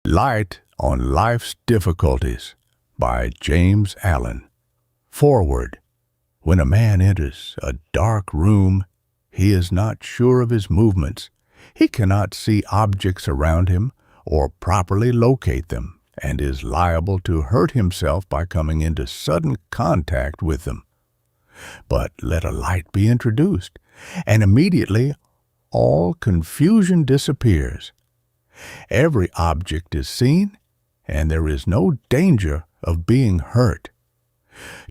Light on Life's Difficulties by James Allen. Foreword. When a man enters a dark room, he is not sure of his movements. He cannot see objects around him or properly locate them, and is liable to hurt himself by coming into sudden contact with them. But let a light be introduced, and immediately all confusion disappears. Every object is seen, and there is no danger of being hurt.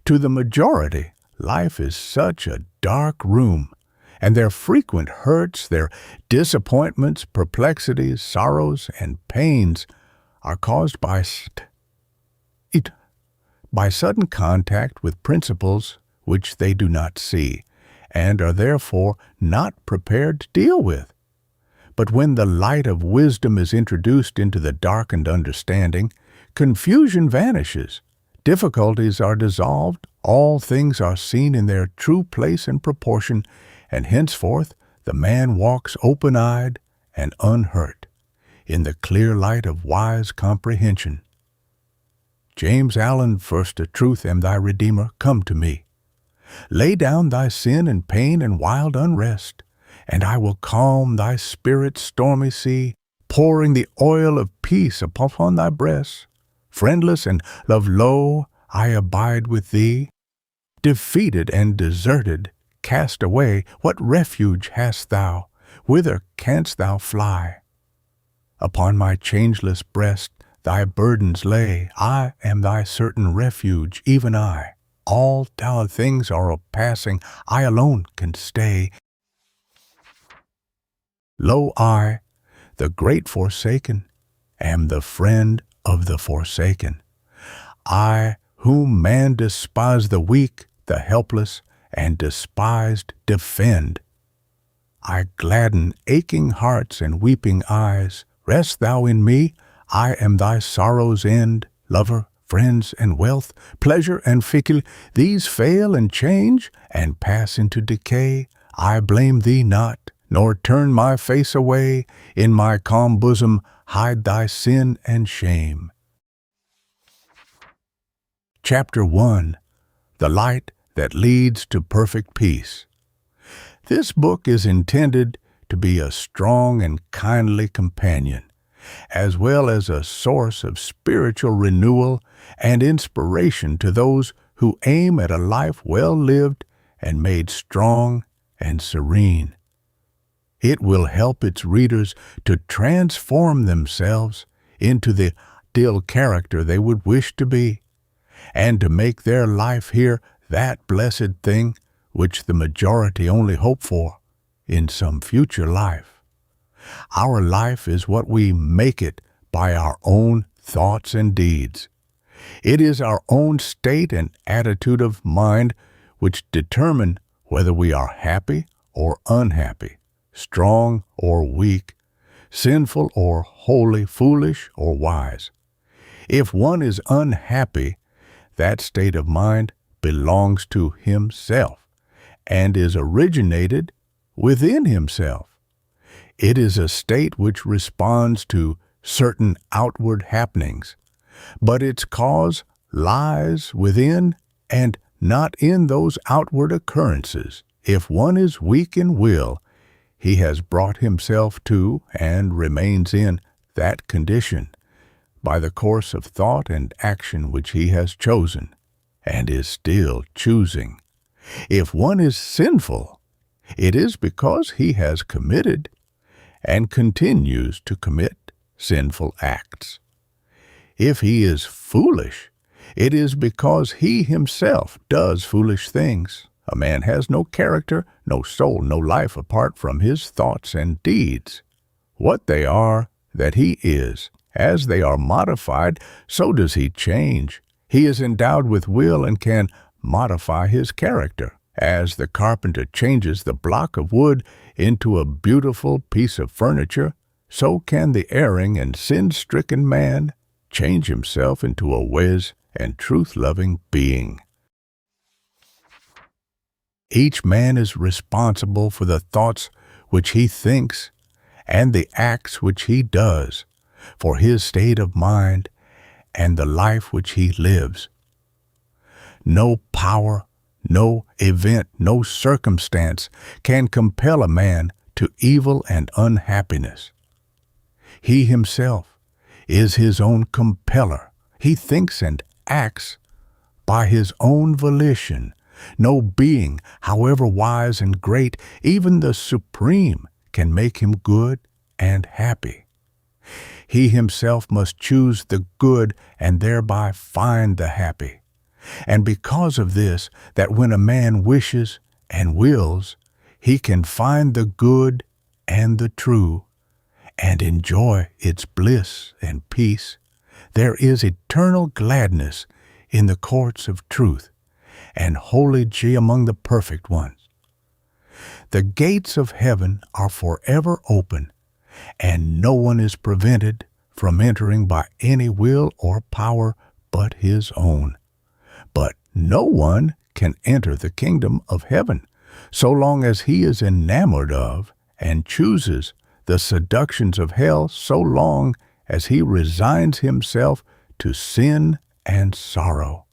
To the majority, life is such a dark room, and their frequent hurts, their disappointments, perplexities, sorrows, and pains are caused by sudden contact with principles which they do not see, and are therefore not prepared to deal with. But when the light of wisdom is introduced into the darkened understanding, confusion vanishes, difficulties are dissolved, all things are seen in their true place and proportion, and henceforth the man walks open-eyed and unhurt, in the clear light of wise comprehension. James Allen, first a truth am thy Redeemer, come to me. Lay down thy sin and pain and wild unrest, and I will calm thy spirit's stormy sea, pouring the oil of peace upon thy breast. Friendless and love low, I abide with thee. Defeated and deserted, cast away, what refuge hast thou? Whither canst thou fly? Upon my changeless breast thy burdens lay. I am thy certain refuge, even I. All dour things are a passing, I alone can stay. Lo, I, the great forsaken, am the friend of the forsaken. I, whom man despised, the weak, the helpless, and despised, defend. I gladden aching hearts and weeping eyes. Rest thou in me, I am thy sorrow's end. Lover, friends, and wealth, pleasure and fickle, these fail and change, and pass into decay. I blame thee not, nor turn my face away. In my calm bosom hide thy sin and shame. Chapter 1. The Light that Leads to Perfect Peace. This book is intended to be a strong and kindly companion, as well as a source of spiritual renewal and inspiration to those who aim at a life well lived and made strong and serene. It will help its readers to transform themselves into the ideal character they would wish to be, and to make their life here that blessed thing which the majority only hope for in some future life. Our life is what we make it by our own thoughts and deeds. It is our own state and attitude of mind which determine whether we are happy or unhappy, strong or weak, sinful or holy, foolish or wise. If one is unhappy, that state of mind belongs to himself and is originated within himself. It is a state which responds to certain outward happenings, but its cause lies within and not in those outward occurrences. If one is weak in will, he has brought himself to and remains in that condition by the course of thought and action which he has chosen and is still choosing. If one is sinful, it is because he has committed and continues to commit sinful acts. If he is foolish, it is because he himself does foolish things. A man has no character, no soul, no life apart from his thoughts and deeds. What they are, that he is. As they are modified, so does he change. He is endowed with will and can modify his character. As the carpenter changes the block of wood into a beautiful piece of furniture, so can the erring and sin-stricken man change himself into a wise and truth-loving being. Each man is responsible for the thoughts which he thinks and the acts which he does. for his state of mind and the life which he lives. No power, no event, no circumstance can compel a man to evil and unhappiness. He himself is his own compeller. He thinks and acts by his own volition. No being, however wise and great, even the supreme, can make him good and happy. He himself must choose the good and thereby find the happy. And because of this, that when a man wishes and wills, he can find the good and the true and enjoy its bliss and peace, there is eternal gladness in the courts of truth and holy joy among the perfect ones. The gates of heaven are forever open, and no one is prevented from entering by any will or power but his own. But no one can enter the kingdom of heaven so long as he is enamored of and chooses the seductions of hell, so long as he resigns himself to sin and sorrow.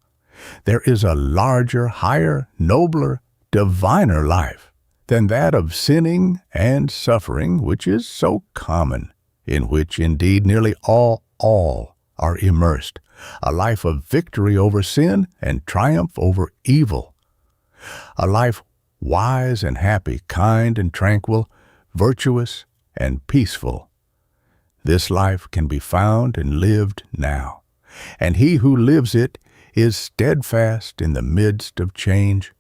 There is a larger, higher, nobler, diviner life than that of sinning and suffering, which is so common, in which indeed nearly all are immersed, a life of victory over sin and triumph over evil, a life wise and happy, kind and tranquil, virtuous and peaceful. This life can be found and lived now, and he who lives it is steadfast in the midst of change,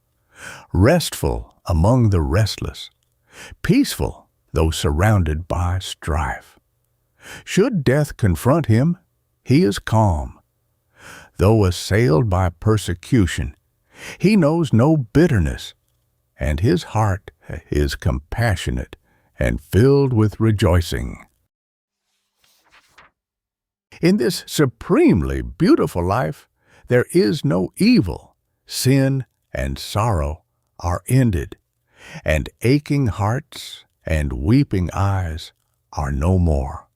restful among the restless, peaceful though surrounded by strife. Should death confront him, he is calm. Though assailed by persecution, he knows no bitterness, and his heart is compassionate and filled with rejoicing. In this supremely beautiful life, there is no evil. Sin and sorrow are ended, and aching hearts and weeping eyes are no more.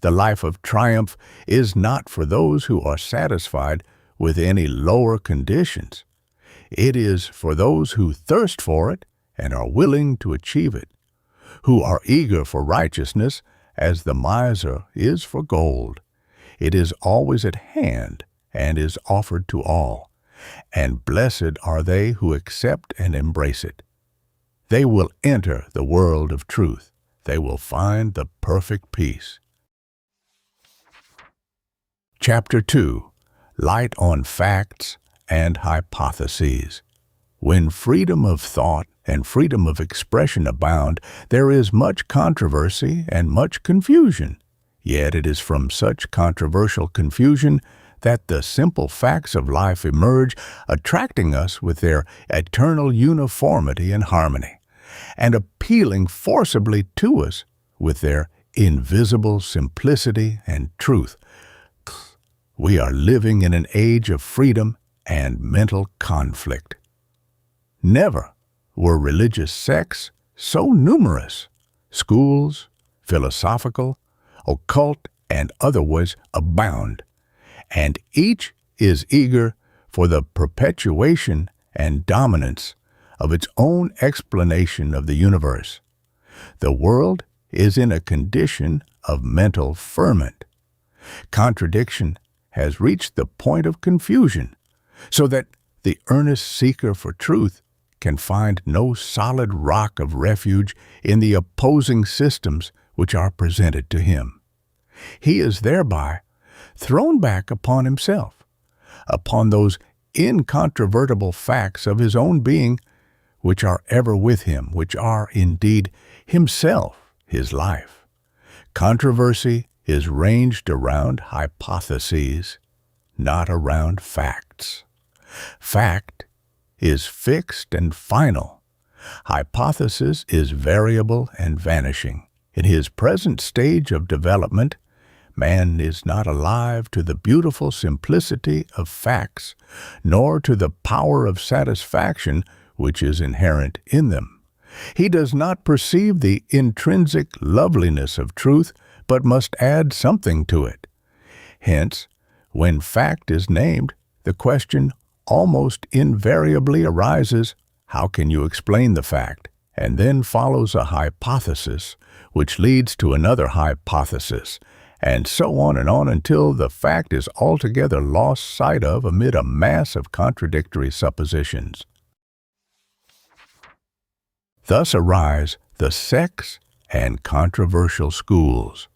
The life of triumph is not for those who are satisfied with any lower conditions. It is for those who thirst for it and are willing to achieve it, who are eager for righteousness as the miser is for gold. It is always at hand and is offered to all, and blessed are they who accept and embrace it. They will enter the world of truth. They will find the perfect peace. Chapter 2. Light on Facts and Hypotheses. When freedom of thought and freedom of expression abound, there is much controversy and much confusion. Yet it is from such controversial confusion that the simple facts of life emerge, attracting us with their eternal uniformity and harmony, and appealing forcibly to us with their invisible simplicity and truth. We are living in an age of freedom and mental conflict. Never were religious sects so numerous. Schools, philosophical, occult, and otherwise abound, and each is eager for the perpetuation and dominance of its own explanation of the universe. The world is in a condition of mental ferment. Contradiction has reached the point of confusion, so that the earnest seeker for truth can find no solid rock of refuge in the opposing systems which are presented to him. He is thereby thrown back upon himself, upon those incontrovertible facts of his own being which are ever with him, which are indeed himself, his life. Controversy is ranged around hypotheses, not around facts. Fact is fixed and final. Hypothesis is variable and vanishing. In his present stage of development, man is not alive to the beautiful simplicity of facts, nor to the power of satisfaction which is inherent in them. He does not perceive the intrinsic loveliness of truth, but must add something to it. Hence, when fact is named, the question almost invariably arises, how can you explain the fact? And then follows a hypothesis, which leads to another hypothesis, and so on until the fact is altogether lost sight of amid a mass of contradictory suppositions. Thus arise the sects and controversial schools.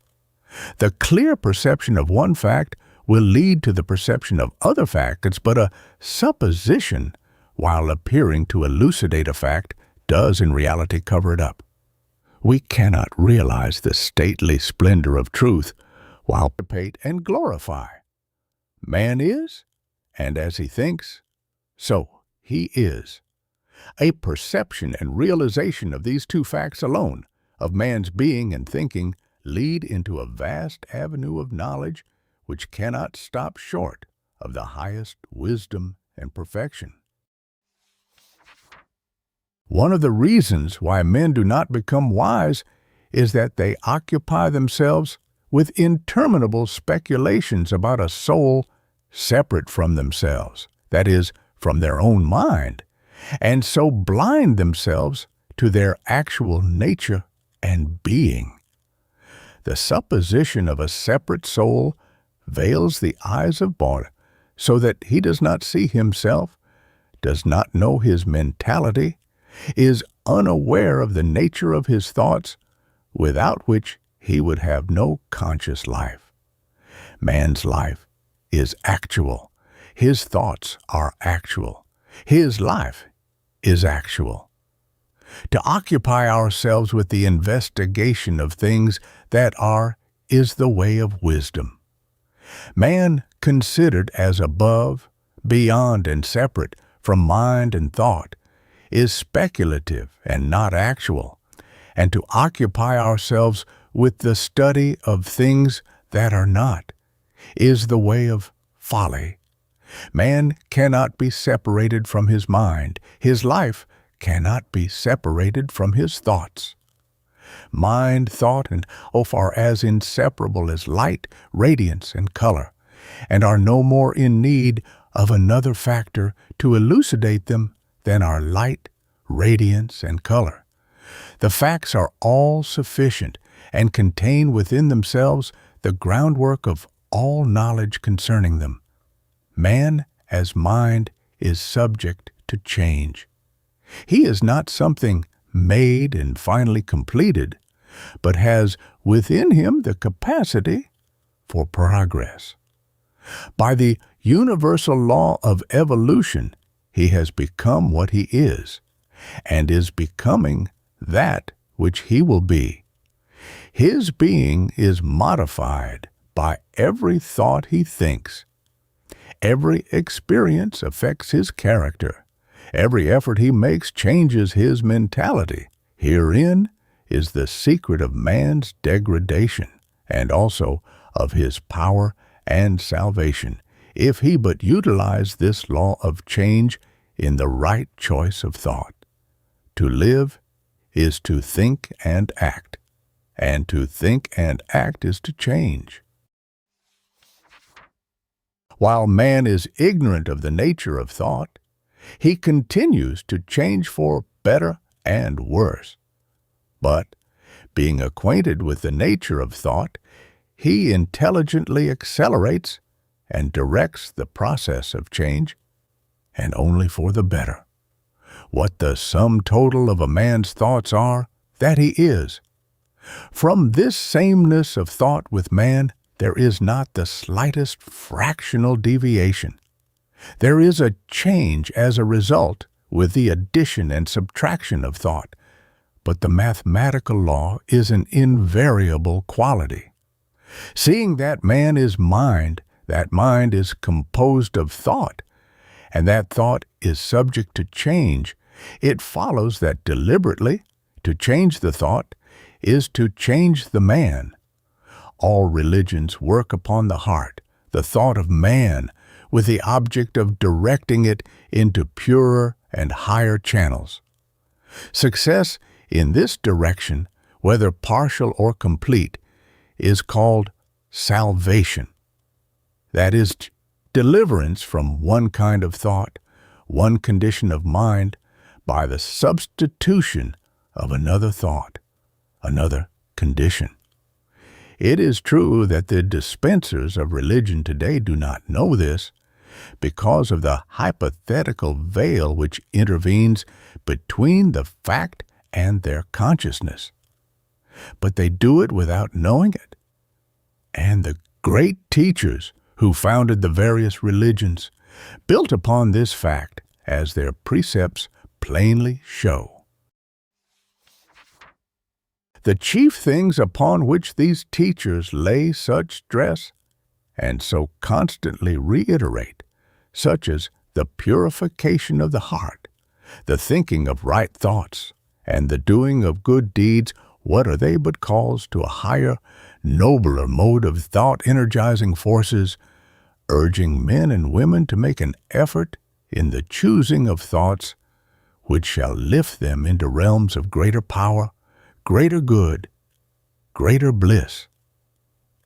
The clear perception of one fact will lead to the perception of other facts, but a supposition, while appearing to elucidate a fact, does in reality cover it up. We cannot realize the stately splendor of truth while participate and glorify. Man is, and as he thinks, so he is. A perception and realization of these two facts alone, of man's being and thinking, lead into a vast avenue of knowledge which cannot stop short of the highest wisdom and perfection. One of the reasons why men do not become wise is that they occupy themselves with interminable speculations about a soul separate from themselves, that is, from their own mind, and so blind themselves to their actual nature and being. The supposition of a separate soul veils the eyes of man so that he does not see himself, does not know his mentality, is unaware of the nature of his thoughts, without which he would have no conscious life. Man's life is actual. His thoughts are actual. His life is actual. To occupy ourselves with the investigation of things that are is the way of wisdom. Man, considered as above, beyond, and separate from mind and thought, is speculative and not actual, and to occupy ourselves with the study of things that are not is the way of folly. Man cannot be separated from his mind. His life cannot be separated from his thoughts. Mind, thought, and are as inseparable as light, radiance, and color, and are no more in need of another factor to elucidate them than are light, radiance, and color. The facts are all sufficient and contain within themselves the groundwork of all knowledge concerning them. Man, as mind, is subject to change. He is not something made and finally completed, but has within him the capacity for progress. By the universal law of evolution, he has become what he is, and is becoming that which he will be. His being is modified by every thought he thinks. Every experience affects his character. Every effort he makes changes his mentality. Herein is the secret of man's degradation, and also of his power and salvation, if he but utilize this law of change in the right choice of thought. To live is to think and act, and to think and act is to change. While man is ignorant of the nature of thought, he continues to change for better and worse. But, being acquainted with the nature of thought, he intelligently accelerates and directs the process of change, and only for the better. What the sum total of a man's thoughts are, that he is. From this sameness of thought with man, there is not the slightest fractional deviation. There is a change as a result with the addition and subtraction of thought, but the mathematical law is an invariable quality. Seeing that man is mind, that mind is composed of thought, and that thought is subject to change, it follows that deliberately to change the thought is to change the man. All religions work upon the heart, the thought of man, with the object of directing it into purer and higher channels. Success in this direction, whether partial or complete, is called salvation. That is deliverance from one kind of thought, one condition of mind, by the substitution of another thought, another condition. It is true that the dispensers of religion today do not know this because of the hypothetical veil which intervenes between the fact and their consciousness. But they do it without knowing it. And the great teachers who founded the various religions built upon this fact, as their precepts plainly show. The chief things upon which these teachers lay such stress and so constantly reiterate, such as the purification of the heart, the thinking of right thoughts, and the doing of good deeds, what are they but calls to a higher, nobler mode of thought-energizing forces, urging men and women to make an effort in the choosing of thoughts which shall lift them into realms of greater power, greater good, greater bliss,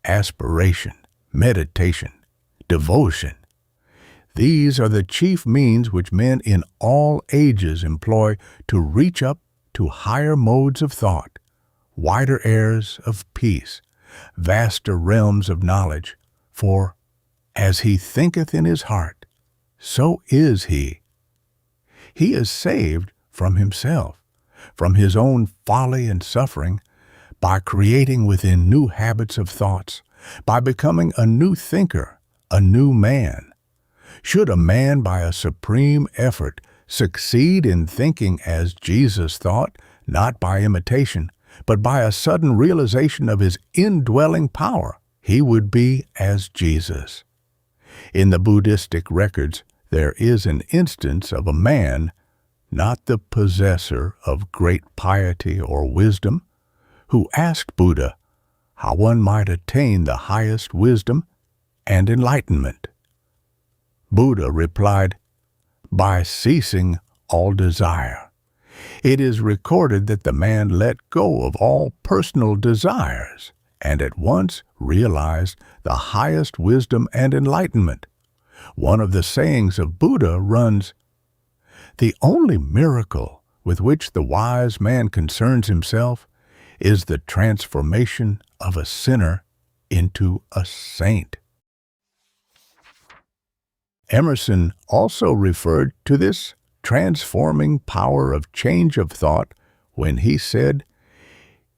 aspiration, meditation, devotion. These are the chief means which men in all ages employ to reach up to higher modes of thought, wider airs of peace, vaster realms of knowledge. For as he thinketh in his heart, so is he. He is saved from himself, from his own folly and suffering, by creating within new habits of thoughts, by becoming a new thinker, a new man. Should a man by a supreme effort succeed in thinking as Jesus thought, not by imitation, but by a sudden realization of his indwelling power, he would be as Jesus. In the Buddhistic records, there is an instance of a man, not the possessor of great piety or wisdom, who asked Buddha how one might attain the highest wisdom and enlightenment. Buddha replied, by ceasing all desire. It is recorded that the man let go of all personal desires and at once realized the highest wisdom and enlightenment. One of the sayings of Buddha runs, the only miracle with which the wise man concerns himself is the transformation of a sinner into a saint. Emerson also referred to this transforming power of change of thought when he said,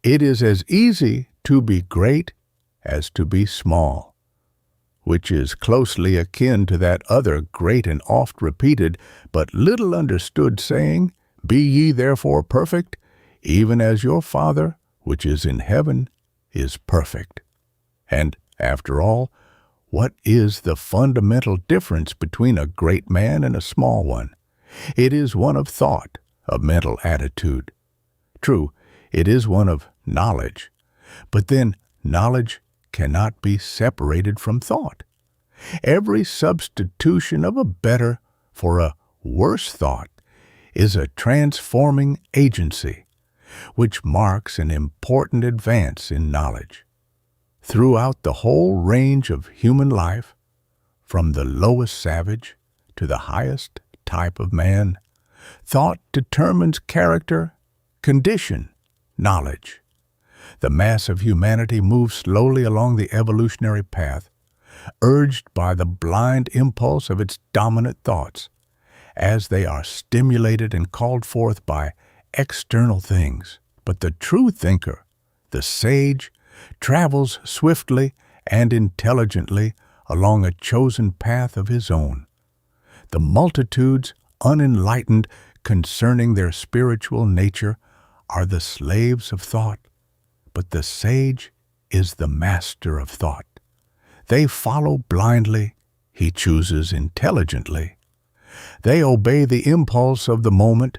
it is as easy to be great as to be small, which is closely akin to that other great and oft repeated but little understood saying, be ye therefore perfect, even as your Father, which is in heaven, is perfect. And, after all, what is the fundamental difference between a great man and a small one? It is one of thought, of mental attitude. True, it is one of knowledge, but then knowledge cannot be separated from thought. Every substitution of a better for a worse thought is a transforming agency, which marks an important advance in knowledge. Throughout the whole range of human life, from the lowest savage to the highest type of man, thought determines character, condition, knowledge. The mass of humanity moves slowly along the evolutionary path, urged by the blind impulse of its dominant thoughts, as they are stimulated and called forth by external things. But the true thinker, the sage, travels swiftly and intelligently along a chosen path of his own. The multitudes, unenlightened concerning their spiritual nature, are the slaves of thought, but the sage is the master of thought. They follow blindly, he chooses intelligently. They obey the impulse of the moment,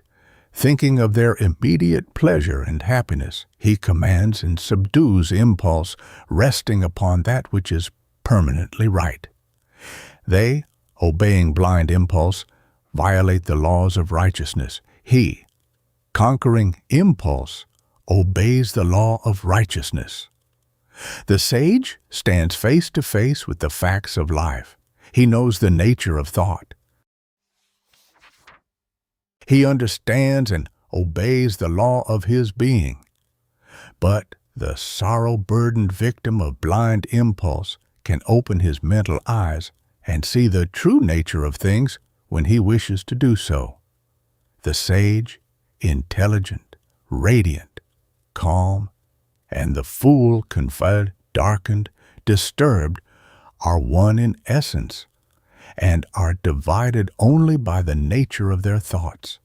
thinking of their immediate pleasure and happiness. He commands and subdues impulse, resting upon that which is permanently right. They, obeying blind impulse, violate the laws of righteousness. He, conquering impulse, obeys the law of righteousness. The sage stands face to face with the facts of life. He knows the nature of thought. He understands and obeys the law of his being. But the sorrow-burdened victim of blind impulse can open his mental eyes and see the true nature of things when he wishes to do so. The sage, intelligent, radiant, calm, and the fool, confused, darkened, disturbed, are one in essence, and are divided only by the nature of their thoughts.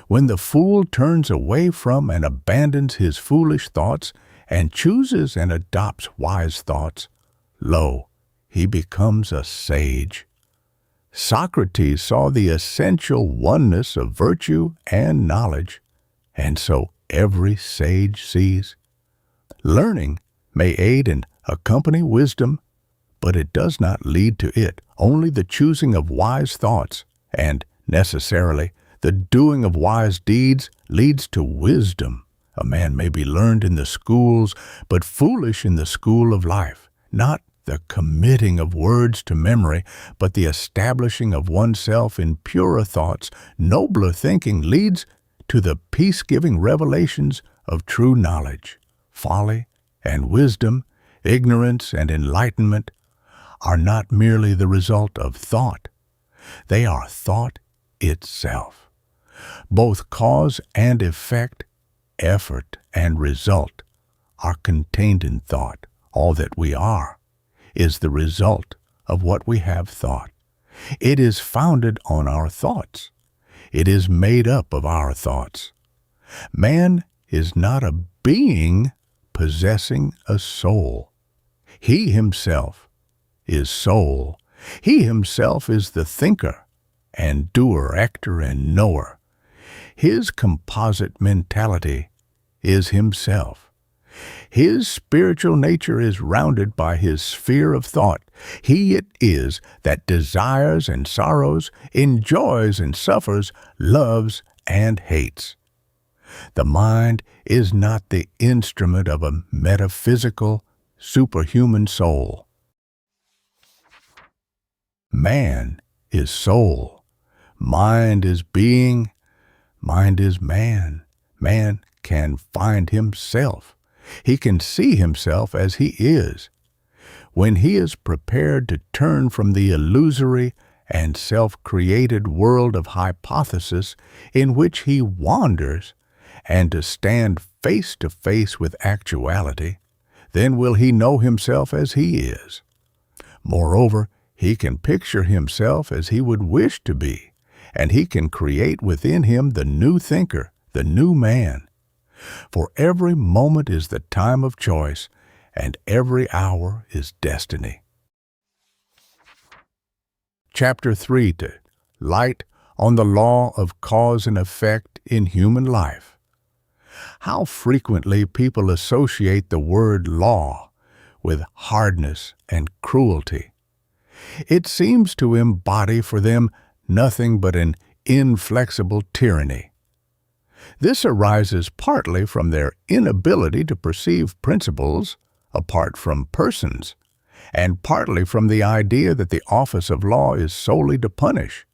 When the fool turns away from and abandons his foolish thoughts and chooses and adopts wise thoughts, lo, he becomes a sage. Socrates saw the essential oneness of virtue and knowledge, and so every sage sees. Learning may aid and accompany wisdom, but it does not lead to it. Only the choosing of wise thoughts, and necessarily the doing of wise deeds, leads to wisdom. A man may be learned in the schools, but foolish in the school of life. Not the committing of words to memory, but the establishing of oneself in purer thoughts, nobler thinking leads to the peace-giving revelations of true knowledge. Folly and wisdom, ignorance and enlightenment are not merely the result of thought. They are thought itself. Both cause and effect, effort and result are contained in thought. All that we are is the result of what we have thought. It is founded on our thoughts. It is made up of our thoughts. Man is not a being possessing a soul. He himself is soul. He himself is the thinker and doer, actor and knower. His composite mentality is himself. His spiritual nature is rounded by his sphere of thought. He it is that desires and sorrows, enjoys and suffers, loves and hates. The mind is not the instrument of a metaphysical, superhuman soul. Man is soul. Mind is being. Mind is man. Man can find himself. He can see himself as he is. When he is prepared to turn from the illusory and self-created world of hypothesis in which he wanders, and to stand face to face with actuality, then will he know himself as he is. Moreover, he can picture himself as he would wish to be, and he can create within him the new thinker, the new man. For every moment is the time of choice, and every hour is destiny. Chapter 3 to Light on the Law of Cause and Effect in Human Life. How frequently people associate the word law with hardness and cruelty. It seems to embody for them nothing but an inflexible tyranny. This arises partly from their inability to perceive principles apart from persons, and partly from the idea that the office of law is solely to punish.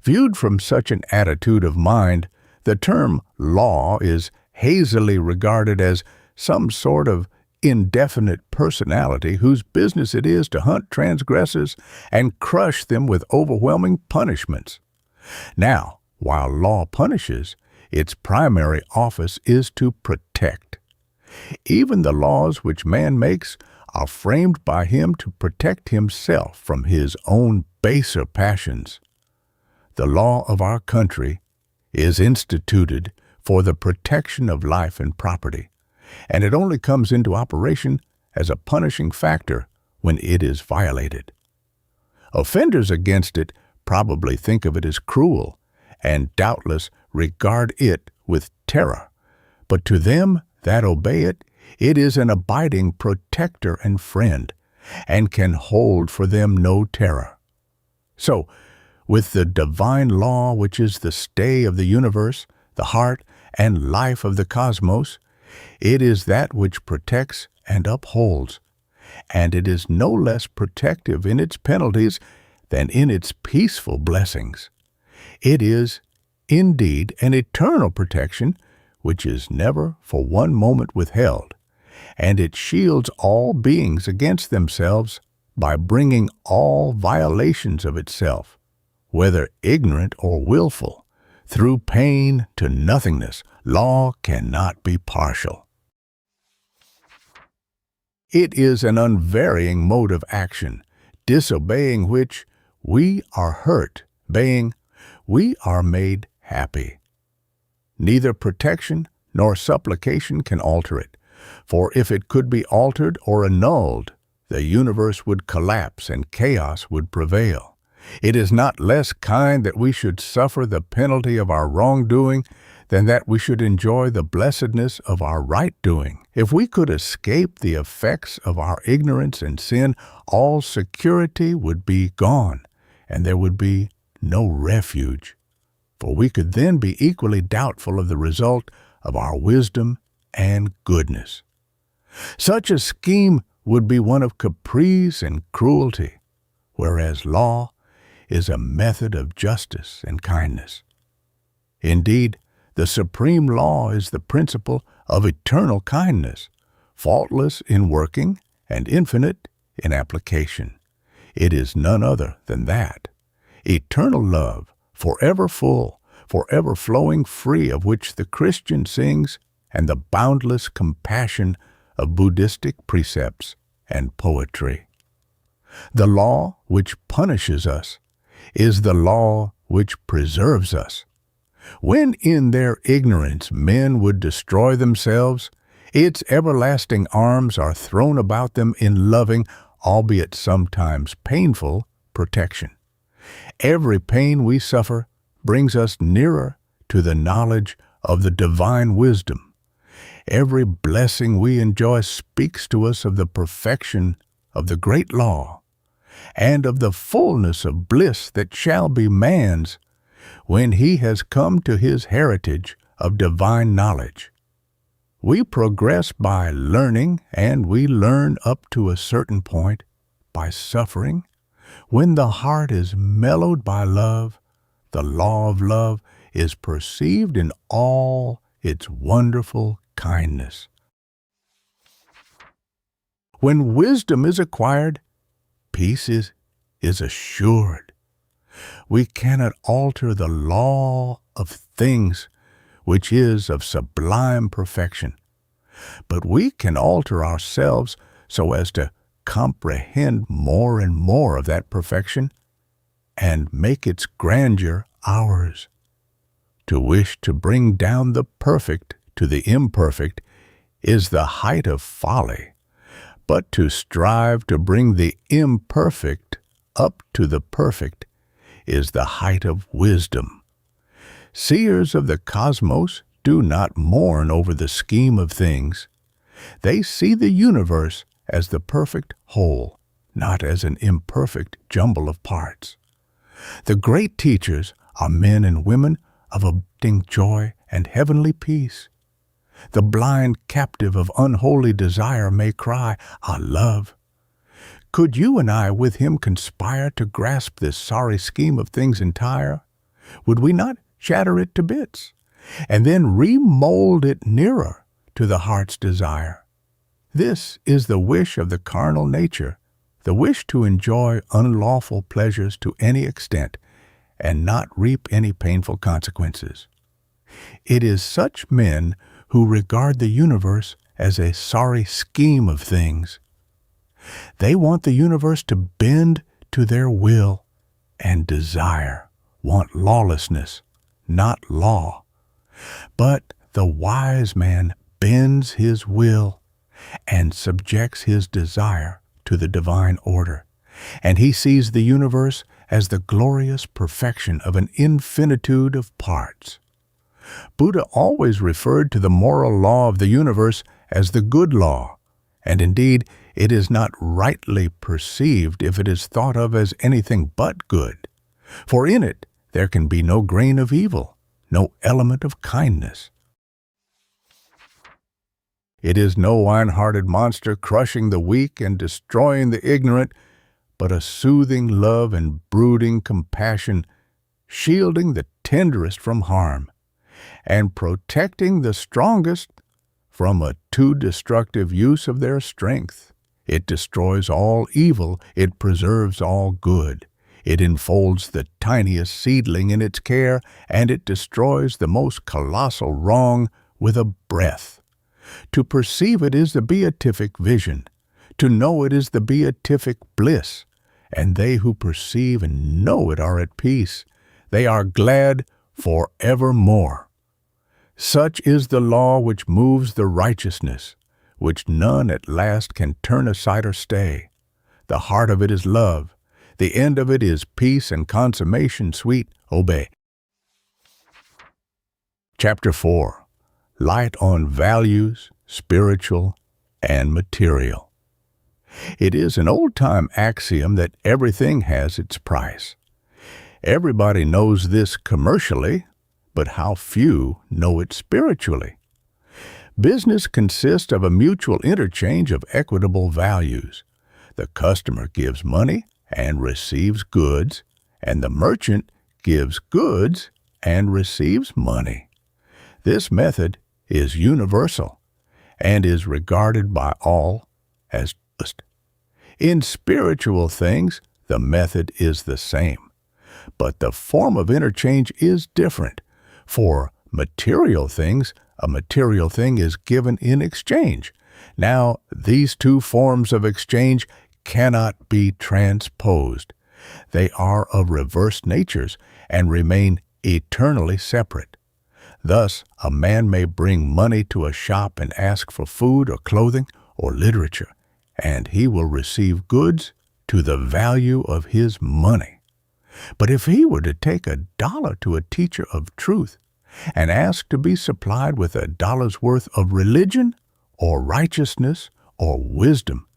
Viewed from such an attitude of mind, the term law is hazily regarded as some sort of indefinite personality whose business it is to hunt transgressors and crush them with overwhelming punishments. Now, while law punishes, its primary office is to protect. Even the laws which man makes are framed by him to protect himself from his own baser passions. The law of our country is instituted for the protection of life and property, and it only comes into operation as a punishing factor when it is violated. Offenders against it probably think of it as cruel, and doubtless regard it with terror. But to them that obey it, it is an abiding protector and friend, and can hold for them no terror. So, with the divine law which is the stay of the universe, the heart and life of the cosmos, it is that which protects and upholds, and it is no less protective in its penalties than in its peaceful blessings. It is, indeed, an eternal protection which is never for one moment withheld, and it shields all beings against themselves by bringing all violations of itself, whether ignorant or willful, through pain to nothingness. Law cannot be partial. It is an unvarying mode of action, disobeying which we are hurt, obeying we are made happy. Neither protection nor supplication can alter it, for if it could be altered or annulled, the universe would collapse and chaos would prevail. It is not less kind that we should suffer the penalty of our wrongdoing than that we should enjoy the blessedness of our right doing. If we could escape the effects of our ignorance and sin, all security would be gone, and there would be no refuge, for we could then be equally doubtful of the result of our wisdom and goodness. Such a scheme would be one of caprice and cruelty, whereas law is a method of justice and kindness. Indeed, the supreme law is the principle of eternal kindness, faultless in working and infinite in application. It is none other than that. Eternal love, forever full, forever flowing free, of which the Christian sings, and the boundless compassion of Buddhistic precepts and poetry. The law which punishes us is the law which preserves us. When in their ignorance men would destroy themselves, its everlasting arms are thrown about them in loving, albeit sometimes painful, protection. Every pain we suffer brings us nearer to the knowledge of the divine wisdom. Every blessing we enjoy speaks to us of the perfection of the great law, and of the fullness of bliss that shall be man's when he has come to his heritage of divine knowledge. We progress by learning, and we learn up to a certain point by suffering. When the heart is mellowed by love, the law of love is perceived in all its wonderful kindness. When wisdom is acquired, peace is assured. We cannot alter the law of things, which is of sublime perfection, but we can alter ourselves so as to comprehend more and more of that perfection and make its grandeur ours. To wish to bring down the perfect to the imperfect is the height of folly, but to strive to bring the imperfect up to the perfect is the height of wisdom. Seers of the cosmos do not mourn over the scheme of things. They see the universe as the perfect whole, not as an imperfect jumble of parts. The great teachers are men and women of abiding joy and heavenly peace. The blind captive of unholy desire may cry, "Ah, love." Could you and I with him conspire to grasp this sorry scheme of things entire? Would we not shatter it to bits, and then remold it nearer to the heart's desire? This is the wish of the carnal nature, the wish to enjoy unlawful pleasures to any extent, and not reap any painful consequences. It is such men who regard the universe as a sorry scheme of things. They want the universe to bend to their will and desire, want lawlessness, not law. But the wise man bends his will and subjects his desire to the divine order, and he sees the universe as the glorious perfection of an infinitude of parts. Buddha always referred to the moral law of the universe as the good law, and indeed it is not rightly perceived if it is thought of as anything but good, for in it there can be no grain of evil, no element of kindness. It is no iron-hearted monster crushing the weak and destroying the ignorant, but a soothing love and brooding compassion, shielding the tenderest from harm, and protecting the strongest from a too destructive use of their strength. It destroys all evil, it preserves all good. It enfolds the tiniest seedling in its care, and it destroys the most colossal wrong with a breath. To perceive it is the beatific vision. To know it is the beatific bliss. And they who perceive and know it are at peace. They are glad forevermore. Such is the law which moves the righteousness, which none at last can turn aside or stay. The heart of it is love. The end of it is peace and consummation sweet. Obey. Chapter 4. Light on Values, Spiritual and Material. It is an old-time axiom that everything has its price. Everybody knows this commercially, but how few know it spiritually. Business consists of a mutual interchange of equitable values. The customer gives money and receives goods, and the merchant gives goods and receives money. This method is universal and is regarded by all as just. In spiritual things, the method is the same, but the form of interchange is different. For material things, a material thing is given in exchange. Now, these two forms of exchange cannot be transposed. They are of reversed natures and remain eternally separate. Thus, a man may bring money to a shop and ask for food or clothing or literature, and he will receive goods to the value of his money. But if he were to take $1 to a teacher of truth and ask to be supplied with $1's worth of religion or righteousness or wisdom,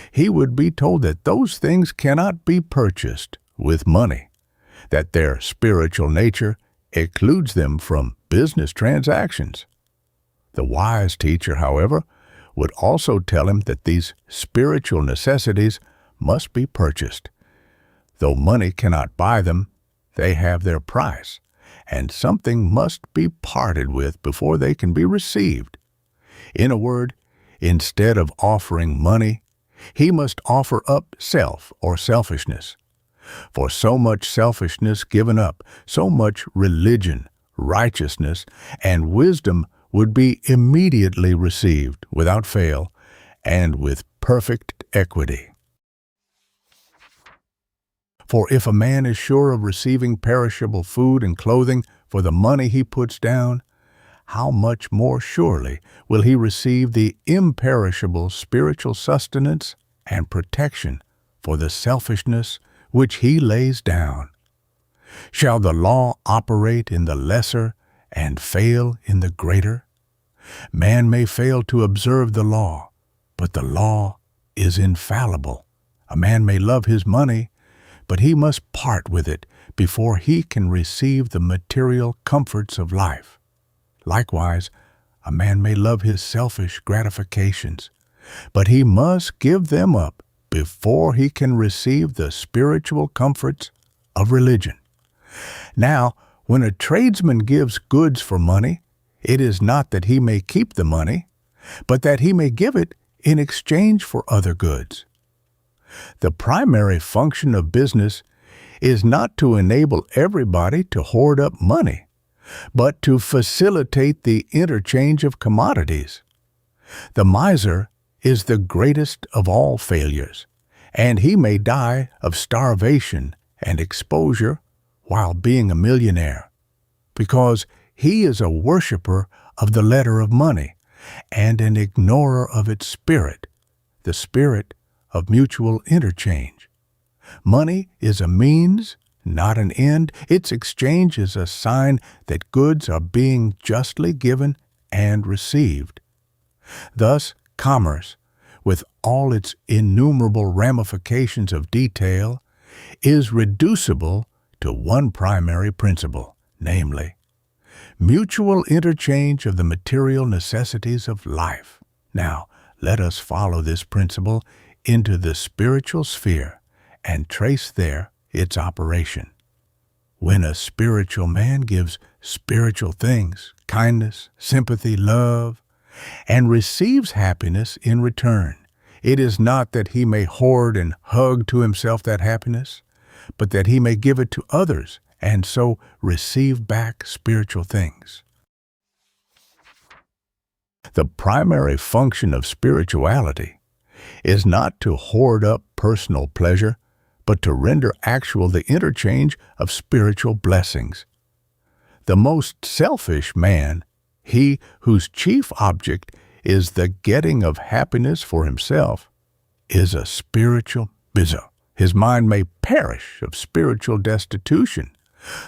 he would be told that those things cannot be purchased with money, that their spiritual nature excludes them from business transactions. The wise teacher, however, would also tell him that these spiritual necessities must be purchased. Though money cannot buy them, they have their price, and something must be parted with before they can be received. In a word, instead of offering money, he must offer up self or selfishness. For so much selfishness given up, so much religion, righteousness, and wisdom would be immediately received without fail and with perfect equity. For if a man is sure of receiving perishable food and clothing for the money he puts down, how much more surely will he receive the imperishable spiritual sustenance and protection for the selfishness which he lays down. Shall the law operate in the lesser and fail in the greater? Man may fail to observe the law, but the law is infallible. A man may love his money, but he must part with it before he can receive the material comforts of life. Likewise, a man may love his selfish gratifications, but he must give them up before he can receive the spiritual comforts of religion. Now, when a tradesman gives goods for money, it is not that he may keep the money, but that he may give it in exchange for other goods. The primary function of business is not to enable everybody to hoard up money, but to facilitate the interchange of commodities. The miser is the greatest of all failures, and he may die of starvation and exposure while being a millionaire, because he is a worshiper of the letter of money and an ignorer of its spirit, the spirit of mutual interchange. Money is a means, not an end. Its exchange is a sign that goods are being justly given and received. Thus, commerce, with all its innumerable ramifications of detail, is reducible to one primary principle, namely, mutual interchange of the material necessities of life. Now, let us follow this principle into the spiritual sphere and trace there its operation. When a spiritual man gives spiritual things, kindness, sympathy, love, and receives happiness in return, it is not that he may hoard and hug to himself that happiness, but that he may give it to others and so receive back spiritual things. The primary function of spirituality is not to hoard up personal pleasure, but to render actual the interchange of spiritual blessings. The most selfish man, he whose chief object is the getting of happiness for himself, is a spiritual bizzo. His mind may perish of spiritual destitution,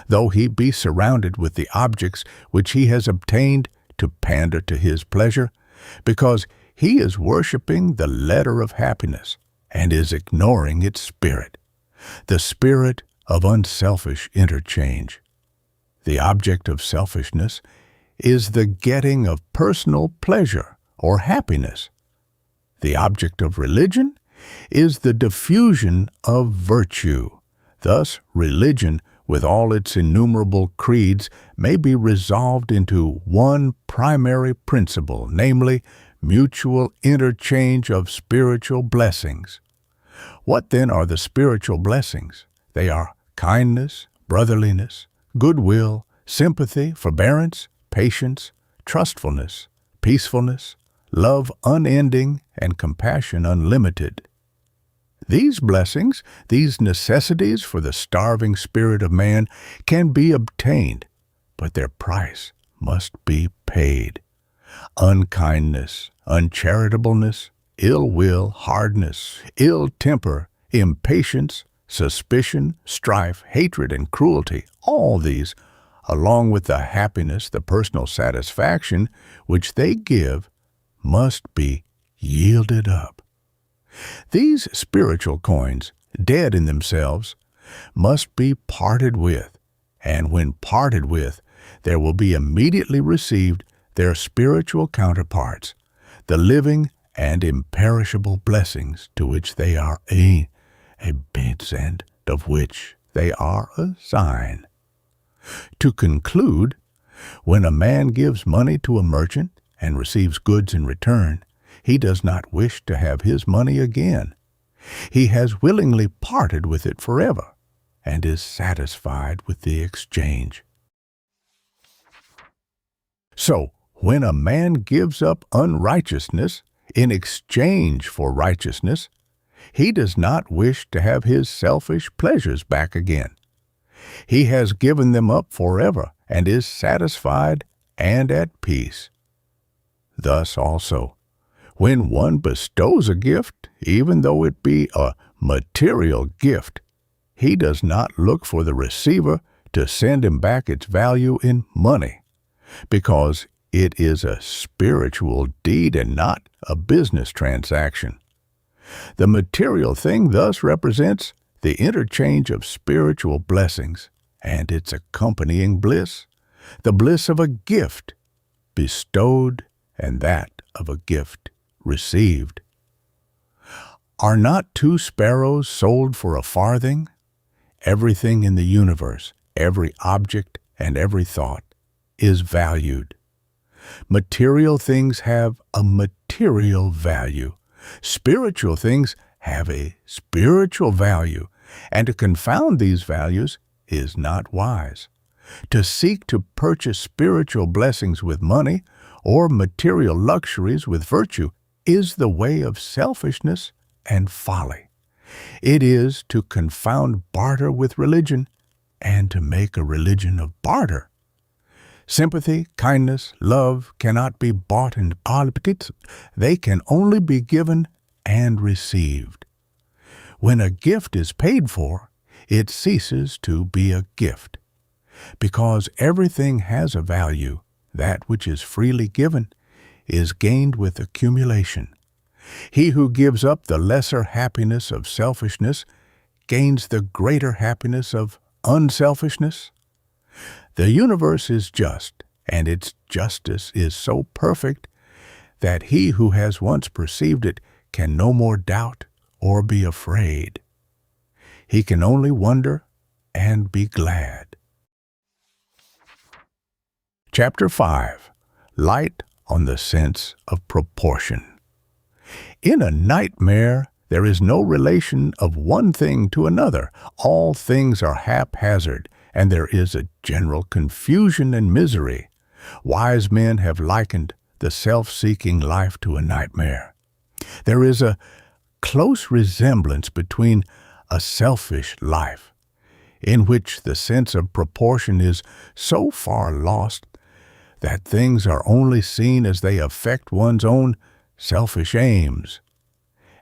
though he be surrounded with the objects which he has obtained to pander to his pleasure, because he is worshiping the letter of happiness and is ignoring its spirit, the spirit of unselfish interchange. The object of selfishness is the getting of personal pleasure or happiness. The object of religion is the diffusion of virtue. Thus, religion, with all its innumerable creeds, may be resolved into one primary principle, namely, mutual interchange of spiritual blessings. What then are the spiritual blessings? They are kindness, brotherliness, goodwill, sympathy, forbearance, patience, trustfulness, peacefulness, love unending, and compassion unlimited. These blessings, these necessities for the starving spirit of man, can be obtained, but their price must be paid. Unkindness, uncharitableness, ill will, hardness, ill temper, impatience, suspicion, strife, hatred, and cruelty, all these, along with the happiness, the personal satisfaction which they give, must be yielded up. These spiritual coins, dead in themselves, must be parted with, and when parted with, there will be immediately received their spiritual counterparts, the living and imperishable blessings to which they are a base and of which they are a sign. To conclude, when a man gives money to a merchant and receives goods in return, he does not wish to have his money again. He has willingly parted with it forever and is satisfied with the exchange. So, when a man gives up unrighteousness in exchange for righteousness, he does not wish to have his selfish pleasures back again. He has given them up forever and is satisfied and at peace. Thus also, when one bestows a gift, even though it be a material gift, he does not look for the receiver to send him back its value in money, because it is a spiritual deed and not a business transaction. The material thing thus represents the interchange of spiritual blessings and its accompanying bliss, the bliss of a gift bestowed and that of a gift received. Are not 2 sparrows sold for a farthing? Everything in the universe, every object and every thought, is valued. Material things have a material value. Spiritual things have a spiritual value, and to confound these values is not wise. To seek to purchase spiritual blessings with money or material luxuries with virtue is the way of selfishness and folly. It is to confound barter with religion and to make a religion of barter. Sympathy, kindness, love cannot be bought and obtained. They can only be given and received. When a gift is paid for, it ceases to be a gift. Because everything has a value, that which is freely given is gained with accumulation. He who gives up the lesser happiness of selfishness gains the greater happiness of unselfishness. The universe is just, and its justice is so perfect that he who has once perceived it can no more doubt or be afraid. He can only wonder and be glad. Chapter 5. Light on the Sense of Proportion. In a nightmare, there is no relation of one thing to another. All things are haphazard, and there is a general confusion and misery. Wise men have likened the self-seeking life to a nightmare. There is a close resemblance between a selfish life, in which the sense of proportion is so far lost that things are only seen as they affect one's own selfish aims,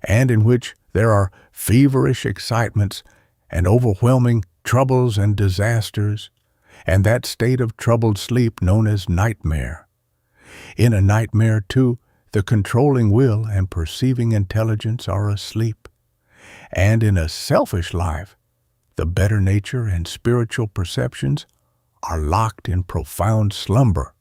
and in which there are feverish excitements and overwhelming troubles and disasters, and that state of troubled sleep known as nightmare. In a nightmare, too, the controlling will and perceiving intelligence are asleep, and in a selfish life, the better nature and spiritual perceptions are locked in profound slumber.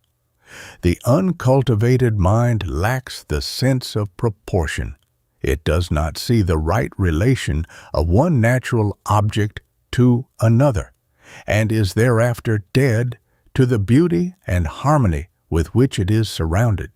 The uncultivated mind lacks the sense of proportion. It does not see the right relation of one natural object to another, and is thereafter dead to the beauty and harmony with which it is surrounded.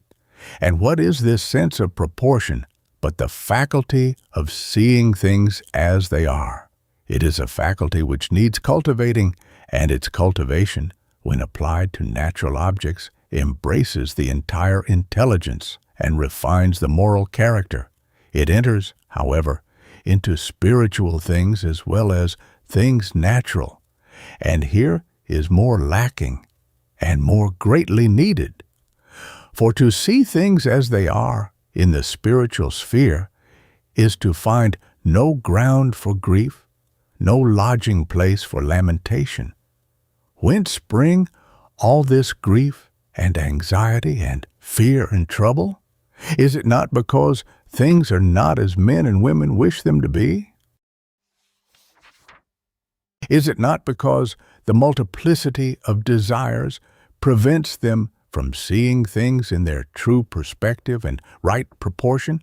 And what is this sense of proportion but the faculty of seeing things as they are? It is a faculty which needs cultivating, and its cultivation, when applied to natural objects, embraces the entire intelligence and refines the moral character. It enters, however, into spiritual things as well as things natural, and here is more lacking and more greatly needed. For to see things as they are in the spiritual sphere is to find no ground for grief, no lodging place for lamentation. Whence spring all this grief and anxiety and fear and trouble? Is it not because things are not as men and women wish them to be? Is it not because the multiplicity of desires prevents them from seeing things in their true perspective and right proportion?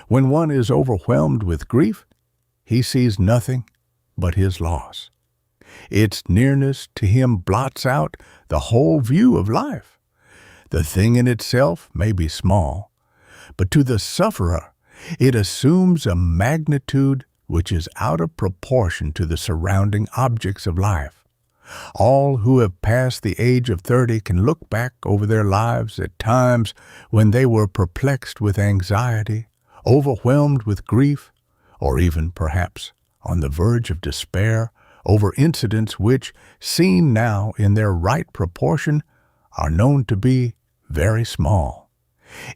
When one is overwhelmed with grief, he sees nothing but his loss. Its nearness to him blots out the whole view of life. The thing in itself may be small, but to the sufferer it assumes a magnitude which is out of proportion to the surrounding objects of life. All who have passed the age of 30 can look back over their lives at times when they were perplexed with anxiety, overwhelmed with grief, or even, perhaps, on the verge of despair over incidents which, seen now in their right proportion, are known to be very small.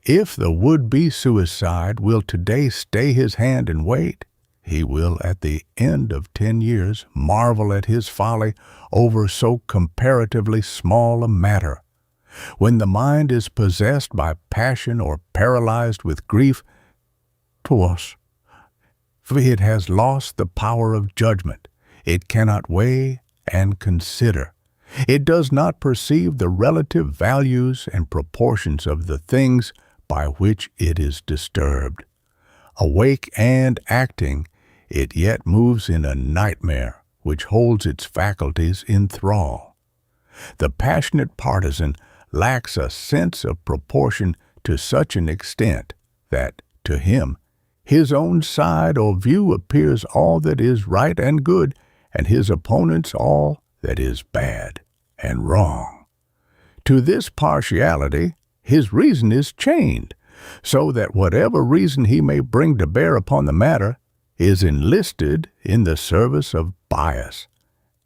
If the would-be suicide will today stay his hand and wait, he will at the end of 10 years marvel at his folly over so comparatively small a matter. When the mind is possessed by passion or paralyzed with grief, twas, for it has lost the power of judgment. It cannot weigh and consider. It does not perceive the relative values and proportions of the things by which it is disturbed. Awake and acting, it yet moves in a nightmare which holds its faculties in thrall. The passionate partisan lacks a sense of proportion to such an extent that, to him, his own side or view appears all that is right and good, and his opponents all that is bad and wrong. To this partiality, his reason is chained, so that whatever reason he may bring to bear upon the matter is enlisted in the service of bias,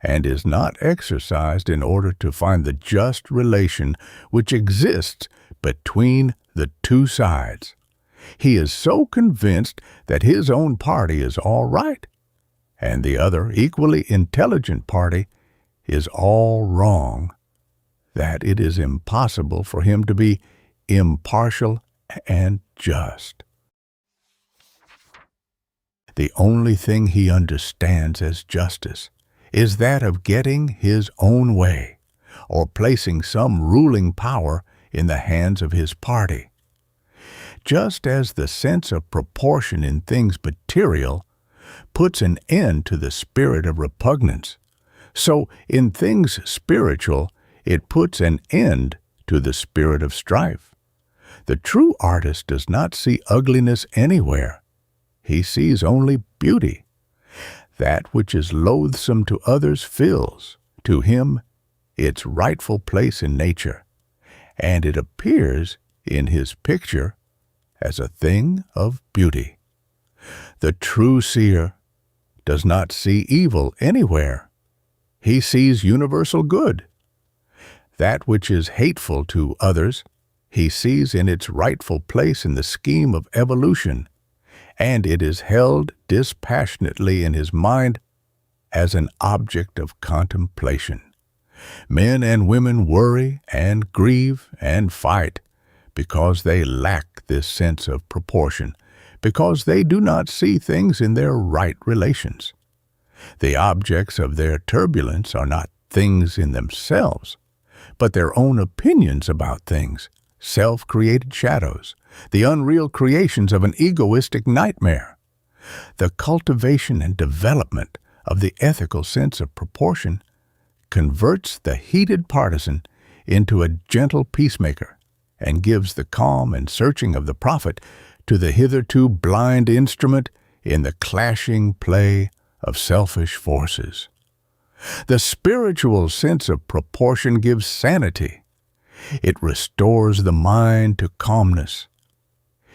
and is not exercised in order to find the just relation which exists between the two sides. He is so convinced that his own party is all right, and the other equally intelligent party is all wrong, that it is impossible for him to be impartial and just. The only thing he understands as justice is that of getting his own way, or placing some ruling power in the hands of his party. just as the sense of proportion in things material puts an end to the spirit of repugnance, so in things spiritual it puts an end to the spirit of strife. The true artist does not see ugliness anywhere. He sees only beauty. That which is loathsome to others fills, to him, its rightful place in nature, and it appears in his picture as a thing of beauty. The true seer does not see evil anywhere. He sees universal good. That which is hateful to others, he sees in its rightful place in the scheme of evolution, and it is held dispassionately in his mind as an object of contemplation. Men and women worry and grieve and fight because they lack this sense of proportion, because they do not see things in their right relations. The objects of their turbulence are not things in themselves, but their own opinions about things, self-created shadows, the unreal creations of an egoistic nightmare. The cultivation and development of the ethical sense of proportion converts the heated partisan into a gentle peacemaker and gives the calm and searching of the prophet to the hitherto blind instrument in the clashing play of selfish forces. The spiritual sense of proportion gives sanity. It restores the mind to calmness.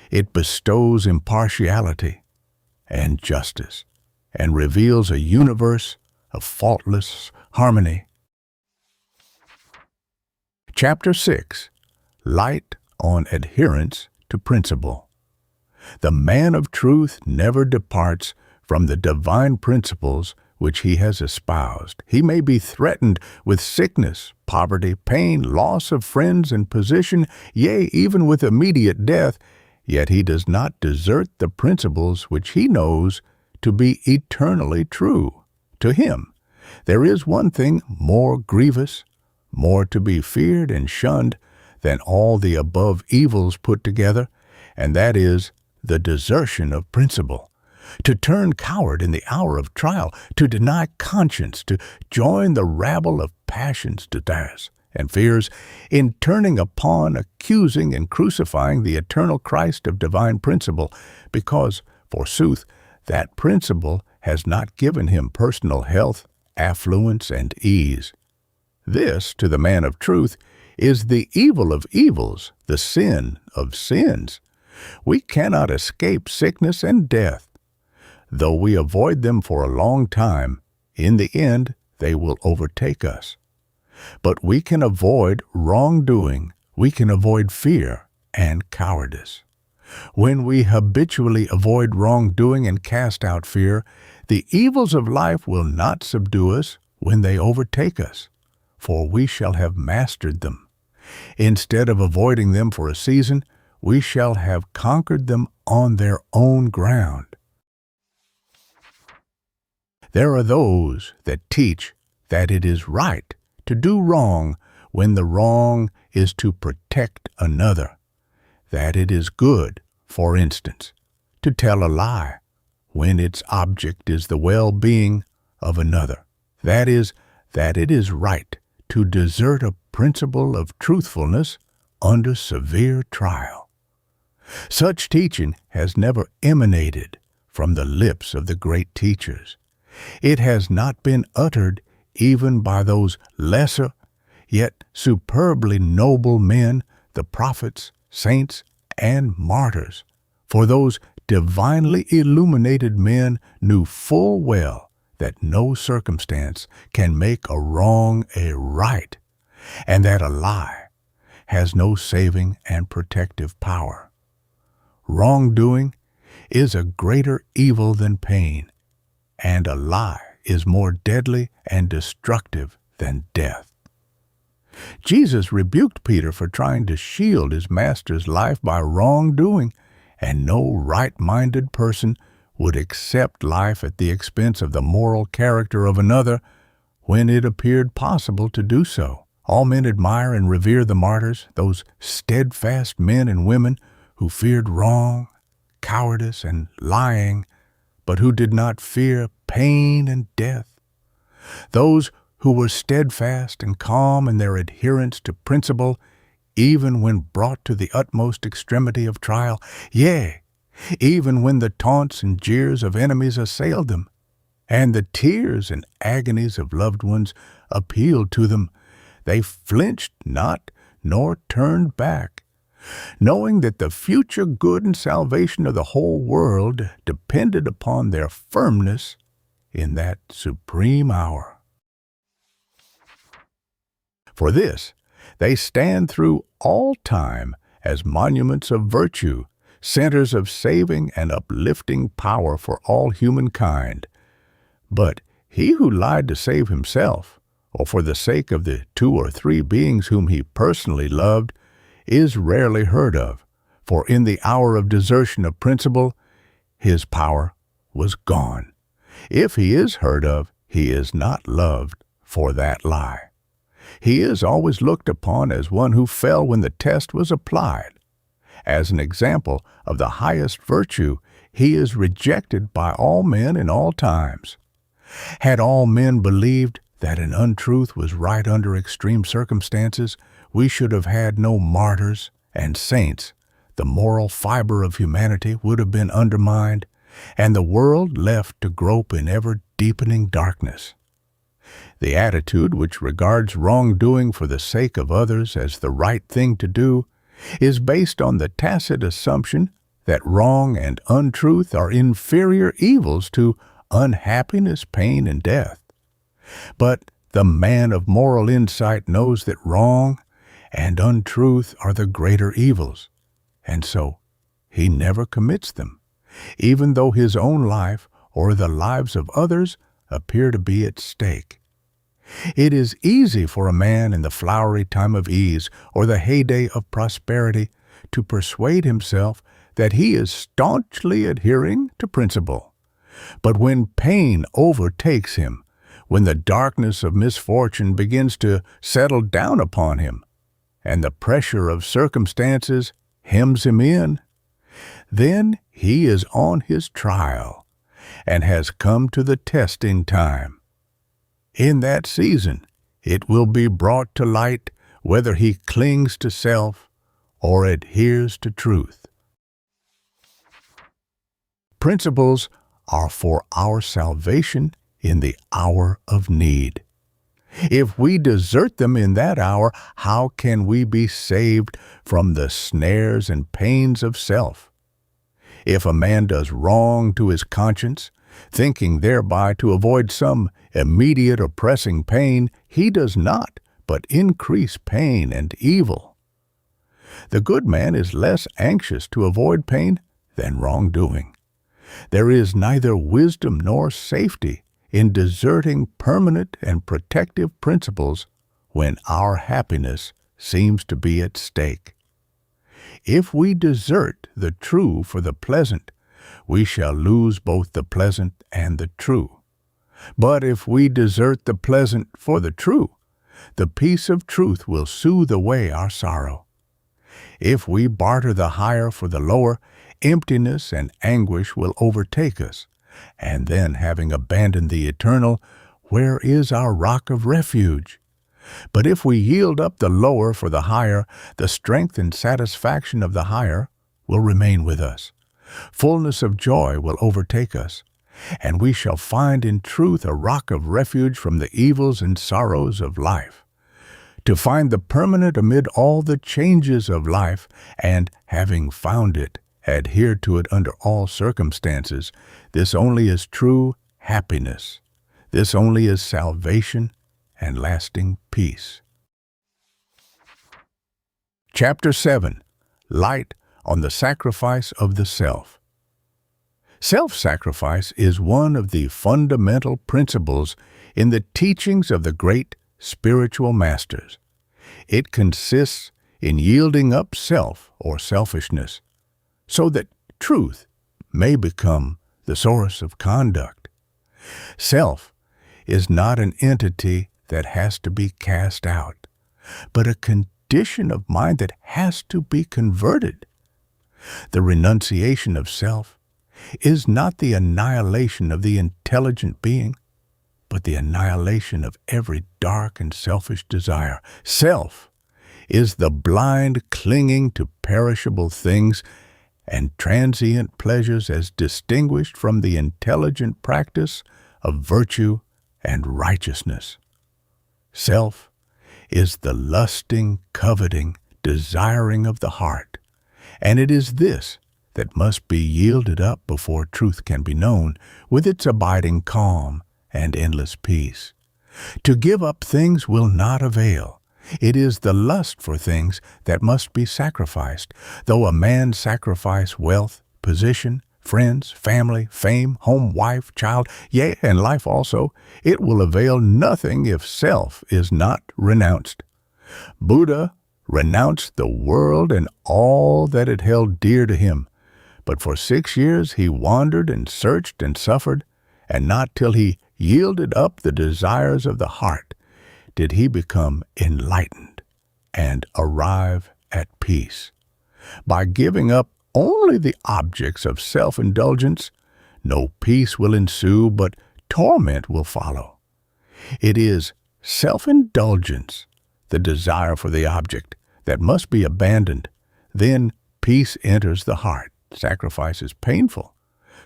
It bestows impartiality and justice and reveals a universe of faultless harmony. Chapter 6. Light on Adherence to Principle. The man of truth never departs from the divine principles which he has espoused. He may be threatened with sickness, poverty, pain, loss of friends and position, yea, even with immediate death, yet he does not desert the principles which he knows to be eternally true. To him, there is one thing more grievous, more to be feared and shunned than all the above evils put together, and that is the desertion of principle. To turn coward in the hour of trial, to deny conscience, to join the rabble of passions, desires, and fears, in turning upon, accusing, and crucifying the eternal Christ of divine principle, because, forsooth, that principle has not given him personal health, affluence, and ease. This, to the man of truth, is the evil of evils, the sin of sins. We cannot escape sickness and death. Though we avoid them for a long time, in the end they will overtake us. But we can avoid wrongdoing, we can avoid fear and cowardice. When we habitually avoid wrongdoing and cast out fear, the evils of life will not subdue us when they overtake us, for we shall have mastered them. Instead of avoiding them for a season, we shall have conquered them on their own ground. There are those that teach that it is right to do wrong when the wrong is to protect another, that it is good, for instance, to tell a lie when its object is the well-being of another, that is, that it is right to desert a principle of truthfulness under severe trial. Such teaching has never emanated from the lips of the great teachers. It has not been uttered even by those lesser, yet superbly noble men, the prophets, saints, and martyrs. For those divinely illuminated men knew full well that no circumstance can make a wrong a right, and that a lie has no saving and protective power. Wrongdoing is a greater evil than pain, and a lie is more deadly and destructive than death. Jesus rebuked Peter for trying to shield his master's life by wrongdoing, and no right-minded person would accept life at the expense of the moral character of another when it appeared possible to do so. All men admire and revere the martyrs, those steadfast men and women who feared wrong, cowardice, and lying, but who did not fear pain and death. Those who were steadfast and calm in their adherence to principle, even when brought to the utmost extremity of trial, yea, even when the taunts and jeers of enemies assailed them, and the tears and agonies of loved ones appealed to them, they flinched not nor turned back, knowing that the future good and salvation of the whole world depended upon their firmness in that supreme hour. For this, they stand through all time as monuments of virtue, centers of saving and uplifting power for all humankind. But he who lied to save himself, or for the sake of the 2 or 3 beings whom he personally loved, is rarely heard of, for in the hour of desertion of principle, his power was gone. If he is heard of, he is not loved for that lie. He is always looked upon as one who fell when the test was applied. As an example of the highest virtue, he is rejected by all men in all times. Had all men believed that an untruth was right under extreme circumstances, we should have had no martyrs and saints. The moral fiber of humanity would have been undermined, and the world left to grope in ever-deepening darkness. The attitude which regards wrongdoing for the sake of others as the right thing to do is based on the tacit assumption that wrong and untruth are inferior evils to unhappiness, pain, and death. But the man of moral insight knows that wrong and untruth are the greater evils, and so he never commits them, even though his own life or the lives of others appear to be at stake. It is easy for a man in the flowery time of ease or the heyday of prosperity to persuade himself that he is staunchly adhering to principle. But when pain overtakes him, when the darkness of misfortune begins to settle down upon him, and the pressure of circumstances hems him in, then he is on his trial and has come to the testing time. In that season, it will be brought to light whether he clings to self or adheres to truth. Principles are for our salvation in the hour of need. If we desert them in that hour, how can we be saved from the snares and pains of self? If a man does wrong to his conscience, thinking thereby to avoid some immediate or pressing pain, he does not, but increase pain and evil. The good man is less anxious to avoid pain than wrongdoing. There is neither wisdom nor safety in deserting permanent and protective principles when our happiness seems to be at stake. If we desert the true for the pleasant, we shall lose both the pleasant and the true. But if we desert the pleasant for the true, the peace of truth will soothe away our sorrow. If we barter the higher for the lower, emptiness and anguish will overtake us, and then, having abandoned the eternal, where is our rock of refuge? But if we yield up the lower for the higher, the strength and satisfaction of the higher will remain with us. Fullness of joy will overtake us, and we shall find in truth a rock of refuge from the evils and sorrows of life. To find the permanent amid all the changes of life, and, having found it, adhere to it under all circumstances, this only is true happiness. This only is salvation and lasting peace. Chapter 7. Light on the Sacrifice of the Self. Self-sacrifice is one of the fundamental principles in the teachings of the great spiritual masters. It consists in yielding up self or selfishness, so that truth may become the source of conduct. Self is not an entity that has to be cast out, but a condition of mind that has to be converted. The renunciation of self is not the annihilation of the intelligent being, but the annihilation of every dark and selfish desire. Self is the blind clinging to perishable things and transient pleasures as distinguished from the intelligent practice of virtue and righteousness. Self is the lusting, coveting, desiring of the heart, and it is this that must be yielded up before truth can be known with its abiding calm and endless peace. To give up things will not avail. It is the lust for things that must be sacrificed. Though a man sacrifice wealth, position, friends, family, fame, home, wife, child, yea, and life also, it will avail nothing if self is not renounced. Buddha renounced the world and all that it held dear to him, but for 6 years he wandered and searched and suffered, and not till he yielded up the desires of the heart did he become enlightened and arrive at peace. By giving up only the objects of self-indulgence, no peace will ensue, but torment will follow. It is self-indulgence, the desire for the object, that must be abandoned. Then peace enters the heart. Sacrifice is painful,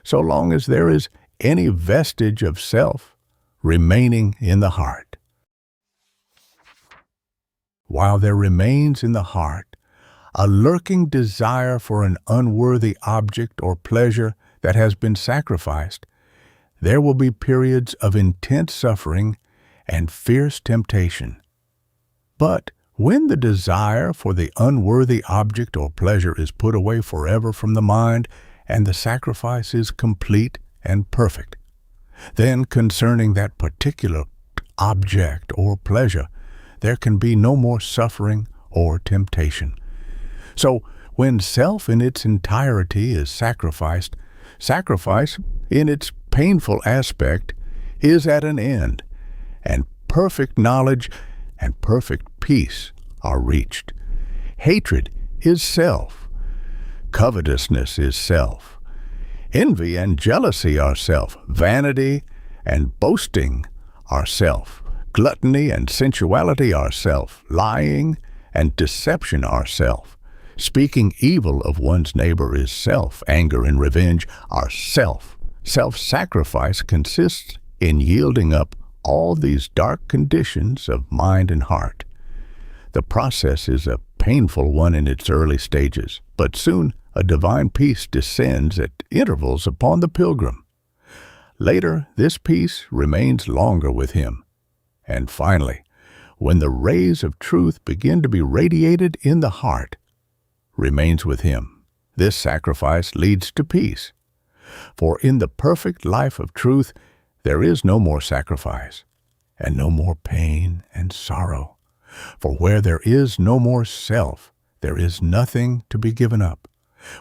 so long as there is any vestige of self remaining in the heart. While there remains in the heart a lurking desire for an unworthy object or pleasure that has been sacrificed, there will be periods of intense suffering and fierce temptation. But when the desire for the unworthy object or pleasure is put away forever from the mind and the sacrifice is complete and perfect, then concerning that particular object or pleasure, there can be no more suffering or temptation. So, when self in its entirety is sacrificed, sacrifice in its painful aspect is at an end, and perfect knowledge and perfect peace are reached. Hatred is self. Covetousness is self. Envy and jealousy are self. Vanity and boasting are self. Gluttony and sensuality are self. Lying and deception are self. Speaking evil of one's neighbor is self. Anger and revenge are self. Self-sacrifice consists in yielding up all these dark conditions of mind and heart. The process is a painful one in its early stages, but soon a divine peace descends at intervals upon the pilgrim. Later, this peace remains longer with him. And finally, when the rays of truth begin to be radiated in the heart, remains with him. This sacrifice leads to peace. For in the perfect life of truth, there is no more sacrifice, and no more pain and sorrow. For where there is no more self, there is nothing to be given up.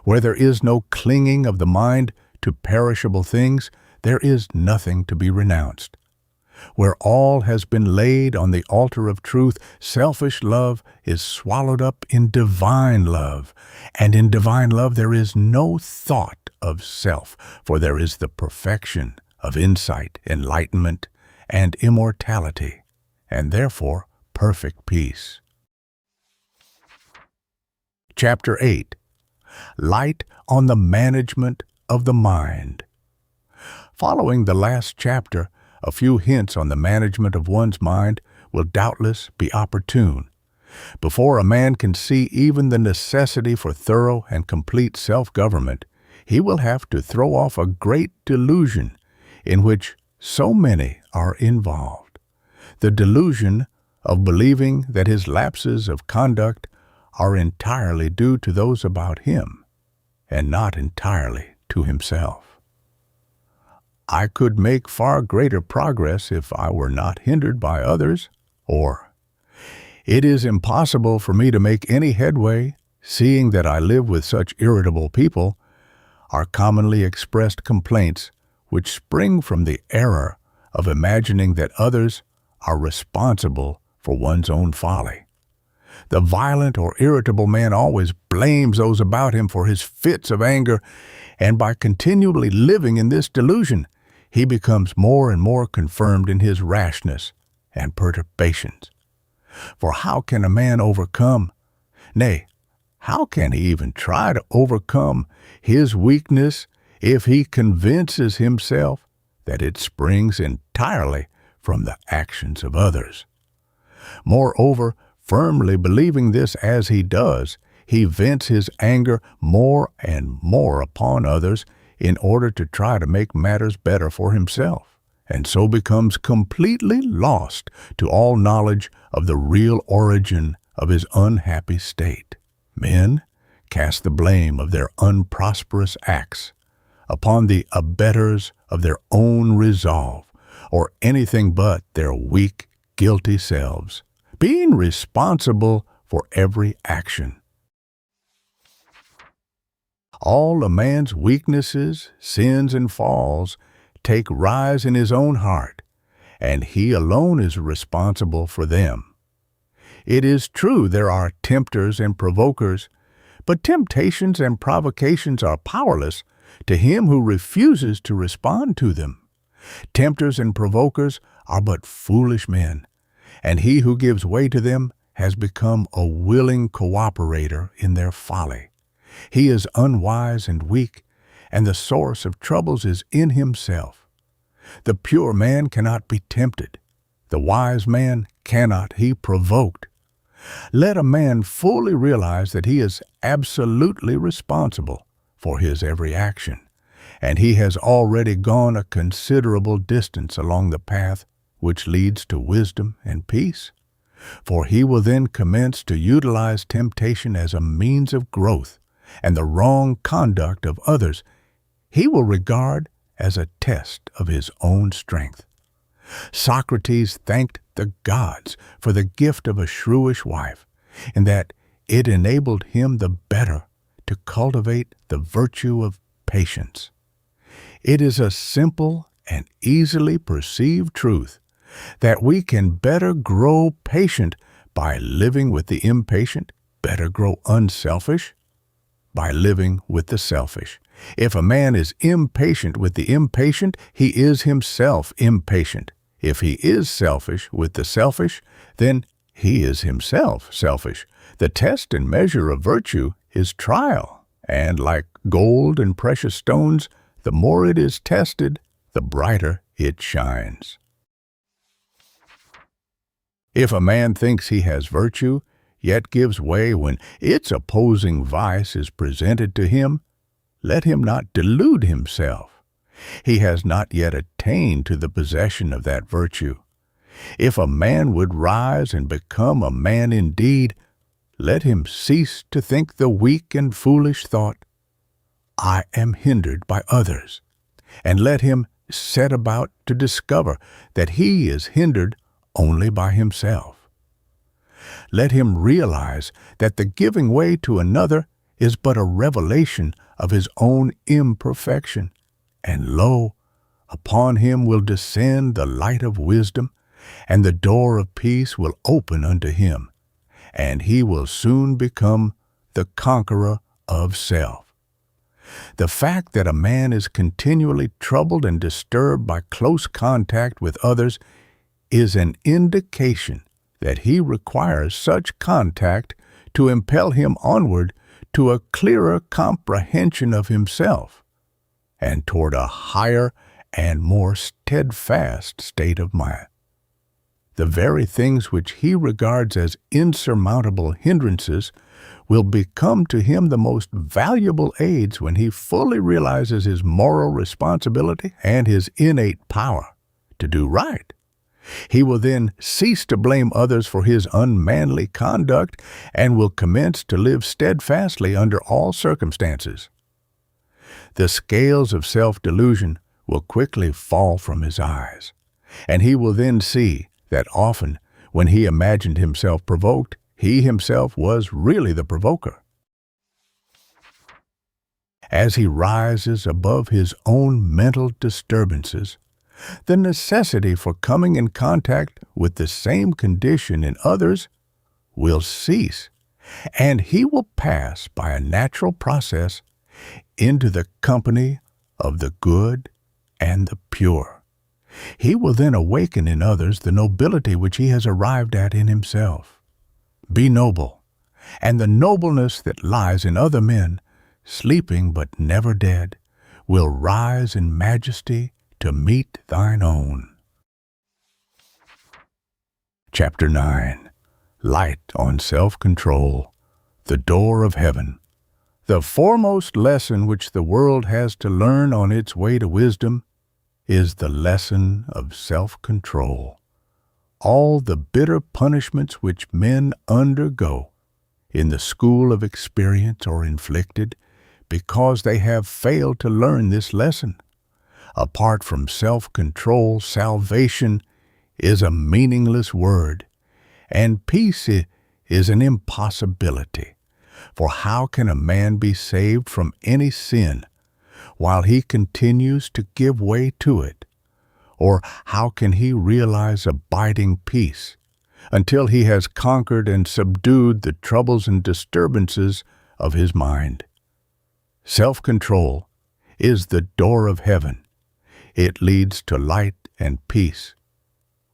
Where there is no clinging of the mind to perishable things, there is nothing to be renounced. Where all has been laid on the altar of truth, selfish love is swallowed up in divine love, and in divine love there is no thought of self, for there is the perfection of insight, enlightenment, and immortality, and therefore perfect peace. Chapter 8. Light on the Management of the Mind. Following the last chapter, a few hints on the management of one's mind will doubtless be opportune. Before a man can see even the necessity for thorough and complete self-government, he will have to throw off a great delusion in which so many are involved. The delusion of believing that his lapses of conduct are entirely due to those about him, and not entirely to himself. I could make far greater progress if I were not hindered by others, or it is impossible for me to make any headway, seeing that I live with such irritable people, are commonly expressed complaints which spring from the error of imagining that others are responsible for one's own folly. The violent or irritable man always blames those about him for his fits of anger, and by continually living in this delusion, he becomes more and more confirmed in his rashness and perturbations. For how can a man overcome, nay, how can he even try to overcome his weakness if he convinces himself that it springs entirely from the actions of others? Moreover, firmly believing this as he does, he vents his anger more and more upon others in order to try to make matters better for himself, and so becomes completely lost to all knowledge of the real origin of his unhappy state. Men cast the blame of their unprosperous acts upon the abettors of their own resolve, or anything but their weak, guilty selves, being responsible for every action. All a man's weaknesses, sins, and falls take rise in his own heart, and he alone is responsible for them. It is true there are tempters and provokers, but temptations and provocations are powerless to him who refuses to respond to them. Tempters and provokers are but foolish men, and he who gives way to them has become a willing cooperator in their folly. He is unwise and weak, and the source of troubles is in himself. The pure man cannot be tempted. The wise man cannot be provoked. Let a man fully realize that he is absolutely responsible for his every action, and he has already gone a considerable distance along the path which leads to wisdom and peace, for he will then commence to utilize temptation as a means of growth, and the wrong conduct of others he will regard as a test of his own strength. Socrates thanked the gods for the gift of a shrewish wife, in that it enabled him the better to cultivate the virtue of patience. It is a simple and easily perceived truth that we can better grow patient by living with the impatient, better grow unselfish by living with the selfish. If a man is impatient with the impatient, he is himself impatient. If he is selfish with the selfish, then he is himself selfish. The test and measure of virtue is trial, and like gold and precious stones, the more it is tested, the brighter it shines. If a man thinks he has virtue, yet gives way when its opposing vice is presented to him, let him not delude himself. He has not yet attained to the possession of that virtue. If a man would rise and become a man indeed, let him cease to think the weak and foolish thought, "I am hindered by others," and let him set about to discover that he is hindered only by himself. Let him realize that the giving way to another is but a revelation of his own imperfection, and lo, upon him will descend the light of wisdom, and the door of peace will open unto him, and he will soon become the conqueror of self. The fact that a man is continually troubled and disturbed by close contact with others is an indication that he requires such contact to impel him onward to a clearer comprehension of himself, and toward a higher and more steadfast state of mind. The very things which he regards as insurmountable hindrances will become to him the most valuable aids when he fully realizes his moral responsibility and his innate power to do right. He will then cease to blame others for his unmanly conduct and will commence to live steadfastly under all circumstances. The scales of self-delusion will quickly fall from his eyes, and he will then see that often, when he imagined himself provoked, he himself was really the provoker. As he rises above his own mental disturbances, the necessity for coming in contact with the same condition in others will cease, and he will pass by a natural process into the company of the good and the pure. He will then awaken in others the nobility which he has arrived at in himself. Be noble, and the nobleness that lies in other men, sleeping but never dead, will rise in majesty to meet thine own. Chapter 9. Light on Self-Control, the Door of Heaven. The foremost lesson which the world has to learn on its way to wisdom is the lesson of self-control. All the bitter punishments which men undergo in the school of experience are inflicted because they have failed to learn this lesson. Apart from self-control, salvation is a meaningless word, and peace is an impossibility. For how can a man be saved from any sin while he continues to give way to it? Or how can he realize abiding peace until he has conquered and subdued the troubles and disturbances of his mind? Self-control is the door of heaven. It leads to light and peace.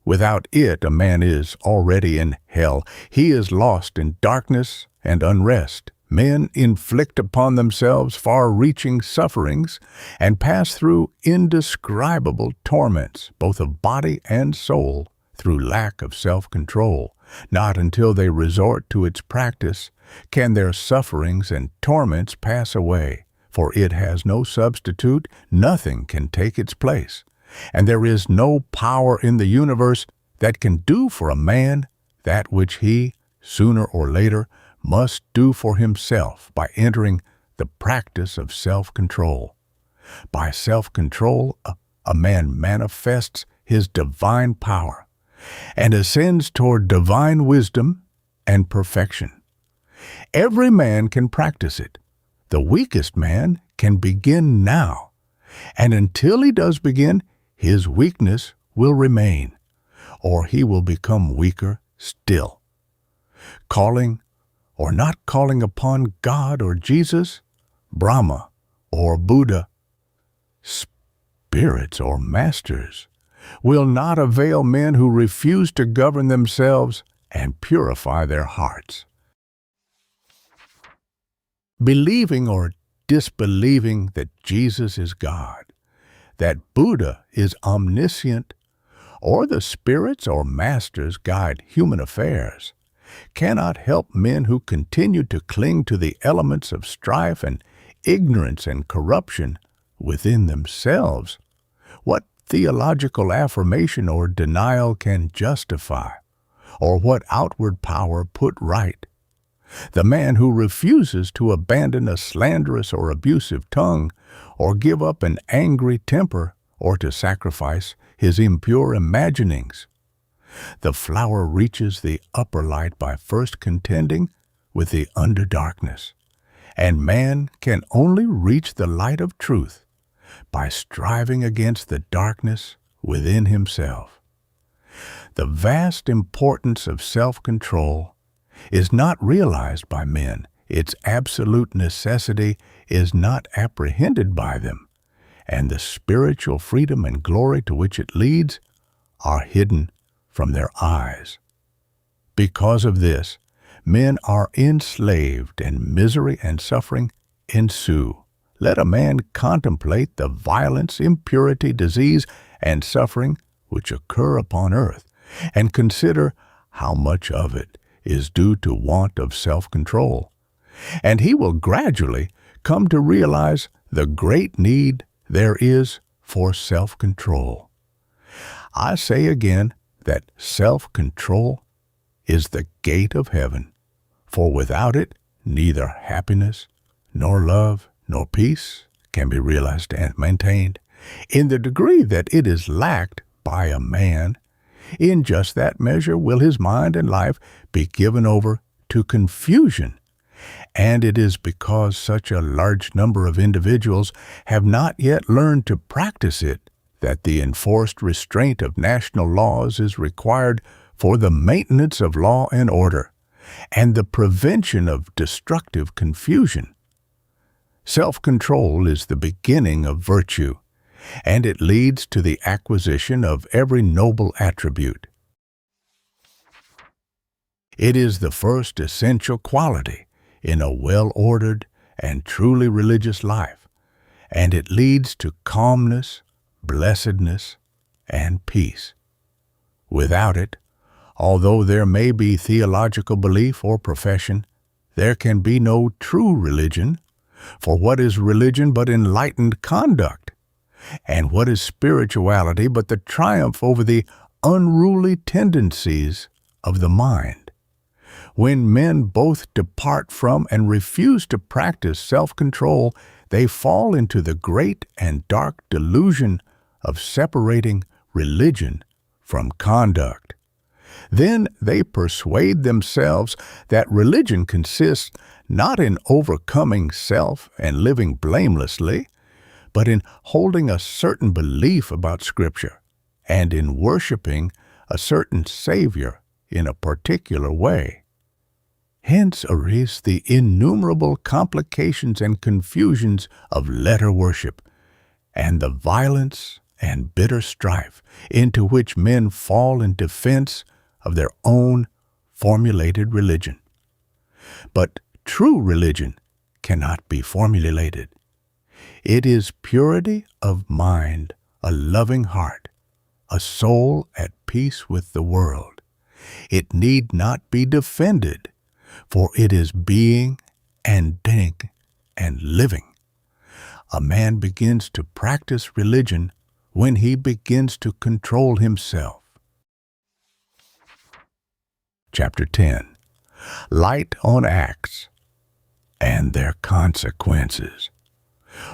Without it, a man is already in hell. He is lost in darkness and unrest. Men inflict upon themselves far-reaching sufferings and pass through indescribable torments, both of body and soul, through lack of self-control. Not until they resort to its practice can their sufferings and torments pass away, for it has no substitute, nothing can take its place, and there is no power in the universe that can do for a man that which he, sooner or later, must do for himself by entering the practice of self-control. By self-control, a man manifests his divine power and ascends toward divine wisdom and perfection. Every man can practice it. The weakest man can begin now, and until he does begin, his weakness will remain, or he will become weaker still. Calling or not calling upon God or Jesus, Brahma or Buddha, spirits or masters, will not avail men who refuse to govern themselves and purify their hearts. Believing or disbelieving that Jesus is God, that Buddha is omniscient, or the spirits or masters guide human affairs, cannot help men who continue to cling to the elements of strife and ignorance and corruption within themselves. What theological affirmation or denial can justify, or what outward power put right? The man who refuses to abandon a slanderous or abusive tongue, or give up an angry temper, or to sacrifice his impure imaginings. The flower reaches the upper light by first contending with the under darkness, and man can only reach the light of truth by striving against the darkness within himself. The vast importance of self-control is not realized by men. Its absolute necessity is not apprehended by them, and the spiritual freedom and glory to which it leads are hidden from their eyes. Because of this, men are enslaved, and misery and suffering ensue. Let a man contemplate the violence, impurity, disease, and suffering which occur upon earth, and consider how much of it is due to want of self-control, and he will gradually come to realize the great need there is for self-control. I say again that self-control is the gate of heaven, for without it neither happiness, nor love, nor peace can be realized and maintained. In the degree that it is lacked by a man, in just that measure will his mind and life be given over to confusion. And it is because such a large number of individuals have not yet learned to practice it that the enforced restraint of national laws is required for the maintenance of law and order. and the prevention of destructive confusion. Self-control is the beginning of virtue, and it leads to the acquisition of every noble attribute. It is the first essential quality in a well-ordered and truly religious life, and it leads to calmness, blessedness, and peace. Without it, although there may be theological belief or profession, there can be no true religion, for what is religion but enlightened conduct? And what is spirituality but the triumph over the unruly tendencies of the mind? When men both depart from and refuse to practice self-control, they fall into the great and dark delusion of separating religion from conduct. Then they persuade themselves that religion consists not in overcoming self and living blamelessly, but in holding a certain belief about Scripture and in worshiping a certain Savior in a particular way. Hence arise the innumerable complications and confusions of letter worship, and the violence and bitter strife into which men fall in defense of their own formulated religion. But true religion cannot be formulated. It is purity of mind, a loving heart, a soul at peace with the world. It need not be defended, for it is being and doing and living. A man begins to practice religion when he begins to control himself. Chapter 10. Light on Acts and Their Consequences.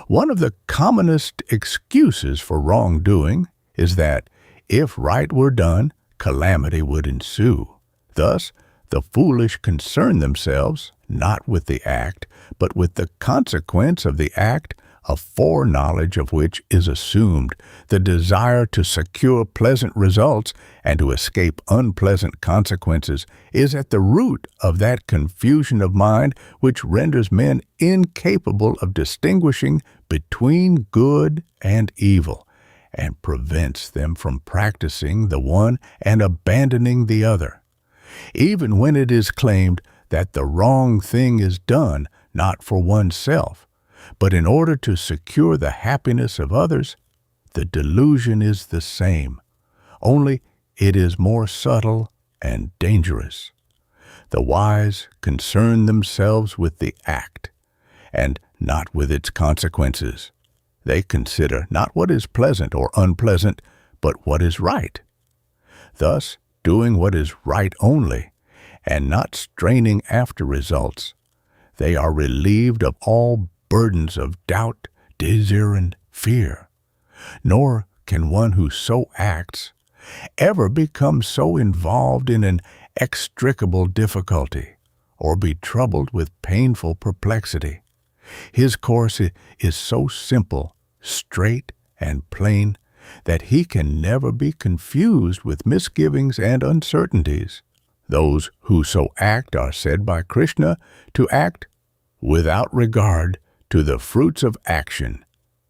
One of the commonest excuses for wrongdoing is that if right were done, calamity would ensue. Thus, the foolish concern themselves not with the act, but with the consequence of the act, a foreknowledge of which is assumed. The desire to secure pleasant results and to escape unpleasant consequences is at the root of that confusion of mind which renders men incapable of distinguishing between good and evil, and prevents them from practicing the one and abandoning the other. Even when it is claimed that the wrong thing is done not for oneself, but in order to secure the happiness of others, the delusion is the same, only it is more subtle and dangerous. The wise concern themselves with the act, and not with its consequences. They consider not what is pleasant or unpleasant, but what is right. Thus, doing what is right only, and not straining after results, they are relieved of all burdens of doubt, desire, and fear. Nor can one who so acts ever become so involved in an extricable difficulty, or be troubled with painful perplexity. His course is so simple, straight, and plain, that he can never be confused with misgivings and uncertainties. Those who so act are said by Krishna to act without regard to the fruits of action,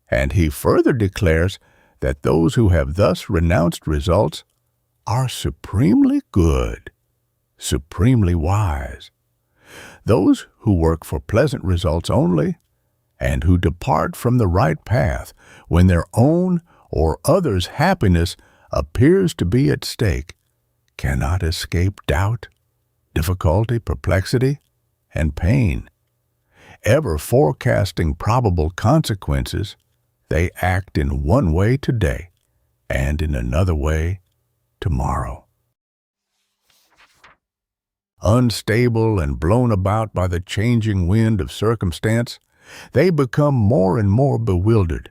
and he further declares that those who have thus renounced results are supremely good, supremely wise. Those who work for pleasant results only, and who depart from the right path when their own or others' happiness appears to be at stake, cannot escape doubt, difficulty, perplexity, and pain. Ever forecasting probable consequences, they act in one way today and in another way tomorrow. Unstable and blown about by the changing wind of circumstance, they become more and more bewildered,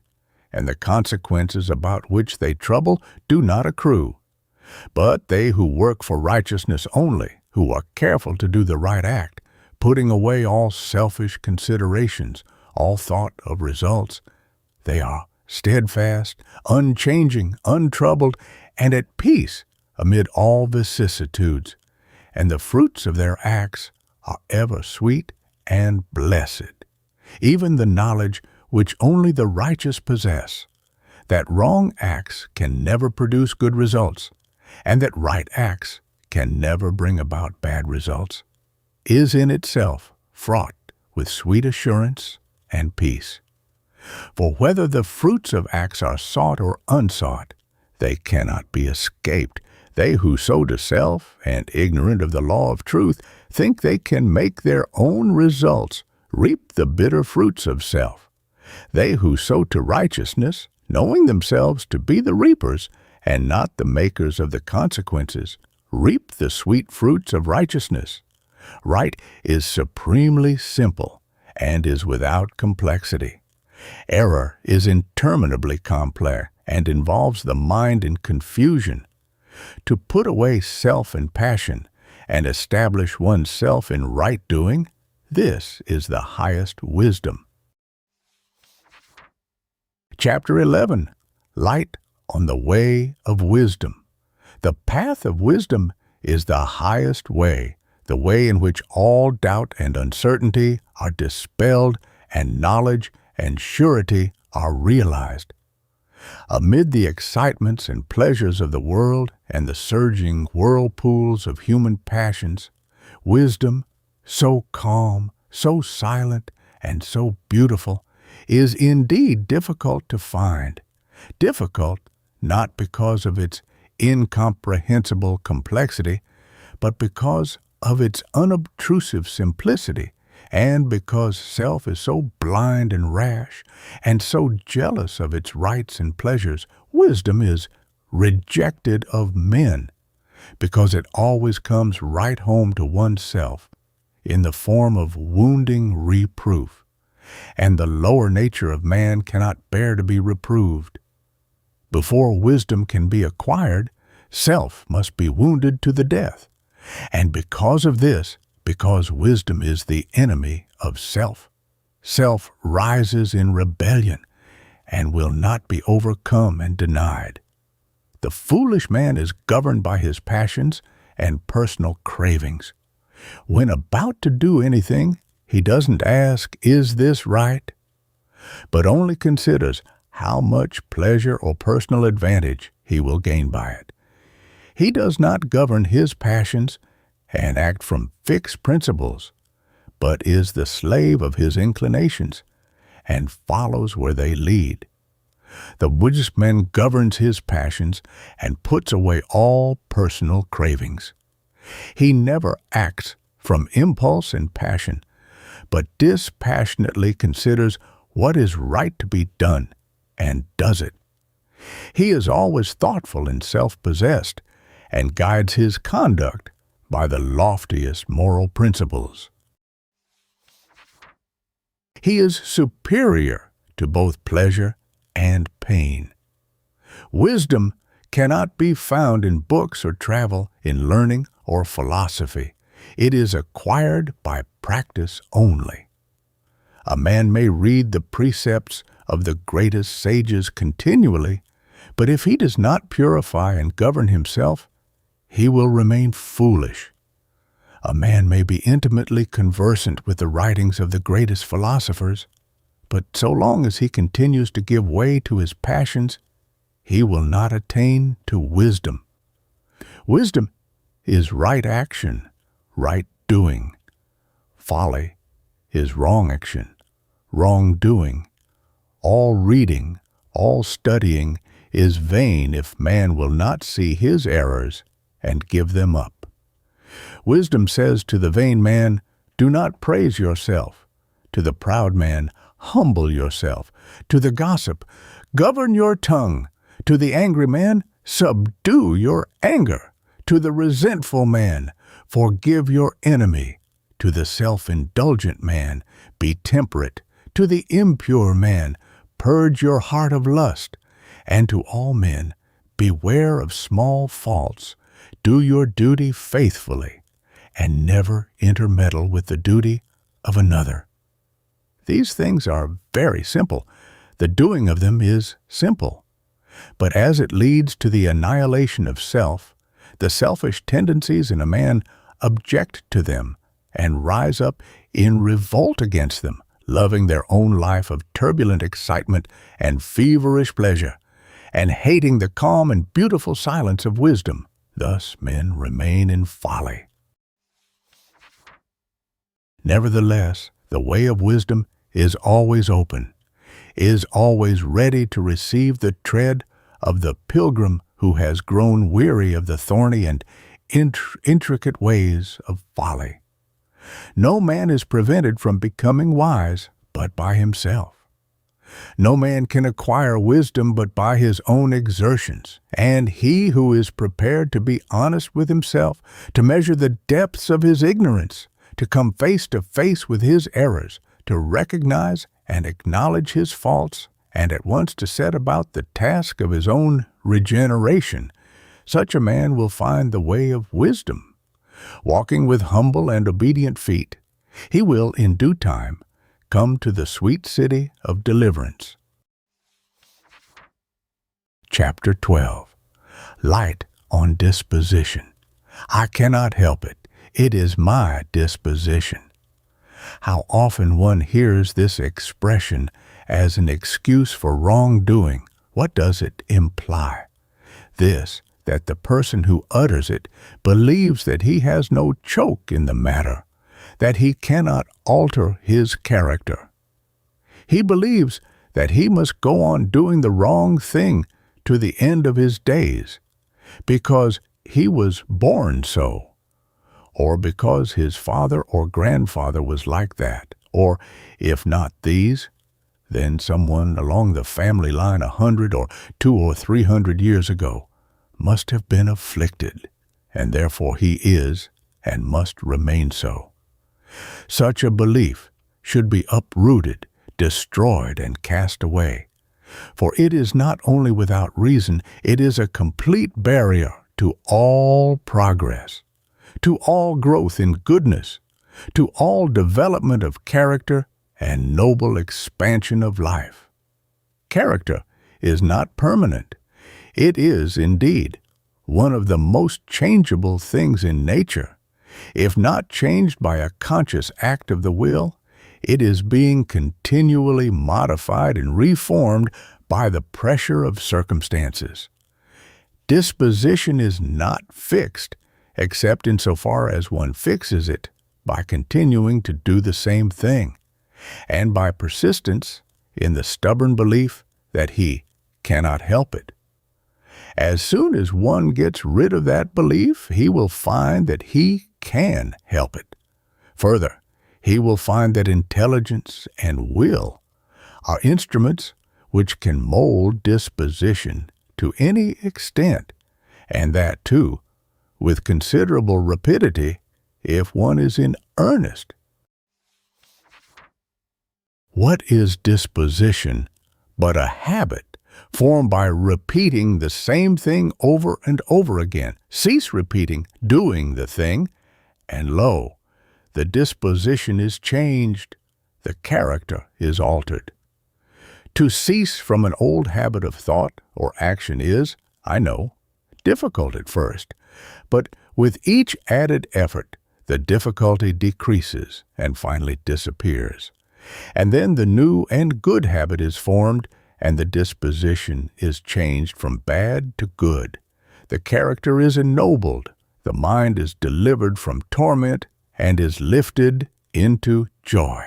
and the consequences about which they trouble do not accrue. But they who work for righteousness only, who are careful to do the right act, putting away all selfish considerations, all thought of results, they are steadfast, unchanging, untroubled, and at peace amid all vicissitudes, and the fruits of their acts are ever sweet and blessed. Even the knowledge which only the righteous possess, that wrong acts can never produce good results, and that right acts can never bring about bad results, is in itself fraught with sweet assurance and peace. For whether the fruits of acts are sought or unsought, they cannot be escaped. They who sow to self, and ignorant of the law of truth, think they can make their own results, reap the bitter fruits of self. They who sow to righteousness, knowing themselves to be the reapers, and not the makers of the consequences, reap the sweet fruits of righteousness. Right is supremely simple, and is without complexity. Error is interminably complex, and involves the mind in confusion. To put away self and passion, and establish oneself in right doing, this is the highest wisdom. Chapter 11. Light on the Way of Wisdom. The path of wisdom is the highest way, the way in which all doubt and uncertainty are dispelled, and knowledge and surety are realized. Amid the excitements and pleasures of the world and the surging whirlpools of human passions, wisdom, so calm, so silent, and so beautiful, is indeed difficult to find. Difficult not because of its incomprehensible complexity, but because of its unobtrusive simplicity, and because self is so blind and rash, and so jealous of its rights and pleasures. Wisdom is rejected of men, because it always comes right home to oneself in the form of wounding reproof, and the lower nature of man cannot bear to be reproved. Before wisdom can be acquired, self must be wounded to the death, and because of this, because wisdom is the enemy of self, self rises in rebellion and will not be overcome and denied. The foolish man is governed by his passions and personal cravings. When about to do anything, he doesn't ask, "Is this right?" but only considers how much pleasure or personal advantage he will gain by it. He does not govern his passions and act from fixed principles, but is the slave of his inclinations and follows where they lead. The wise man governs his passions and puts away all personal cravings. He never acts from impulse and passion, but dispassionately considers what is right to be done and does it. He is always thoughtful and self-possessed and guides his conduct by the loftiest moral principles. He is superior to both pleasure and pain. Wisdom cannot be found in books or travel, in learning or philosophy. It is acquired by practice only. A man may read the precepts of the greatest sages continually, but if he does not purify and govern himself, he will remain foolish. A man may be intimately conversant with the writings of the greatest philosophers, but so long as he continues to give way to his passions, he will not attain to wisdom. Wisdom is right action, right doing. Folly is wrong action, wrong doing. All reading, all studying is vain if man will not see his errors and give them up. Wisdom says to the vain man, "Do not praise yourself." To the proud man, "Humble yourself." To the gossip, "Govern your tongue." To the angry man, "Subdue your anger." To the resentful man, "Forgive your enemy." To the self-indulgent man, "Be temperate." To the impure man, "Purge your heart of lust." And to all men, "Beware of small faults. Do your duty faithfully, and never intermeddle with the duty of another." These things are very simple. The doing of them is simple. But as it leads to the annihilation of self, the selfish tendencies in a man object to them, and rise up in revolt against them, loving their own life of turbulent excitement and feverish pleasure, and hating the calm and beautiful silence of wisdom. Thus men remain in folly. Nevertheless, the way of wisdom is always open, is always ready to receive the tread of the pilgrim who has grown weary of the thorny and intricate ways of folly. No man is prevented from becoming wise but by himself. No man can acquire wisdom but by his own exertions, and he who is prepared to be honest with himself, to measure the depths of his ignorance, to come face to face with his errors, to recognize and acknowledge his faults, and at once to set about the task of his own regeneration, such a man will find the way of wisdom. Walking with humble and obedient feet, he will in due time come to the sweet city of deliverance. Chapter 12. Light on Disposition. I cannot help it. It is my disposition. How often one hears this expression as an excuse for wrongdoing. What does it imply? This, that the person who utters it believes that he has no choke in the matter, that he cannot alter his character. He believes that he must go on doing the wrong thing to the end of his days, because he was born so, or because his father or grandfather was like that, or if not these, then someone along the family line 100 or 200 or 300 years ago must have been afflicted, and therefore he is and must remain so. Such a belief should be uprooted, destroyed, and cast away, for it is not only without reason, it is a complete barrier to all progress, to all growth in goodness, to all development of character and noble expansion of life. Character is not permanent. It is, indeed, one of the most changeable things in nature. If not changed by a conscious act of the will, it is being continually modified and reformed by the pressure of circumstances. Disposition is not fixed, except insofar as one fixes it by continuing to do the same thing, and by persistence in the stubborn belief that he cannot help it. As soon as one gets rid of that belief, he will find that he can help it. Further, he will find that intelligence and will are instruments which can mold disposition to any extent, and that, too, with considerable rapidity if one is in earnest. What is disposition but a habit formed by repeating the same thing over and over again? Cease repeating, doing the thing, and lo, the disposition is changed, the character is altered. To cease from an old habit of thought or action is, I know, difficult at first, but with each added effort, the difficulty decreases and finally disappears. And then the new and good habit is formed, and the disposition is changed from bad to good. The character is ennobled, the mind is delivered from torment, and is lifted into joy.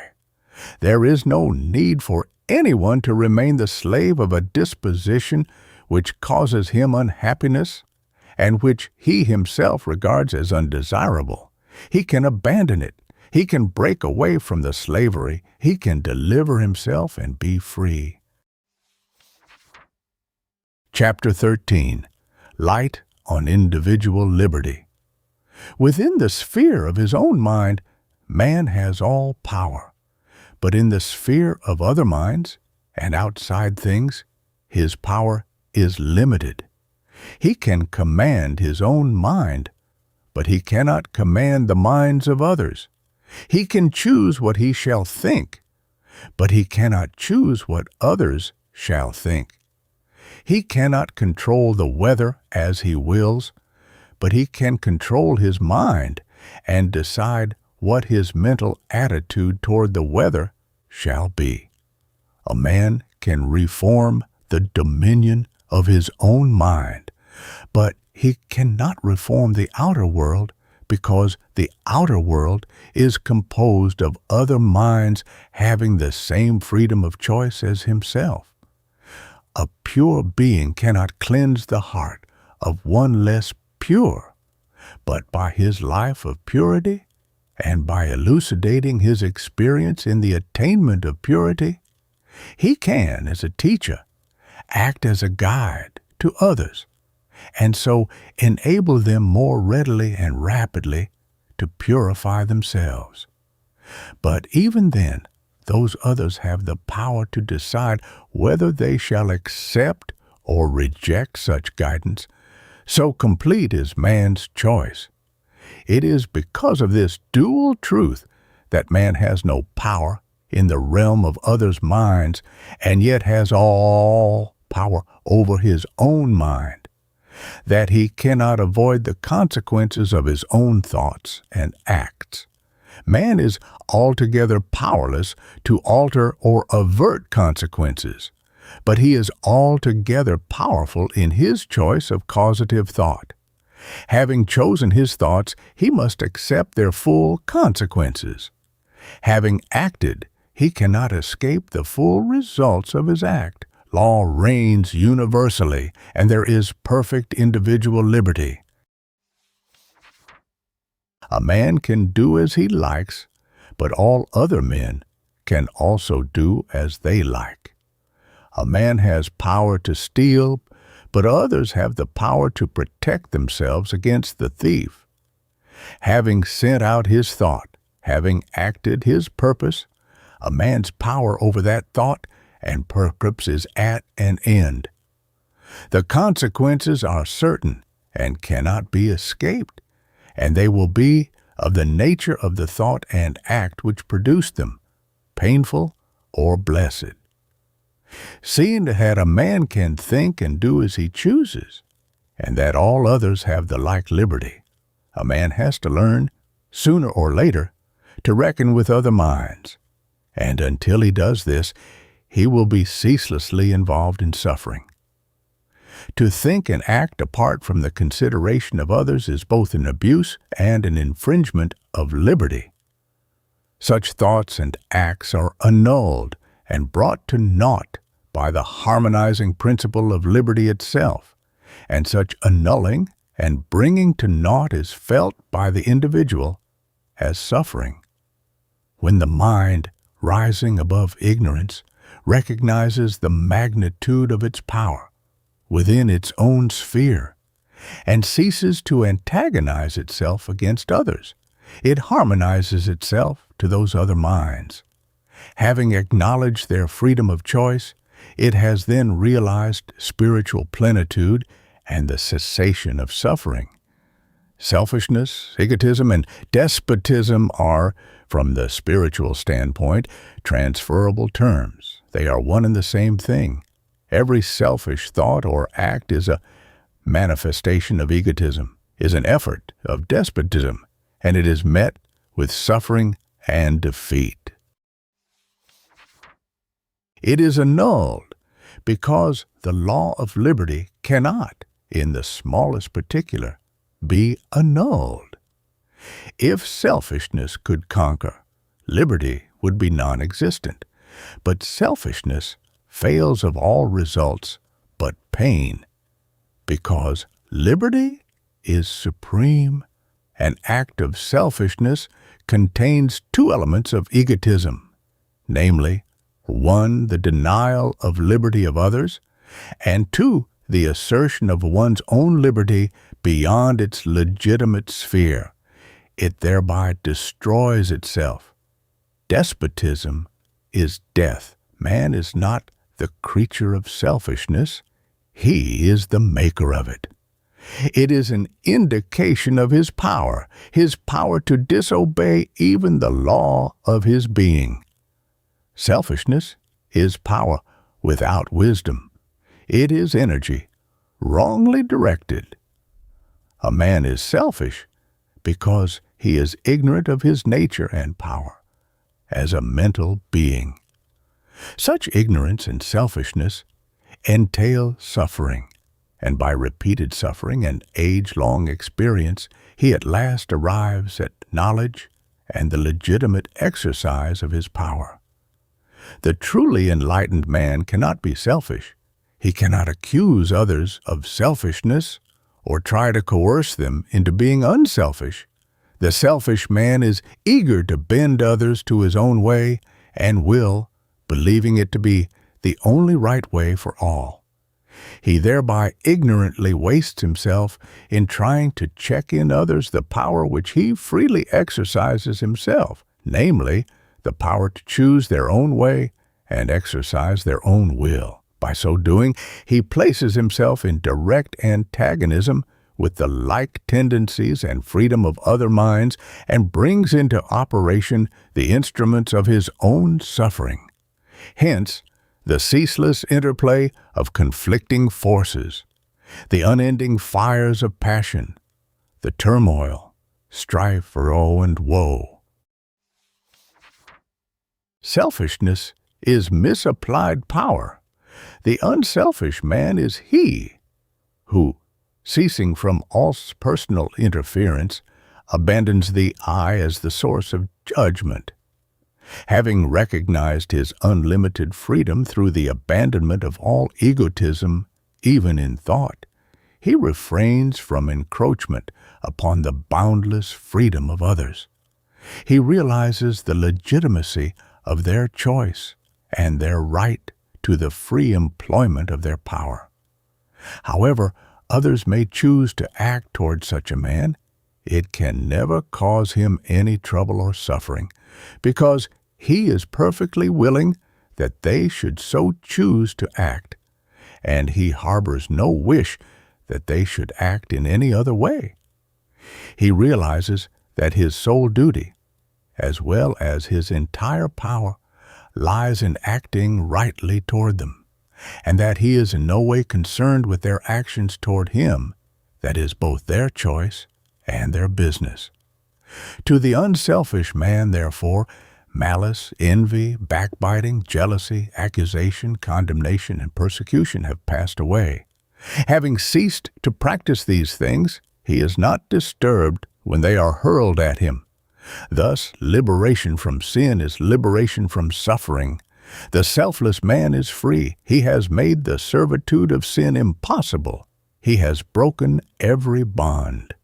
There is no need for anyone to remain the slave of a disposition which causes him unhappiness, and which he himself regards as undesirable. He can abandon it. He can break away from the slavery. He can deliver himself and be free. Chapter 13. Light on Individual Liberty. Within the sphere of his own mind, man has all power. But in the sphere of other minds and outside things, his power is limited. He can command his own mind, but he cannot command the minds of others. He can choose what he shall think, but he cannot choose what others shall think. He cannot control the weather as he wills, but he can control his mind and decide what his mental attitude toward the weather shall be. A man can reform the dominion of his own mind, but he cannot reform the outer world because the outer world is composed of other minds having the same freedom of choice as himself. A pure being cannot cleanse the heart of one less pure, but by his life of purity and by elucidating his experience in the attainment of purity, he can, as a teacher, act as a guide to others, and so enable them more readily and rapidly to purify themselves. But even then, those others have the power to decide whether they shall accept or reject such guidance. So complete is man's choice. It is because of this dual truth that man has no power in the realm of others' minds, and yet has all power over his own mind, that he cannot avoid the consequences of his own thoughts and acts. Man is altogether powerless to alter or avert consequences, but he is altogether powerful in his choice of causative thought. Having chosen his thoughts, he must accept their full consequences. Having acted, he cannot escape the full results of his act. Law reigns universally, and there is perfect individual liberty. A man can do as he likes, but all other men can also do as they like. A man has power to steal, but others have the power to protect themselves against the thief. Having sent out his thought, having acted his purpose, a man's power over that thought and purpose is at an end. The consequences are certain and cannot be escaped, and they will be of the nature of the thought and act which produced them, painful or blessed. Seeing that a man can think and do as he chooses, and that all others have the like liberty, a man has to learn, sooner or later, to reckon with other minds, and until he does this, he will be ceaselessly involved in suffering. To think and act apart from the consideration of others is both an abuse and an infringement of liberty. Such thoughts and acts are annulled and brought to naught by the harmonizing principle of liberty itself, and such annulling and bringing to naught is felt by the individual as suffering. When the mind, rising above ignorance, recognizes the magnitude of its power within its own sphere, and ceases to antagonize itself against others, it harmonizes itself to those other minds. Having acknowledged their freedom of choice, it has then realized spiritual plenitude and the cessation of suffering. Selfishness, egotism, and despotism are, from the spiritual standpoint, transferable terms. They are one and the same thing. Every selfish thought or act is a manifestation of egotism, is an effort of despotism, and it is met with suffering and defeat. It is annulled because the law of liberty cannot, in the smallest particular, be annulled. If selfishness could conquer, liberty would be non-existent, but selfishness fails of all results but pain, because liberty is supreme. An act of selfishness contains two elements of egotism, namely, 1, the denial of liberty of others, and 2, the assertion of one's own liberty beyond its legitimate sphere. It thereby destroys itself. Despotism is death. Man is not the creature of selfishness. He is the maker of it. It is an indication of his power to disobey even the law of his being. Selfishness is power without wisdom. It is energy, wrongly directed. A man is selfish because he is ignorant of his nature and power as a mental being. Such ignorance and selfishness entail suffering, and by repeated suffering and age-long experience, he at last arrives at knowledge and the legitimate exercise of his power. The truly enlightened man cannot be selfish. He cannot accuse others of selfishness or try to coerce them into being unselfish. The selfish man is eager to bend others to his own way and will, believing it to be the only right way for all. He thereby ignorantly wastes himself in trying to check in others the power which he freely exercises himself, namely, the power to choose their own way and exercise their own will. By so doing, he places himself in direct antagonism with the like tendencies and freedom of other minds and brings into operation the instruments of his own suffering. Hence, the ceaseless interplay of conflicting forces, the unending fires of passion, the turmoil, strife for woe and woe. Selfishness is misapplied power. The unselfish man is he who, ceasing from all personal interference, abandons the I as the source of judgment. Having recognized his unlimited freedom through the abandonment of all egotism, even in thought, he refrains from encroachment upon the boundless freedom of others. He realizes the legitimacy of their choice and their right to the free employment of their power. However others may choose to act toward such a man, it can never cause him any trouble or suffering, because he is perfectly willing that they should so choose to act, and he harbors no wish that they should act in any other way. He realizes that his sole duty, as well as his entire power, lies in acting rightly toward them, and that he is in no way concerned with their actions toward him, that is both their choice and their business. To the unselfish man, therefore, malice, envy, backbiting, jealousy, accusation, condemnation, and persecution have passed away. Having ceased to practice these things, he is not disturbed when they are hurled at him. Thus, liberation from sin is liberation from suffering. The selfless man is free. He has made the servitude of sin impossible. He has broken every bond.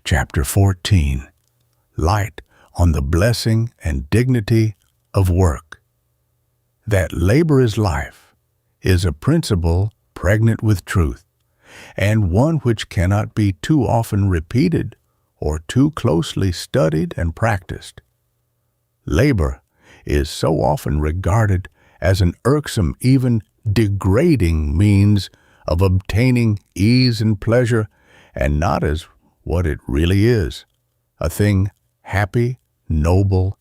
Chapter 14. Light on the blessing and dignity of work. That labor is life is a principle pregnant with truth, and one which cannot be too often repeated or too closely studied and practiced. Labor is so often regarded as an irksome, even degrading means of obtaining ease and pleasure, and not as what it really is, a thing happy, noble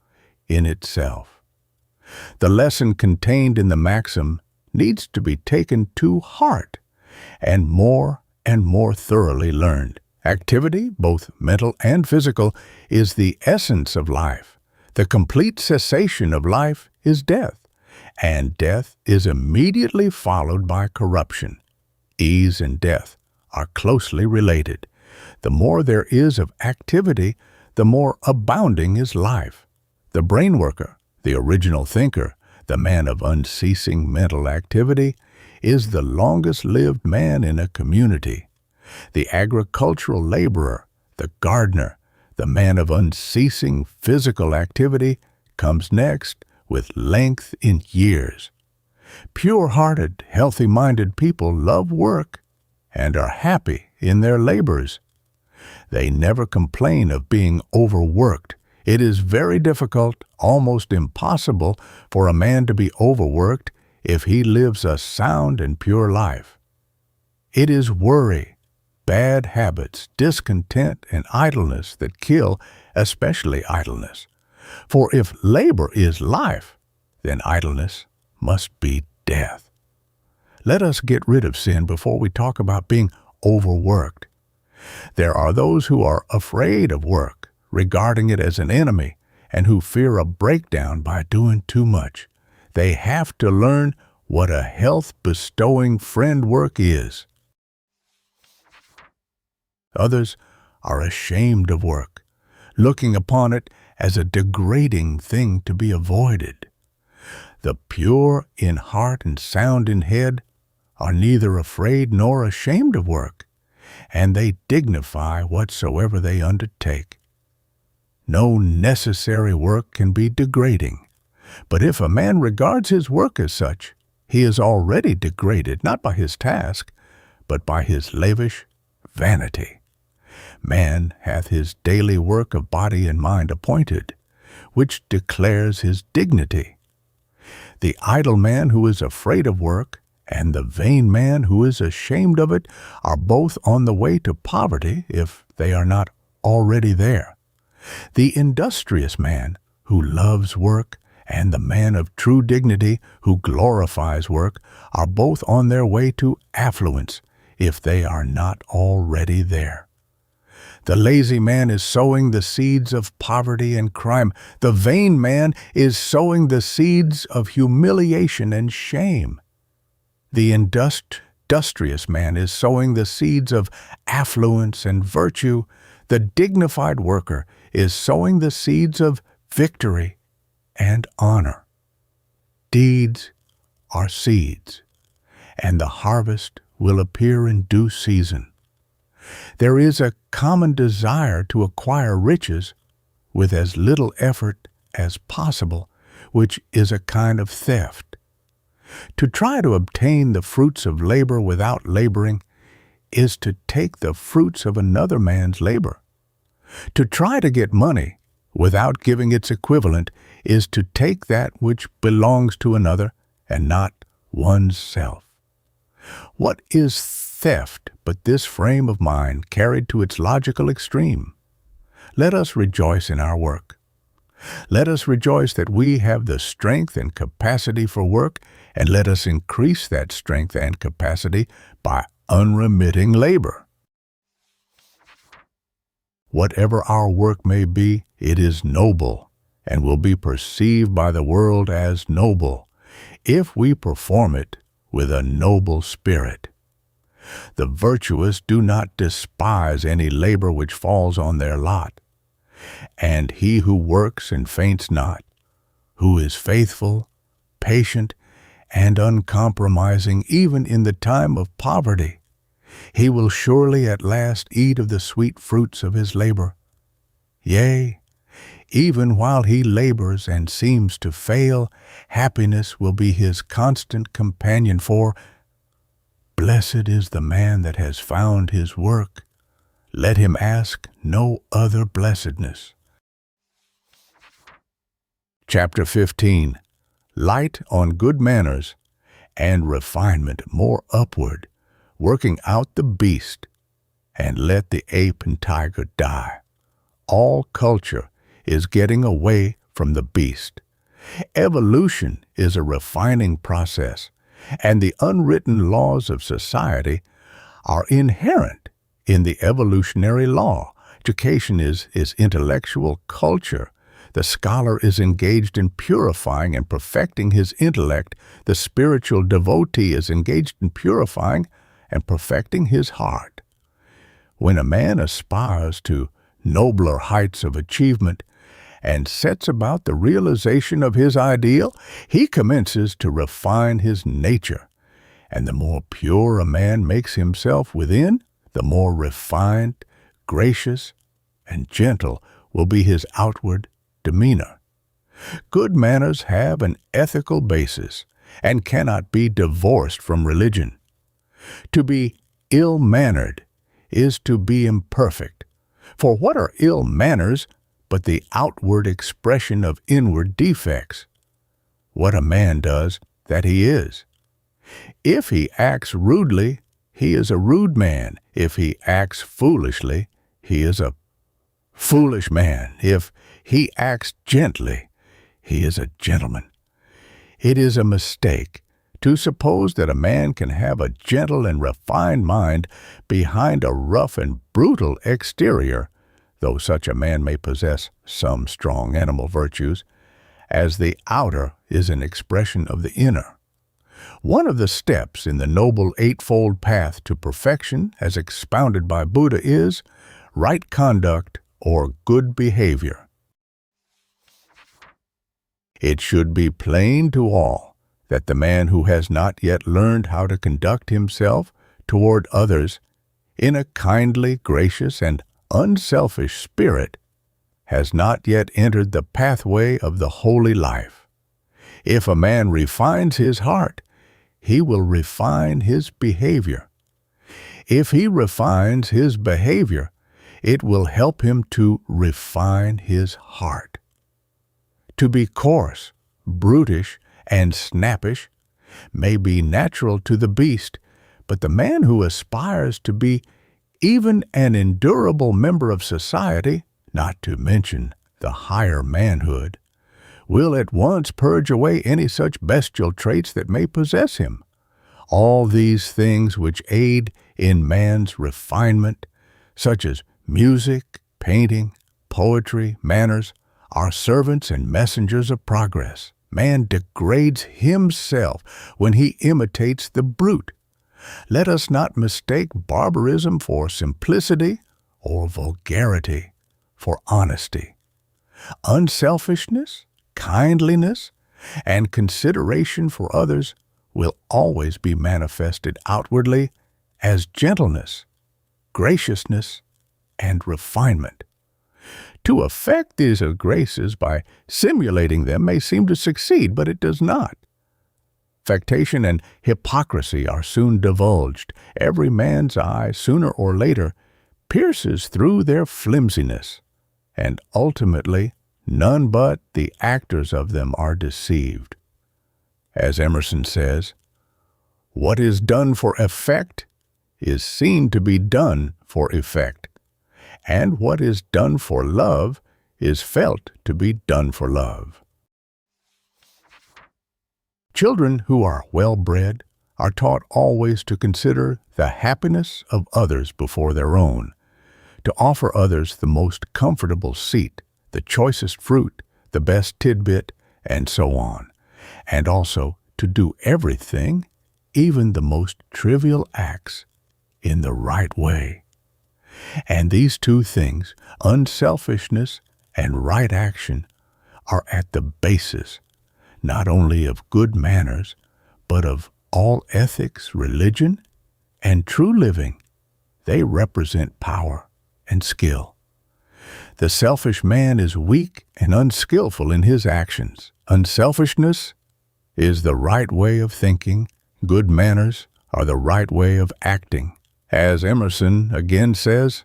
in itself. The lesson contained in the maxim needs to be taken to heart and more thoroughly learned. Activity, both mental and physical, is the essence of life. The complete cessation of life is death, and death is immediately followed by corruption. Ease and death are closely related. The more there is of activity, the more abounding is life. The brain worker, the original thinker, the man of unceasing mental activity, is the longest-lived man in a community. The agricultural laborer, the gardener, the man of unceasing physical activity, comes next with length in years. Pure-hearted, healthy-minded people love work and are happy in their labors. They never complain of being overworked. It is very difficult, almost impossible, for a man to be overworked if he lives a sound and pure life. It is worry, bad habits, discontent, and idleness that kill, especially idleness. For if labor is life, then idleness must be death. Let us get rid of sin before we talk about being overworked. There are those who are afraid of work, regarding it as an enemy, and who fear a breakdown by doing too much. They have to learn what a health-bestowing friend work is. Others are ashamed of work, looking upon it as a degrading thing to be avoided. The pure in heart and sound in head are neither afraid nor ashamed of work, and they dignify whatsoever they undertake. No necessary work can be degrading, but if a man regards his work as such, he is already degraded not by his task, but by his lavish vanity. Man hath his daily work of body and mind appointed, which declares his dignity. The idle man who is afraid of work and the vain man who is ashamed of it are both on the way to poverty if they are not already there. The industrious man who loves work and the man of true dignity who glorifies work are both on their way to affluence if they are not already there. The lazy man is sowing the seeds of poverty and crime. The vain man is sowing the seeds of humiliation and shame. The industrious man is sowing the seeds of affluence and virtue. The dignified worker is sowing the seeds of victory and honor. Deeds are seeds, and the harvest will appear in due season. There is a common desire to acquire riches with as little effort as possible, which is a kind of theft. To try to obtain the fruits of labor without laboring is to take the fruits of another man's labor. To try to get money without giving its equivalent is to take that which belongs to another and not one's self. What is theft but this frame of mind carried to its logical extreme? Let us rejoice in our work. Let us rejoice that we have the strength and capacity for work, and let us increase that strength and capacity by unremitting labor. Whatever our work may be, it is noble and will be perceived by the world as noble if we perform it with a noble spirit. The virtuous do not despise any labor which falls on their lot. And he who works and faints not, who is faithful, patient, and uncompromising even in the time of poverty, he will surely at last eat of the sweet fruits of his labor. Yea, even while he labors and seems to fail, happiness will be his constant companion, for blessed is the man that has found his work. Let him ask no other blessedness. Chapter 15. Light on good manners and refinement more upward, working out the beast, and let the ape and tiger die. All culture is getting away from the beast. Evolution is a refining process, and the unwritten laws of society are inherent in the evolutionary law. Education is intellectual culture. The scholar is engaged in purifying and perfecting his intellect. The spiritual devotee is engaged in purifying and perfecting his heart. When a man aspires to nobler heights of achievement and sets about the realization of his ideal, he commences to refine his nature. And the more pure a man makes himself within, the more refined, gracious, and gentle will be his outward demeanor. Good manners have an ethical basis and cannot be divorced from religion. To be ill-mannered is to be imperfect. For what are ill manners but the outward expression of inward defects? What a man does, that he is. If he acts rudely, he is a rude man. If he acts foolishly, he is a foolish man. If he acts gently, he is a gentleman. It is a mistake To suppose that a man can have a gentle and refined mind behind a rough and brutal exterior, though such a man may possess some strong animal virtues, as the outer is an expression of the inner. One of the steps in the noble eightfold path to perfection, as expounded by Buddha, is right conduct or good behavior. It should be plain to all that the man who has not yet learned how to conduct himself toward others in a kindly, gracious, and unselfish spirit has not yet entered the pathway of the holy life. If a man refines his heart, he will refine his behavior. If he refines his behavior, it will help him to refine his heart. To be coarse, brutish, and snappish may be natural to the beast, but the man who aspires to be even an endurable member of society, not to mention the higher manhood, will at once purge away any such bestial traits that may possess him. All these things which aid in man's refinement, such as music, painting, poetry, manners, are servants and messengers of progress. Man degrades himself when he imitates the brute. Let us not mistake barbarism for simplicity or vulgarity for honesty. Unselfishness, kindliness, and consideration for others will always be manifested outwardly as gentleness, graciousness, and refinement. To effect these graces by simulating them may seem to succeed, but it does not. Affectation and hypocrisy are soon divulged. Every man's eye, sooner or later, pierces through their flimsiness, and ultimately none but the actors of them are deceived. As Emerson says, "What is done for effect is seen to be done for effect, and what is done for love is felt to be done for love." Children who are well-bred are taught always to consider the happiness of others before their own, to offer others the most comfortable seat, the choicest fruit, the best tidbit, and so on, and also to do everything, even the most trivial acts, in the right way. And these two things, unselfishness and right action, are at the basis not only of good manners, but of all ethics, religion, and true living. They represent power and skill. The selfish man is weak and unskillful in his actions. Unselfishness is the right way of thinking. Good manners are the right way of acting. As Emerson again says,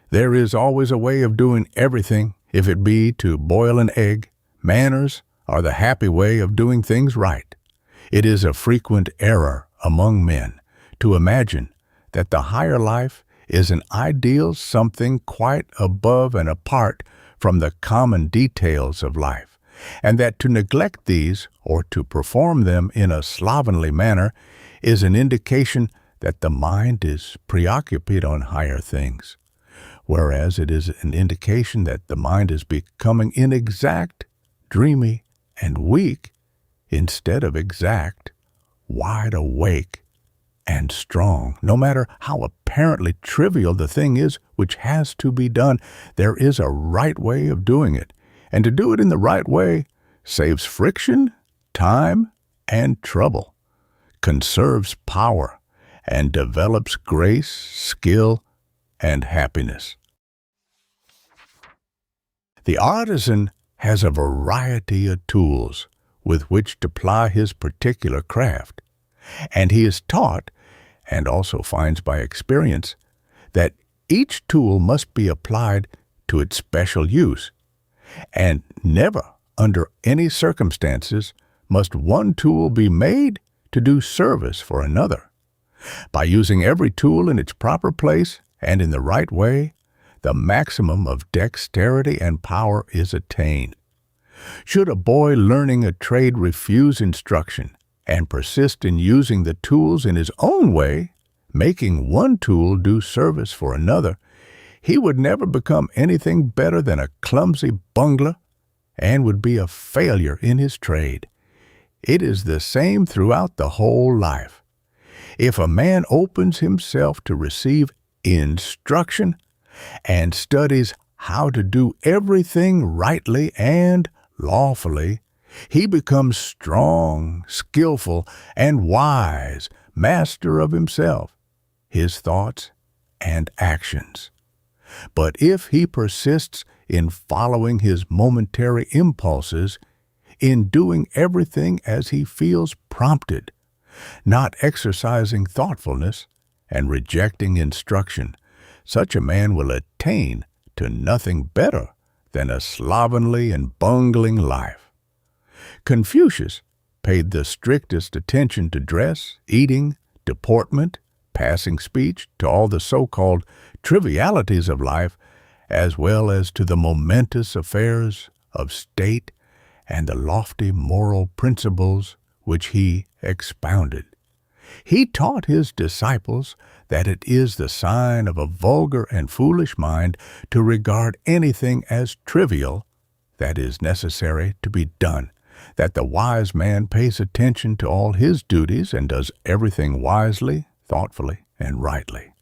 "There is always a way of doing everything, if it be to boil an egg. Manners are the happy way of doing things right." It is a frequent error among men to imagine that the higher life is an ideal something quite above and apart from the common details of life, and that to neglect these or to perform them in a slovenly manner is an indication that the mind is preoccupied on higher things, whereas it is an indication that the mind is becoming inexact, dreamy, and weak, instead of exact, wide awake, and strong. No matter how apparently trivial the thing is which has to be done, there is a right way of doing it, and to do it in the right way saves friction, time, and trouble, conserves power, and develops grace, skill, and happiness. The artisan has a variety of tools with which to ply his particular craft, and he is taught, and also finds by experience, that each tool must be applied to its special use, and never, under any circumstances, must one tool be made to do service for another. By using every tool in its proper place and in the right way, the maximum of dexterity and power is attained. Should a boy learning a trade refuse instruction, and persist in using the tools in his own way, making one tool do service for another, he would never become anything better than a clumsy bungler and would be a failure in his trade. It is the same throughout the whole life. If a man opens himself to receive instruction and studies how to do everything rightly and lawfully, he becomes strong, skillful, and wise, master of himself, his thoughts, and actions. But if he persists in following his momentary impulses, in doing everything as he feels prompted, not exercising thoughtfulness, and rejecting instruction, such a man will attain to nothing better than a slovenly and bungling life. Confucius paid the strictest attention to dress, eating, deportment, passing speech, to all the so-called trivialities of life, as well as to the momentous affairs of state and the lofty moral principles which he expounded. He taught his disciples that it is the sign of a vulgar and foolish mind to regard anything as trivial that is necessary to be done, that the wise man pays attention to all his duties and does everything wisely, thoughtfully, and rightly.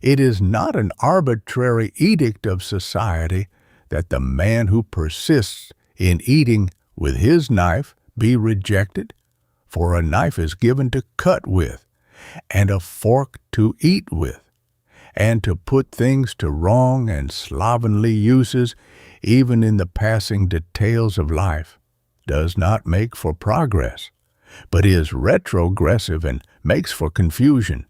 It is not an arbitrary edict of society that the man who persists in eating with his knife be rejected, for a knife is given to cut with, and a fork to eat with, and to put things to wrong and slovenly uses, even in the passing details of life, does not make for progress, but is retrogressive and makes for confusion.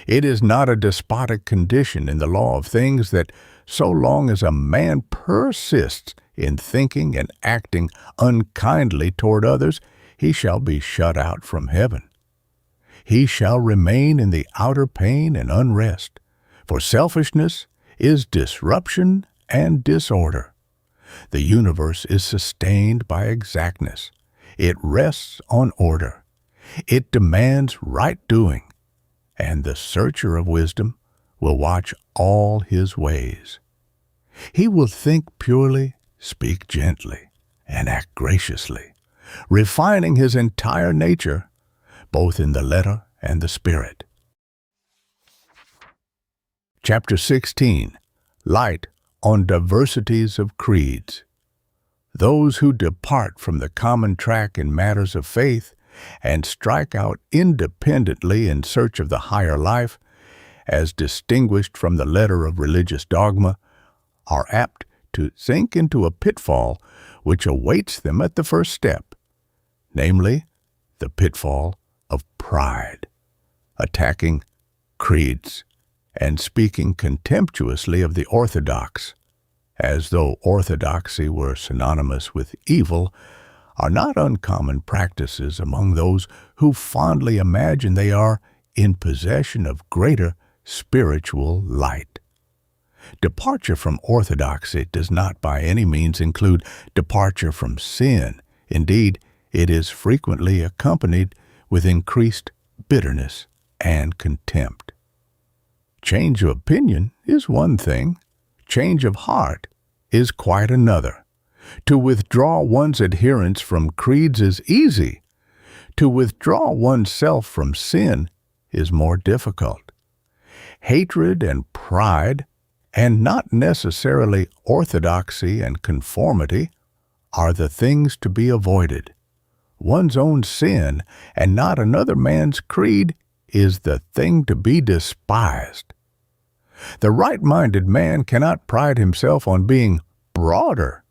It is not a despotic condition in the law of things that so long as a man persists in thinking and acting unkindly toward others, he shall be shut out from heaven. He shall remain in the outer pain and unrest, for selfishness is disruption and disorder. The universe is sustained by exactness. It rests on order. It demands right doing, and the searcher of wisdom will watch all his ways. He will think purely, speak gently, and act graciously, refining his entire nature, both in the letter and the spirit. Chapter 16. Light on Diversities of Creeds. Those who depart from the common track in matters of faith and strike out independently in search of the higher life, as distinguished from the letter of religious dogma, are apt to sink into a pitfall which awaits them at the first step, namely, the pitfall of pride, attacking creeds, and speaking contemptuously of the orthodox, as though orthodoxy were synonymous with evil, are not uncommon practices among those who fondly imagine they are in possession of greater spiritual light. Departure from orthodoxy does not by any means include departure from sin. Indeed, it is frequently accompanied with increased bitterness and contempt. Change of opinion is one thing. Change of heart is quite another. To withdraw one's adherence from creeds is easy. To withdraw oneself from sin is more difficult. Hatred and pride, and not necessarily orthodoxy and conformity, are the things to be avoided. One's own sin, and not another man's creed, is the thing to be despised. The right-minded man cannot pride himself on being broader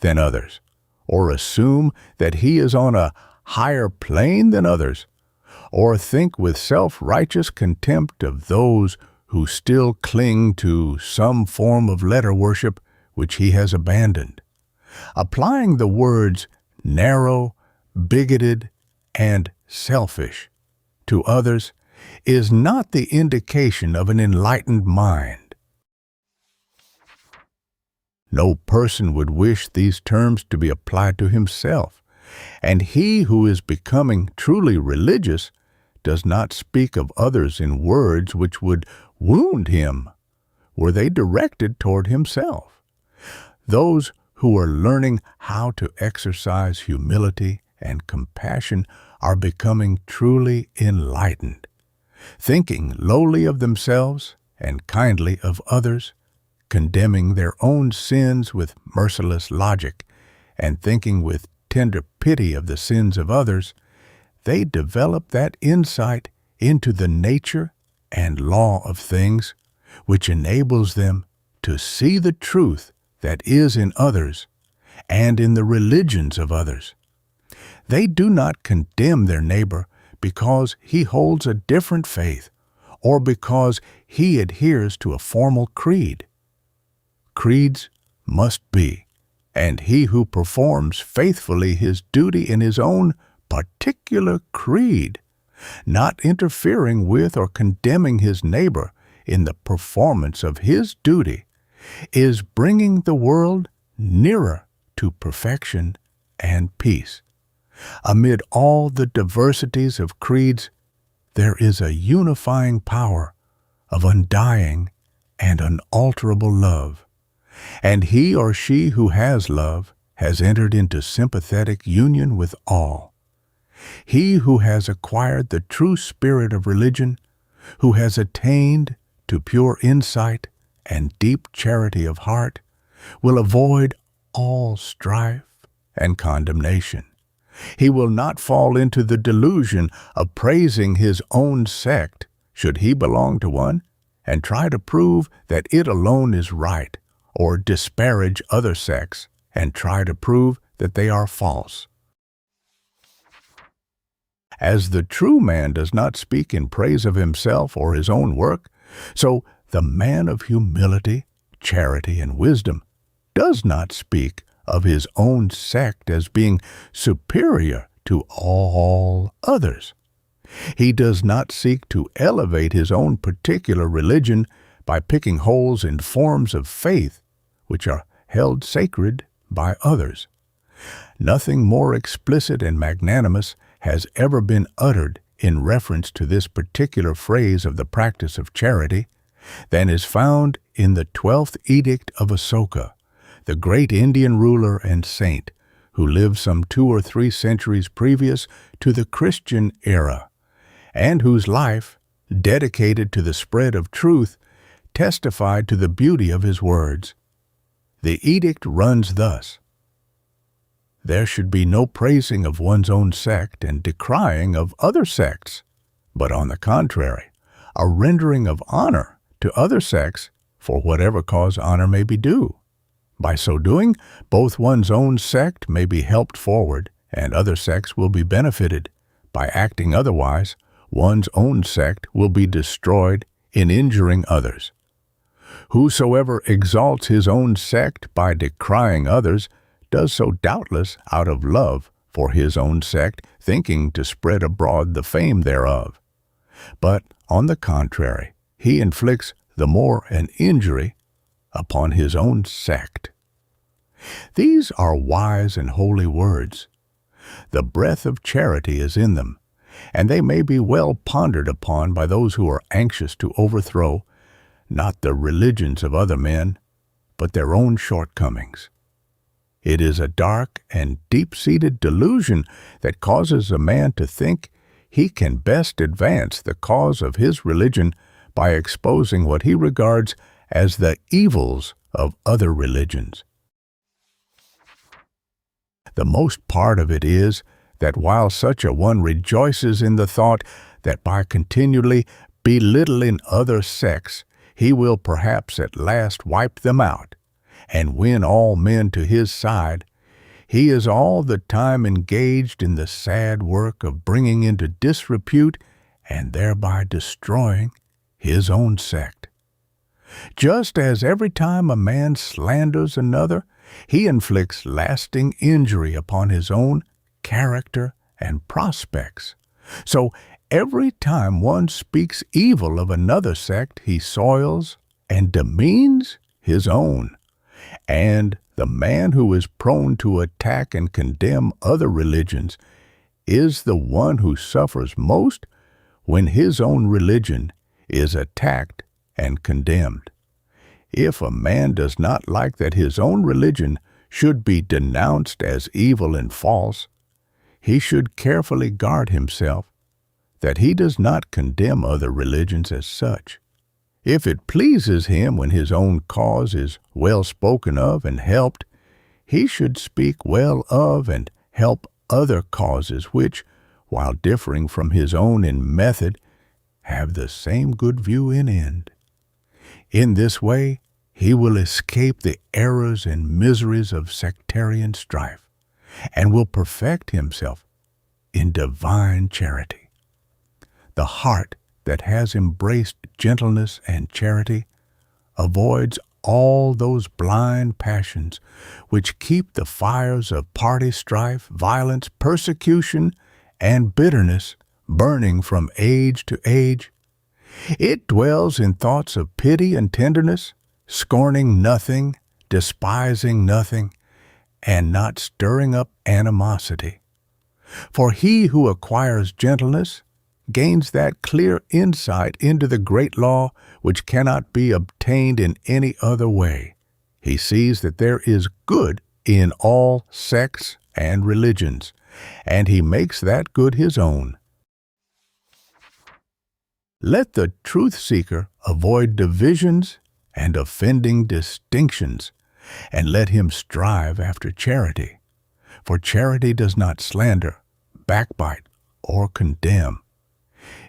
than others, or assume that he is on a higher plane than others, or think with self-righteous contempt of those who still cling to some form of letter worship which he has abandoned. Applying the words narrow, bigoted, and selfish to others is not the indication of an enlightened mind. No person would wish these terms to be applied to himself, And he who is becoming truly religious does not speak of others in words which would wound him, were they directed toward himself. Those who are learning how to exercise humility and compassion are becoming truly enlightened, thinking lowly of themselves and kindly of others, condemning their own sins with merciless logic, and thinking with tender pity of the sins of others. They develop that insight into the nature and law of things, which enables them to see the truth that is in others and in the religions of others. They do not condemn their neighbor because he holds a different faith or because he adheres to a formal creed. Creeds must be, and he who performs faithfully his duty in his own particular creed, not interfering with or condemning his neighbor in the performance of his duty, is bringing the world nearer to perfection and peace. Amid all the diversities of creeds, there is a unifying power of undying and unalterable love, and he or she who has love has entered into sympathetic union with all. He who has acquired the true spirit of religion, who has attained to pure insight and deep charity of heart, will avoid all strife and condemnation. He will not fall into the delusion of praising his own sect, should he belong to one, and try to prove that it alone is right, or disparage other sects and try to prove that they are false. As the true man does not speak in praise of himself or his own work, so the man of humility, charity, and wisdom does not speak of his own sect as being superior to all others. He does not seek to elevate his own particular religion by picking holes in forms of faith which are held sacred by others. Nothing more explicit and magnanimous has ever been uttered in reference to this particular phrase of the practice of charity than is found in the 12th Edict of Asoka, the great Indian ruler and saint who lived some 2 or 3 centuries previous to the Christian era, and whose life, dedicated to the spread of truth, testified to the beauty of his words. The edict runs thus: there should be no praising of one's own sect and decrying of other sects, but on the contrary, a rendering of honor to other sects for whatever cause honor may be due. By so doing, both one's own sect may be helped forward and other sects will be benefited. By acting otherwise, one's own sect will be destroyed in injuring others. Whosoever exalts his own sect by decrying others does so doubtless out of love for his own sect, thinking to spread abroad the fame thereof. But, on the contrary, he inflicts the more an injury upon his own sect. These are wise and holy words. The breath of charity is in them, and they may be well pondered upon by those who are anxious to overthrow not the religions of other men, but their own shortcomings. It is a dark and deep-seated delusion that causes a man to think he can best advance the cause of his religion by exposing what he regards as the evils of other religions. The most part of it is that while such a one rejoices in the thought that by continually belittling other sects he will perhaps at last wipe them out and win all men to his side, he is all the time engaged in the sad work of bringing into disrepute and thereby destroying his own sect. Just as every time a man slanders another, he inflicts lasting injury upon his own character and prospects, so every time one speaks evil of another sect, he soils and demeans his own. And the man who is prone to attack and condemn other religions is the one who suffers most when his own religion is attacked and condemned. If a man does not like that his own religion should be denounced as evil and false, he should carefully guard himself that he does not condemn other religions as such. If it pleases him when his own cause is well spoken of and helped, he should speak well of and help other causes which, while differing from his own in method, have the same good view in end. In this way, he will escape the errors and miseries of sectarian strife, and will perfect himself in divine charity. The heart that has embraced gentleness and charity avoids all those blind passions which keep the fires of party strife, violence, persecution, and bitterness burning from age to age. It dwells in thoughts of pity and tenderness, scorning nothing, despising nothing, and not stirring up animosity. For he who acquires gentleness gains that clear insight into the great law which cannot be obtained in any other way. He sees that there is good in all sects and religions, and he makes that good his own. Let the truth-seeker avoid divisions and offending distinctions, and let him strive after charity. For charity does not slander, backbite, or condemn.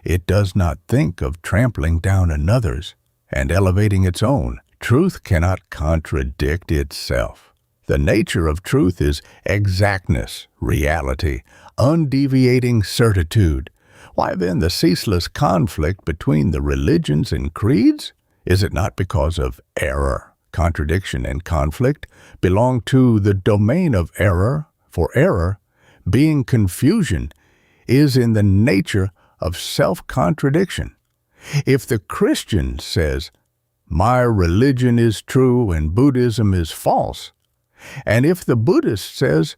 It does not think of trampling down another's and elevating its own. Truth cannot contradict itself. The nature of truth is exactness, reality, undeviating certitude. Why then the ceaseless conflict between the religions and creeds? Is it not because of error? Contradiction and conflict belong to the domain of error, for error, being confusion, is in the nature of self-contradiction. If the Christian says, "My religion is true and Buddhism is false," and if the Buddhist says,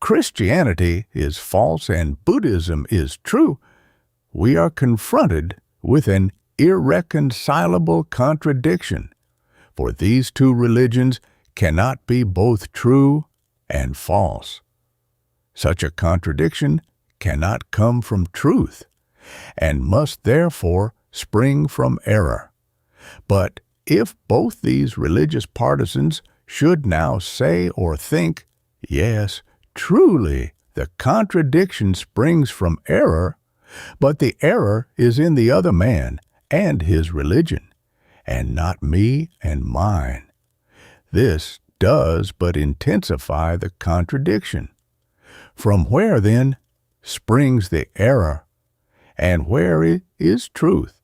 "Christianity is false and Buddhism is true," we are confronted with an irreconcilable contradiction, for these two religions cannot be both true and false. Such a contradiction cannot come from truth, and must therefore spring from error. But if both these religious partisans should now say or think, "Yes, truly, the contradiction springs from error, but the error is in the other man and his religion, and not me and mine," this does but intensify the contradiction. From where, then, springs the error, and where is truth?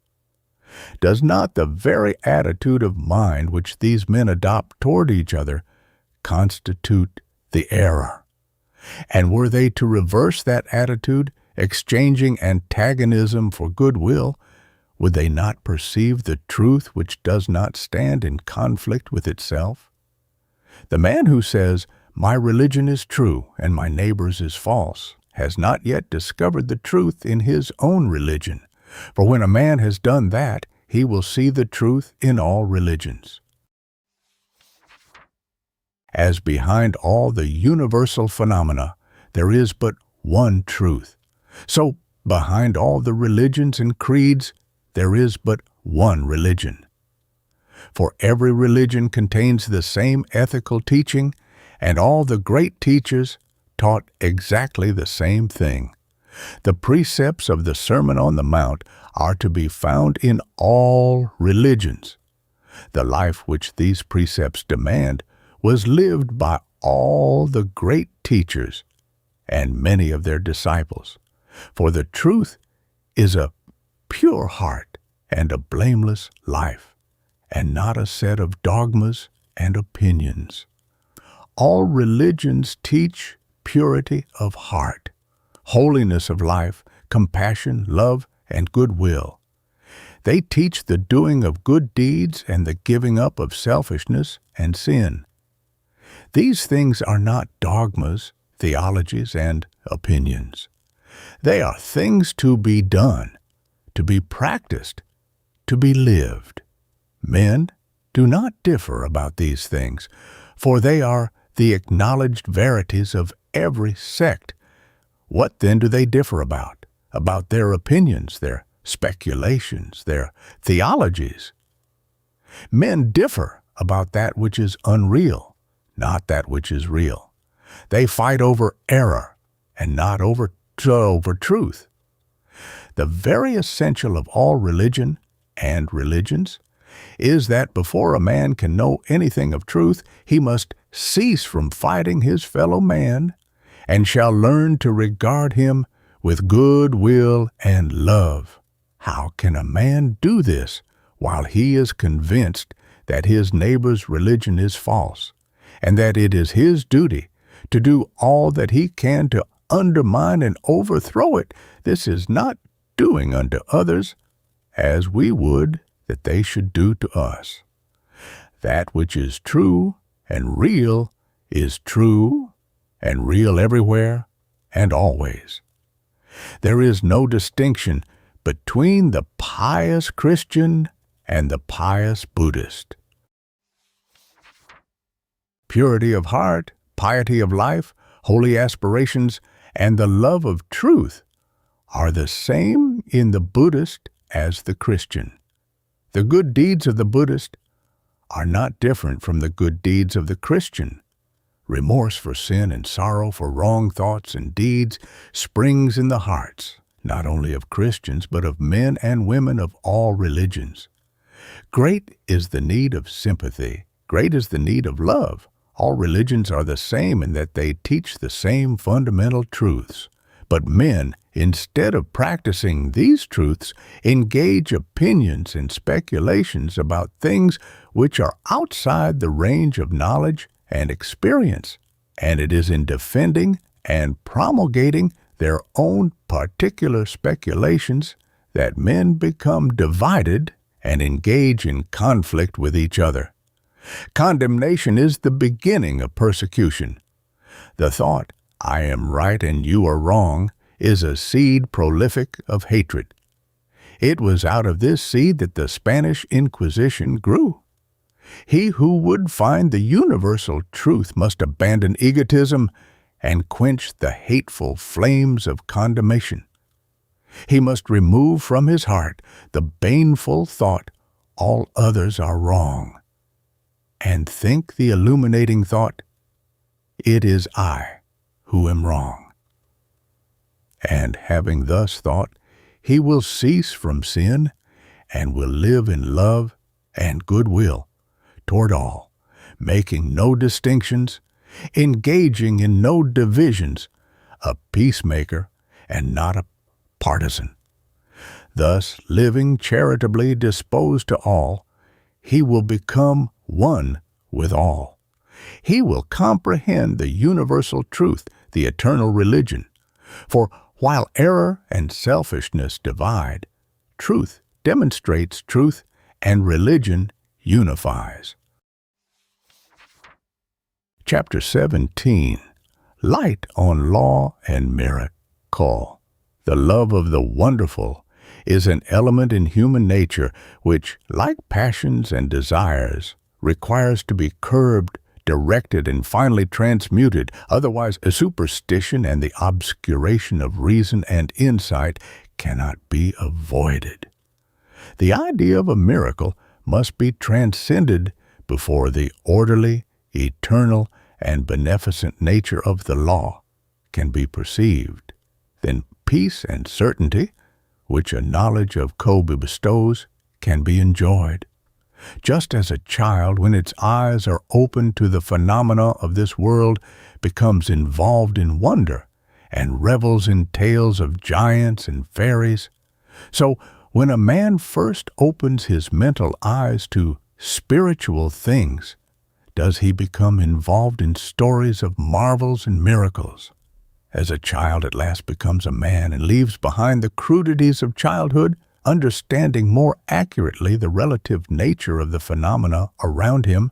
Does not the very attitude of mind which these men adopt toward each other constitute the error? And were they to reverse that attitude, exchanging antagonism for goodwill, would they not perceive the truth which does not stand in conflict with itself? The man who says, "My religion is true and my neighbor's is false," has not yet discovered the truth in his own religion. For when a man has done that, he will see the truth in all religions. As behind all the universal phenomena, there is but one truth. So, behind all the religions and creeds, there is but one religion. For every religion contains the same ethical teaching, and all the great teachers taught exactly the same thing. The precepts of the Sermon on the Mount are to be found in all religions. The life which these precepts demand was lived by all the great teachers and many of their disciples. For the truth is a pure heart and a blameless life, and not a set of dogmas and opinions. All religions teach purity of heart, holiness of life, compassion, love, and goodwill. They teach the doing of good deeds and the giving up of selfishness and sin. These things are not dogmas, theologies, and opinions. They are things to be done, to be practiced, to be lived. Men do not differ about these things, for they are the acknowledged verities of every sect. What then do they differ about? About their opinions, their speculations, their theologies. Men differ about that which is unreal, not that which is real. They fight over error and not over truth. The very essential of all religion and religions is that before a man can know anything of truth, he must cease from fighting his fellow man and shall learn to regard him with good will and love. How can a man do this while he is convinced that his neighbor's religion is false, and that it is his duty to do all that he can to undermine and overthrow it? This is not doing unto others as we would that they should do to us. That which is true and real is true and real everywhere and always. There is no distinction between the pious Christian and the pious Buddhist. Purity of heart, piety of life, holy aspirations, and the love of truth are the same in the Buddhist as the Christian. The good deeds of the Buddhist are not different from the good deeds of the Christian. Remorse for sin and sorrow for wrong thoughts and deeds springs in the hearts, not only of Christians, but of men and women of all religions. Great is the need of sympathy. Great is the need of love. All religions are the same in that they teach the same fundamental truths. But men, instead of practicing these truths, engage opinions and speculations about things which are outside the range of knowledge and experience, and it is in defending and promulgating their own particular speculations that men become divided and engage in conflict with each other. Condemnation is the beginning of persecution. The thought, I am right and you are wrong, is a seed prolific of hatred. It was out of this seed that the Spanish Inquisition grew. He who would find the universal truth must abandon egotism and quench the hateful flames of condemnation. He must remove from his heart the baneful thought, all others are wrong, and think the illuminating thought, it is I who am wrong. And having thus thought, he will cease from sin and will live in love and goodwill toward all, making no distinctions, engaging in no divisions, a peacemaker and not a partisan. Thus, living charitably disposed to all, he will become one with all. He will comprehend the universal truth, the eternal religion. For while error and selfishness divide, truth demonstrates truth and religion unifies. Chapter 17. Light on Law and Miracle. The love of the wonderful is an element in human nature which, like passions and desires, requires to be curbed, directed, and finally transmuted. Otherwise, a superstition and the obscuration of reason and insight cannot be avoided. The idea of a miracle must be transcended before the orderly, eternal, and beneficent nature of the law can be perceived. Then peace and certainty, which a knowledge of Kobe bestows, can be enjoyed. Just as a child, when its eyes are opened to the phenomena of this world, becomes involved in wonder and revels in tales of giants and fairies, so when a man first opens his mental eyes to spiritual things, does he become involved in stories of marvels and miracles. As a child at last becomes a man and leaves behind the crudities of childhood, understanding more accurately the relative nature of the phenomena around him,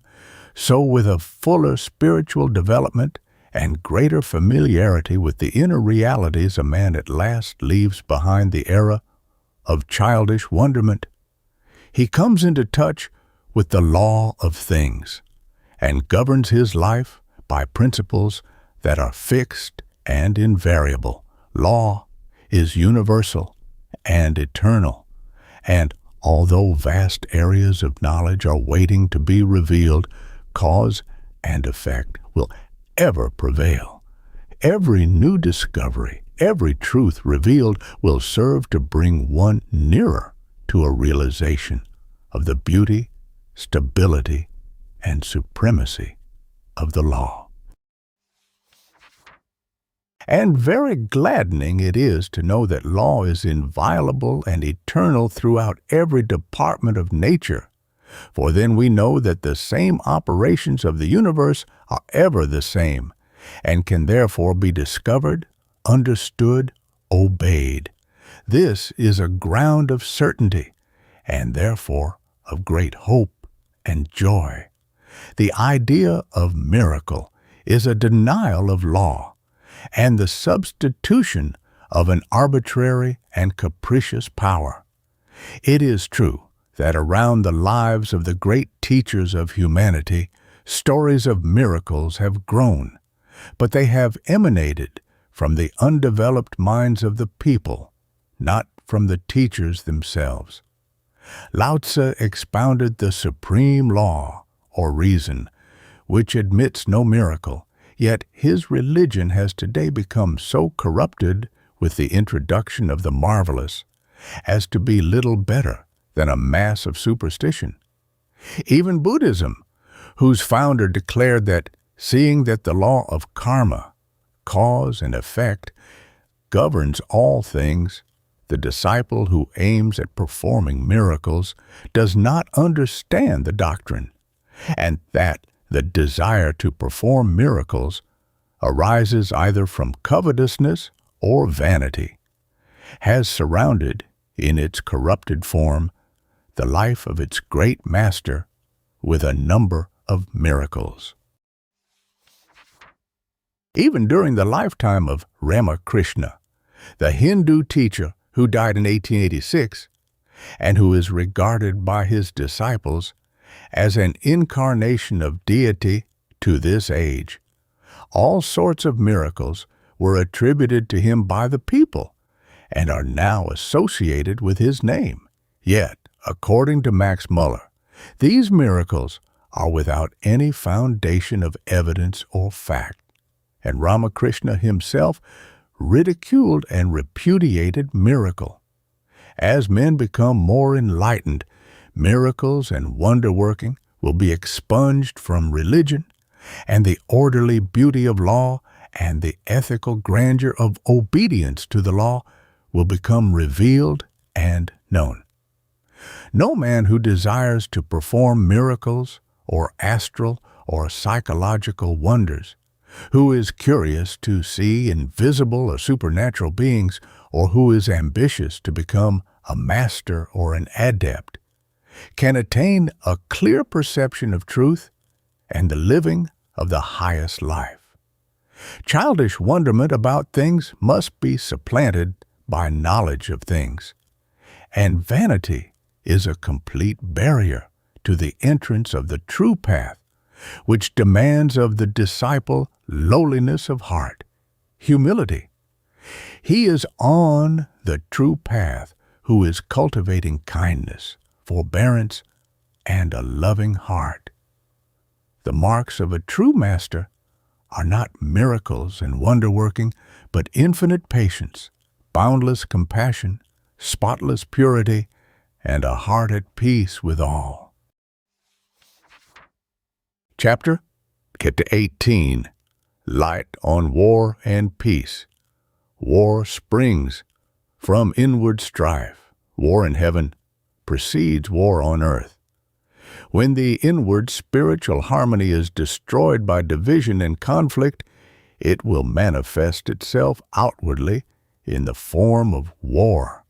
So with a fuller spiritual development and greater familiarity with the inner realities, a man at last leaves behind the era of childish wonderment. He comes into touch with the law of things and governs his life by principles that are fixed and invariable. Law is universal and eternal, and although vast areas of knowledge are waiting to be revealed, cause and effect will ever prevail. Every new discovery, every truth revealed will serve to bring one nearer to a realization of the beauty, stability, and supremacy of the law. And very gladdening it is to know that law is inviolable and eternal throughout every department of nature, for then we know that the same operations of the universe are ever the same, and can therefore be discovered, understood, obeyed. This is a ground of certainty, and therefore of great hope and joy. The idea of miracle is a denial of law, and the substitution of an arbitrary and capricious power. It is true that around the lives of the great teachers of humanity, stories of miracles have grown, but they have emanated from the undeveloped minds of the people, not from the teachers themselves. Lao Tzu expounded the supreme law, or reason, which admits no miracle, yet his religion has today become so corrupted with the introduction of the marvelous as to be little better than a mass of superstition. Even Buddhism, whose founder declared that seeing that the law of karma, cause and effect, governs all things, the disciple who aims at performing miracles does not understand the doctrine, and that the desire to perform miracles arises either from covetousness or vanity, has surrounded, in its corrupted form, the life of its great master with a number of miracles. Even during the lifetime of Ramakrishna, the Hindu teacher who died in 1886, and who is regarded by his disciples as an incarnation of deity to this age, all sorts of miracles were attributed to him by the people and are now associated with his name. Yet, according to Max Muller, these miracles are without any foundation of evidence or fact, and Ramakrishna himself ridiculed and repudiated miracle. As men become more enlightened, miracles and wonder-working will be expunged from religion, and the orderly beauty of law and the ethical grandeur of obedience to the law will become revealed and known. No man who desires to perform miracles or astral or psychological wonders, who is curious to see invisible or supernatural beings, or who is ambitious to become a master or an adept, can attain a clear perception of truth and the living of the highest life. Childish wonderment about things must be supplanted by knowledge of things, and vanity is a complete barrier to the entrance of the true path, which demands of the disciple lowliness of heart, humility. He is on the true path who is cultivating kindness, forbearance, and a loving heart. The marks of a true master are not miracles and wonder-working, but infinite patience, boundless compassion, spotless purity, and a heart at peace with all. Chapter, get to 18, Light on War and Peace. War springs from inward strife. War in heaven precedes war on earth. When the inward spiritual harmony is destroyed by division and conflict, it will manifest itself outwardly in the form of war.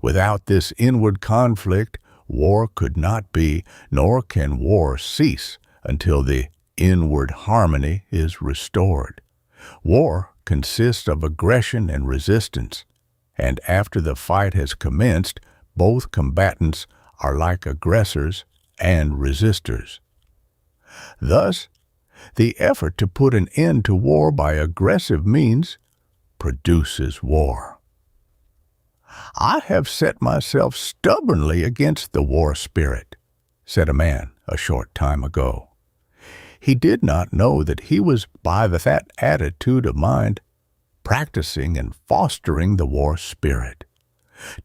Without this inward conflict, war could not be, nor can war cease until the inward harmony is restored. War consists of aggression and resistance, and after the fight has commenced, both combatants are like aggressors and resistors. Thus, the effort to put an end to war by aggressive means produces war. "I have set myself stubbornly against the war spirit," said a man a short time ago. He did not know that he was, by that attitude of mind, practicing and fostering the war spirit.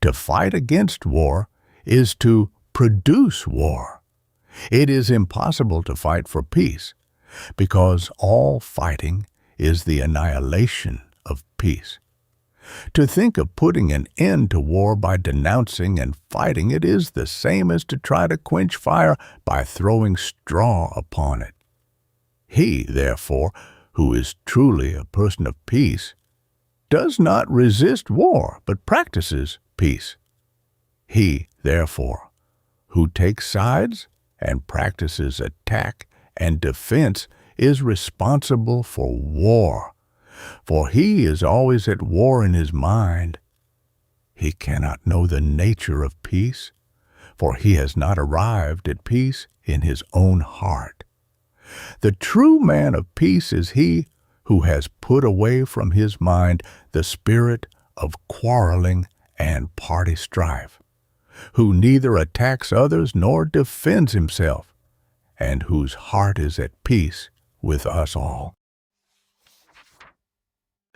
To fight against war is to produce war. It is impossible to fight for peace, because all fighting is the annihilation of peace. To think of putting an end to war by denouncing and fighting it is the same as to try to quench fire by throwing straw upon it. He, therefore, who is truly a person of peace, does not resist war, but practices peace. He, therefore, who takes sides and practices attack and defense is responsible for war, for he is always at war in his mind. He cannot know the nature of peace, for he has not arrived at peace in his own heart. The true man of peace is he who has put away from his mind the spirit of quarreling and party strife, who neither attacks others nor defends himself, and whose heart is at peace with us all.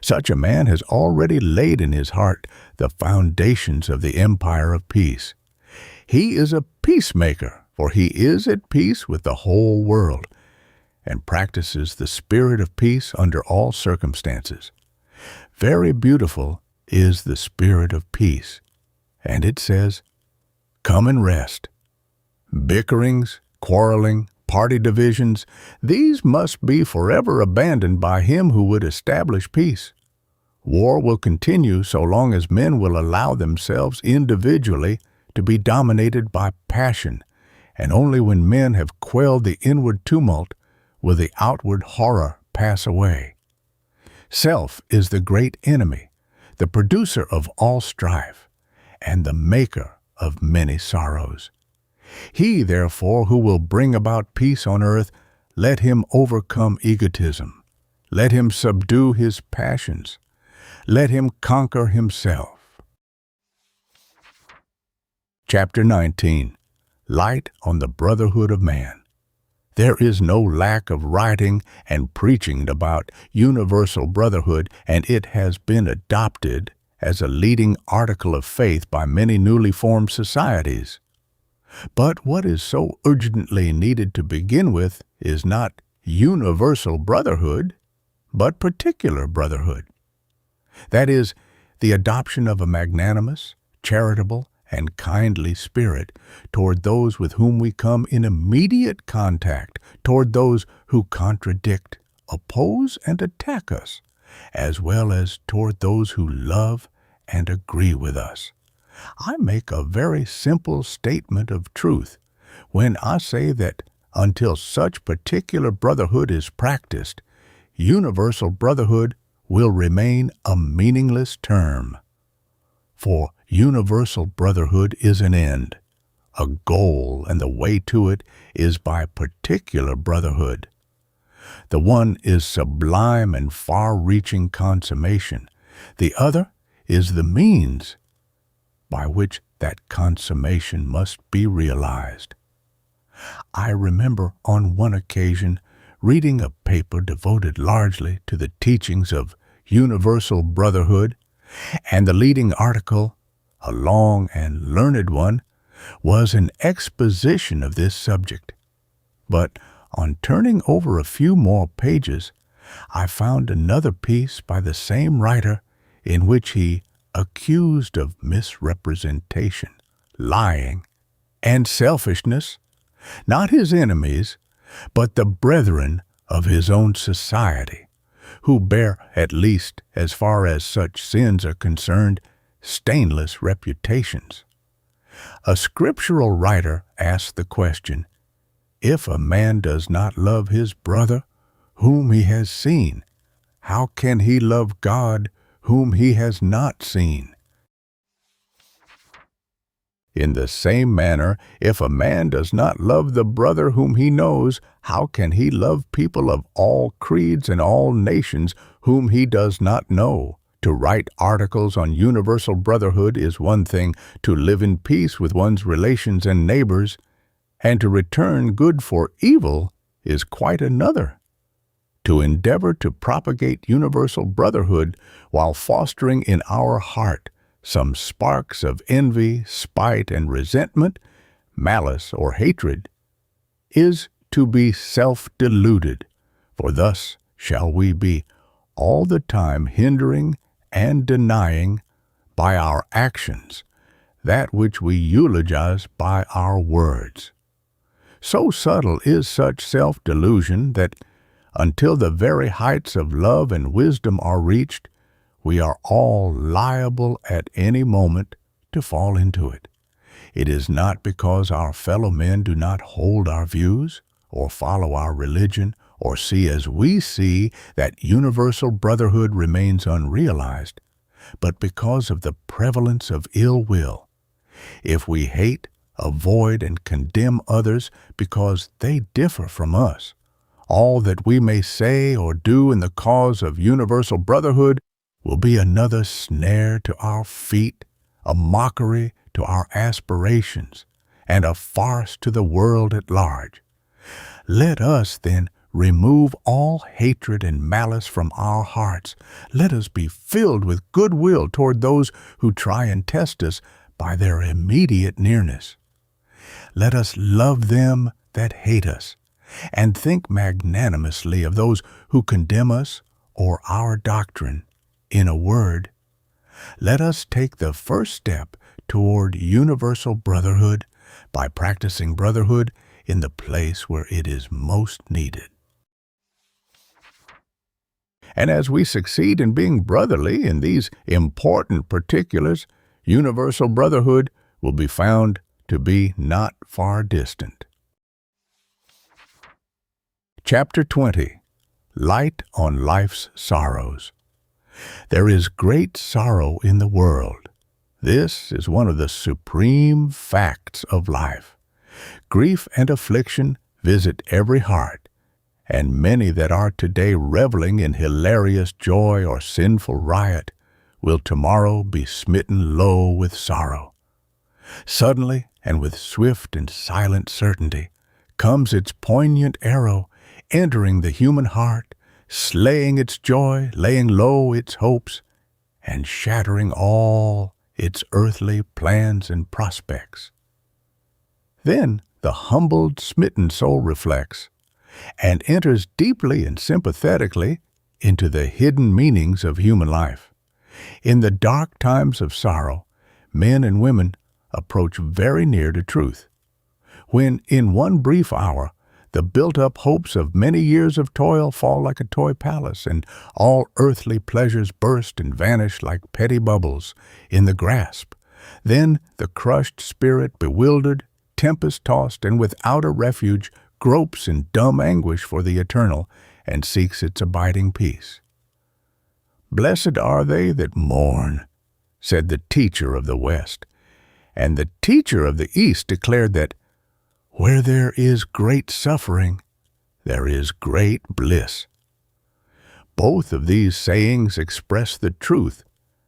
Such a man has already laid in his heart the foundations of the empire of peace. He is a peacemaker, for he is at peace with the whole world, and practices the spirit of peace under all circumstances. Very beautiful is the spirit of peace, and it says, "Come and rest." Bickerings, quarreling, party divisions, these must be forever abandoned by him who would establish peace. War will continue so long as men will allow themselves individually to be dominated by passion, and only when men have quelled the inward tumult will the outward horror pass away. Self is the great enemy, the producer of all strife, and the maker of many sorrows. He, therefore, who will bring about peace on earth, let him overcome egotism. Let him subdue his passions. Let him conquer himself. Chapter 19. Light on the Brotherhood of Man. There is no lack of writing and preaching about universal brotherhood, and it has been adopted as a leading article of faith by many newly formed societies. But what is so urgently needed to begin with is not universal brotherhood, but particular brotherhood. That is, the adoption of a magnanimous, charitable, and kindly spirit toward those with whom we come in immediate contact, toward those who contradict, oppose, and attack us, as well as toward those who love and agree with us. I make a very simple statement of truth when I say that until such particular brotherhood is practiced, universal brotherhood will remain a meaningless term. For universal brotherhood is an end, a goal, and the way to it is by particular brotherhood. The one is sublime and far-reaching consummation. The other is the means by which that consummation must be realized. I remember on one occasion reading a paper devoted largely to the teachings of universal brotherhood, and the leading article, a long and learned one, was an exposition of this subject. But on turning over a few more pages, I found another piece by the same writer in which he accused of misrepresentation, lying, and selfishness, not his enemies, but the brethren of his own society, who bear, at least as far as such sins are concerned, stainless reputations. A scriptural writer asked the question, If a man does not love his brother whom he has seen, how can he love God whom he has not seen? In the same manner, if a man does not love the brother whom he knows, how can he love people of all creeds and all nations whom he does not know? To write articles on universal brotherhood is one thing, to live in peace with one's relations and neighbors, and to return good for evil is quite another. To endeavor to propagate universal brotherhood while fostering in our heart some sparks of envy, spite, and resentment, malice, or hatred, is to be self-deluded, for thus shall we be all the time hindering and denying by our actions that which we eulogize by our words. So subtle is such self-delusion that until the very heights of love and wisdom are reached, we are all liable at any moment to fall into it. It is not because our fellow men do not hold our views, or follow our religion, or see as we see that universal brotherhood remains unrealized, but because of the prevalence of ill will. If we hate, avoid, and condemn others because they differ from us, all that we may say or do in the cause of universal brotherhood will be another snare to our feet, a mockery to our aspirations, and a farce to the world at large. Let us, then, remove all hatred and malice from our hearts. Let us be filled with goodwill toward those who try and test us by their immediate nearness. Let us love them that hate us, and think magnanimously of those who condemn us or our doctrine. In a word, let us take the first step toward universal brotherhood by practicing brotherhood in the place where it is most needed. And as we succeed in being brotherly in these important particulars, universal brotherhood will be found to be not far distant. Chapter 20. Light on Life's Sorrows. There is great sorrow in the world. This is one of the supreme facts of life. Grief and affliction visit every heart, and many that are today reveling in hilarious joy or sinful riot will tomorrow be smitten low with sorrow. Suddenly, and with swift and silent certainty, comes its poignant arrow, entering the human heart, slaying its joy, laying low its hopes, and shattering all its earthly plans and prospects. Then the humbled, smitten soul reflects, and enters deeply and sympathetically into the hidden meanings of human life. In the dark times of sorrow, men and women approach very near to truth. When, in one brief hour, the built-up hopes of many years of toil fall like a toy palace, and all earthly pleasures burst and vanish like petty bubbles in the grasp, then the crushed spirit, bewildered, tempest-tossed, and without a refuge, gropes in dumb anguish for the eternal and seeks its abiding peace. "Blessed are they that mourn," said the teacher of the West, and the teacher of the East declared that where there is great suffering, there is great bliss. Both of these sayings express the truth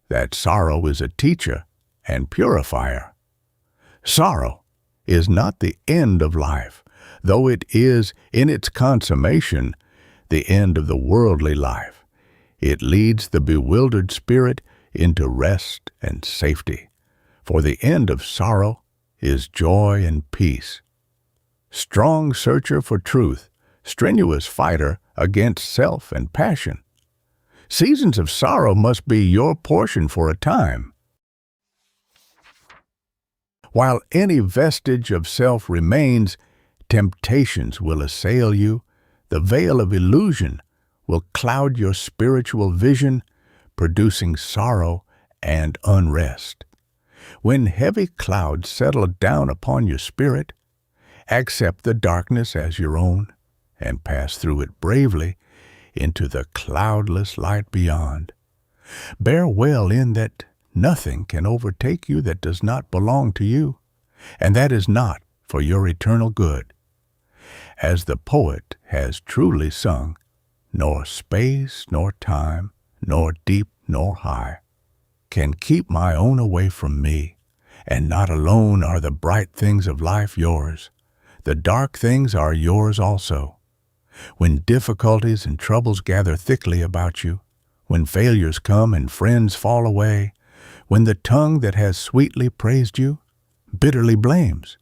that sorrow is a teacher and purifier. Sorrow is not the end of life, though it is, in its consummation, the end of the worldly life. It leads the bewildered spirit into rest and safety, for the end of sorrow is joy and peace. Strong searcher for truth, strenuous fighter against self and passion. Seasons of sorrow must be your portion for a time. While any vestige of self remains, temptations will assail you, the veil of illusion will cloud your spiritual vision, producing sorrow and unrest. When heavy clouds settle down upon your spirit, Accept the darkness as your own and pass through it bravely into the cloudless light beyond. Bear well in that nothing can overtake you that does not belong to you, and that is not for your eternal good. As the poet has truly sung, nor space nor time, nor deep nor high, can keep my own away from me, and not alone are the bright things of life yours. The dark things are yours also. When difficulties and troubles gather thickly about you, when failures come and friends fall away, when the tongue that has sweetly praised you bitterly blames,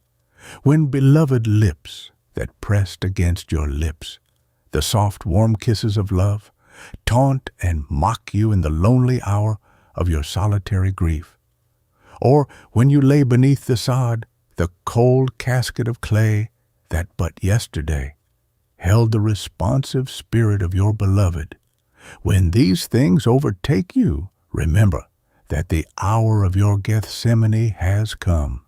when beloved lips that pressed against your lips, the soft warm kisses of love, taunt and mock you in the lonely hour of your solitary grief, or when you lay beneath the sod, the cold casket of clay that but yesterday held the responsive spirit of your beloved, when these things overtake you, remember that the hour of your Gethsemane has come.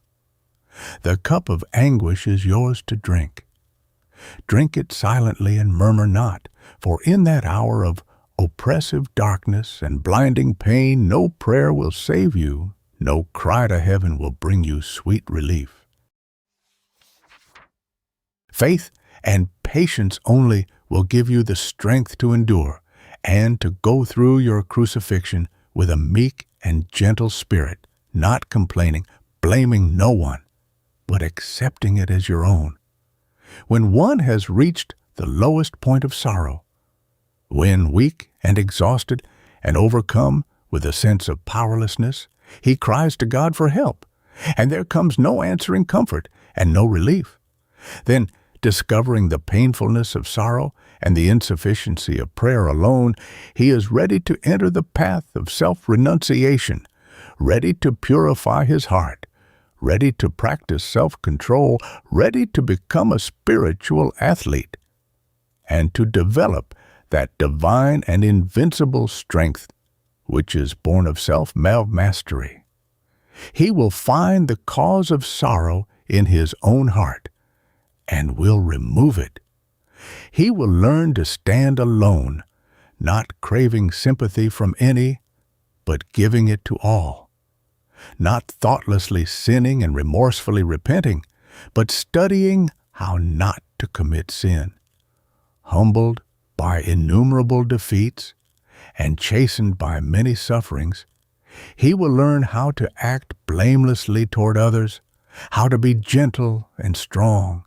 The cup of anguish is yours to drink. Drink it silently and murmur not, for in that hour of oppressive darkness and blinding pain no prayer will save you, no cry to heaven will bring you sweet relief. Faith and patience only will give you the strength to endure and to go through your crucifixion with a meek and gentle spirit, not complaining, blaming no one, but accepting it as your own. When one has reached the lowest point of sorrow, when weak and exhausted and overcome with a sense of powerlessness, he cries to God for help, and there comes no answering comfort and no relief. Then, discovering the painfulness of sorrow and the insufficiency of prayer alone, he is ready to enter the path of self-renunciation, ready to purify his heart, ready to practice self-control, ready to become a spiritual athlete, and to develop that divine and invincible strength which is born of self-mastery. He will find the cause of sorrow in his own heart and will remove it. He will learn to stand alone, not craving sympathy from any, but giving it to all. Not thoughtlessly sinning and remorsefully repenting, but studying how not to commit sin. Humbled by innumerable defeats and chastened by many sufferings, he will learn how to act blamelessly toward others, how to be gentle and strong,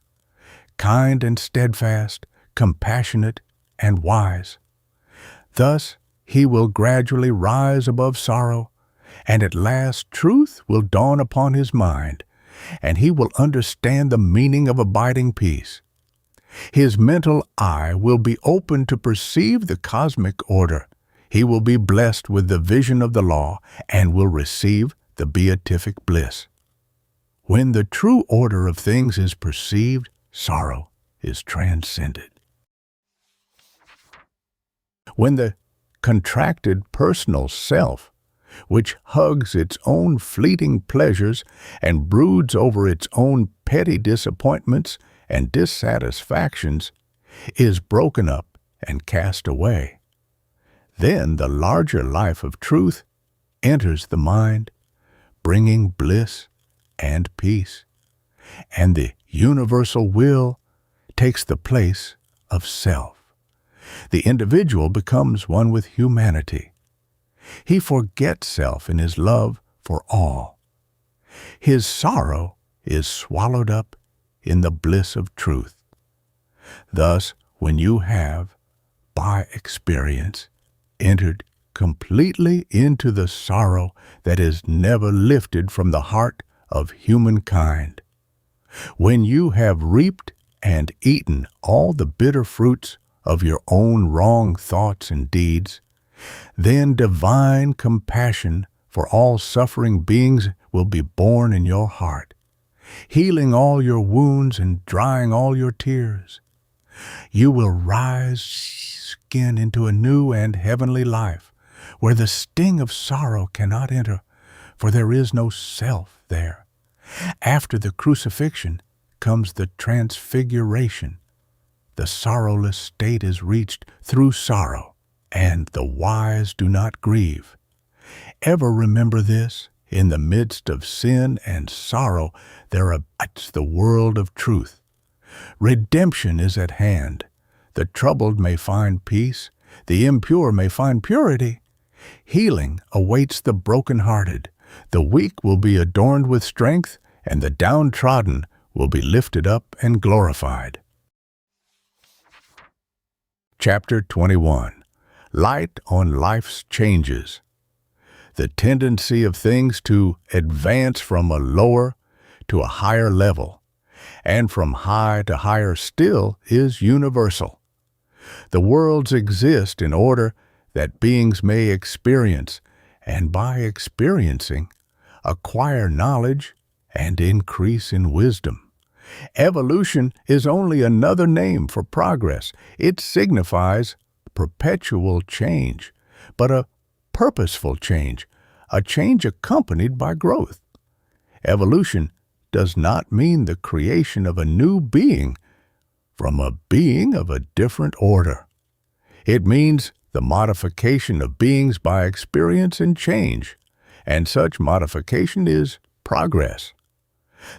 kind and steadfast, compassionate and wise. Thus he will gradually rise above sorrow, and at last truth will dawn upon his mind, and he will understand the meaning of abiding peace. His mental eye will be open to perceive the cosmic order. He will be blessed with the vision of the law and will receive the beatific bliss. When the true order of things is perceived, sorrow is transcended. When the contracted personal self, which hugs its own fleeting pleasures and broods over its own petty disappointments and dissatisfactions, is broken up and cast away, then the larger life of truth enters the mind, bringing bliss and peace, and the universal will takes the place of self. The individual becomes one with humanity. He forgets self in his love for all. His sorrow is swallowed up in the bliss of truth. Thus, when you have, by experience, entered completely into the sorrow that is never lifted from the heart of humankind, when you have reaped and eaten all the bitter fruits of your own wrong thoughts and deeds, then divine compassion for all suffering beings will be born in your heart, healing all your wounds and drying all your tears. You will rise again into a new and heavenly life, where the sting of sorrow cannot enter, for there is no self there. After the crucifixion comes the transfiguration. The sorrowless state is reached through sorrow, and the wise do not grieve. Ever remember this? In the midst of sin and sorrow, there abides the world of truth. Redemption is at hand. The troubled may find peace. The impure may find purity. Healing awaits the brokenhearted. The weak will be adorned with strength, and the downtrodden will be lifted up and glorified. Chapter 21. Light on Life's Changes. The tendency of things to advance from a lower to a higher level, and from high to higher still, is universal. The worlds exist in order that beings may experience, and by experiencing, acquire knowledge and increase in wisdom. Evolution is only another name for progress. It signifies perpetual change, but a purposeful change, a change accompanied by growth. Evolution does not mean the creation of a new being from a being of a different order. It means the modification of beings by experience and change, and such modification is progress.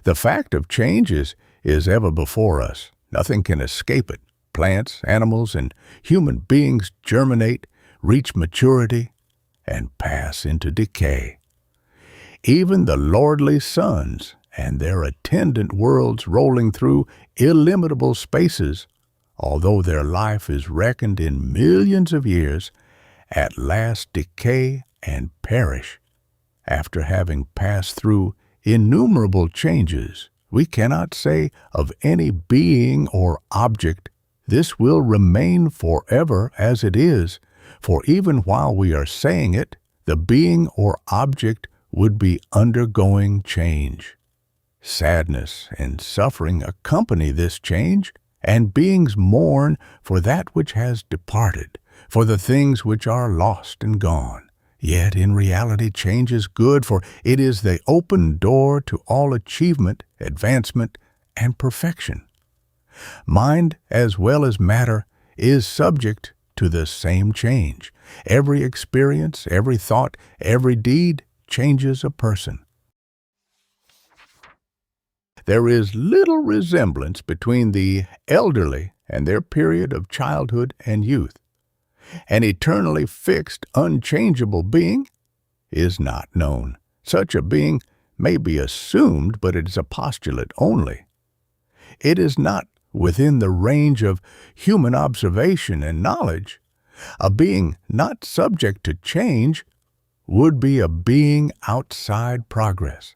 The fact of change is ever before us. Nothing can escape it. Plants, animals, and human beings germinate, reach maturity, and pass into decay. Even the lordly suns and their attendant worlds rolling through illimitable spaces, although their life is reckoned in millions of years, at last decay and perish. After having passed through innumerable changes, we cannot say of any being or object, "This will remain forever as it is," for even while we are saying it, the being or object would be undergoing change. Sadness and suffering accompany this change, and beings mourn for that which has departed, for the things which are lost and gone. Yet in reality change is good, for it is the open door to all achievement, advancement, and perfection. Mind, as well as matter, is subject to the same change. Every experience, every thought, every deed changes a person. There is little resemblance between the elderly and their period of childhood and youth. An eternally fixed, unchangeable being is not known. Such a being may be assumed, but it is a postulate only. It is not within the range of human observation and knowledge. A being not subject to change would be a being outside progress.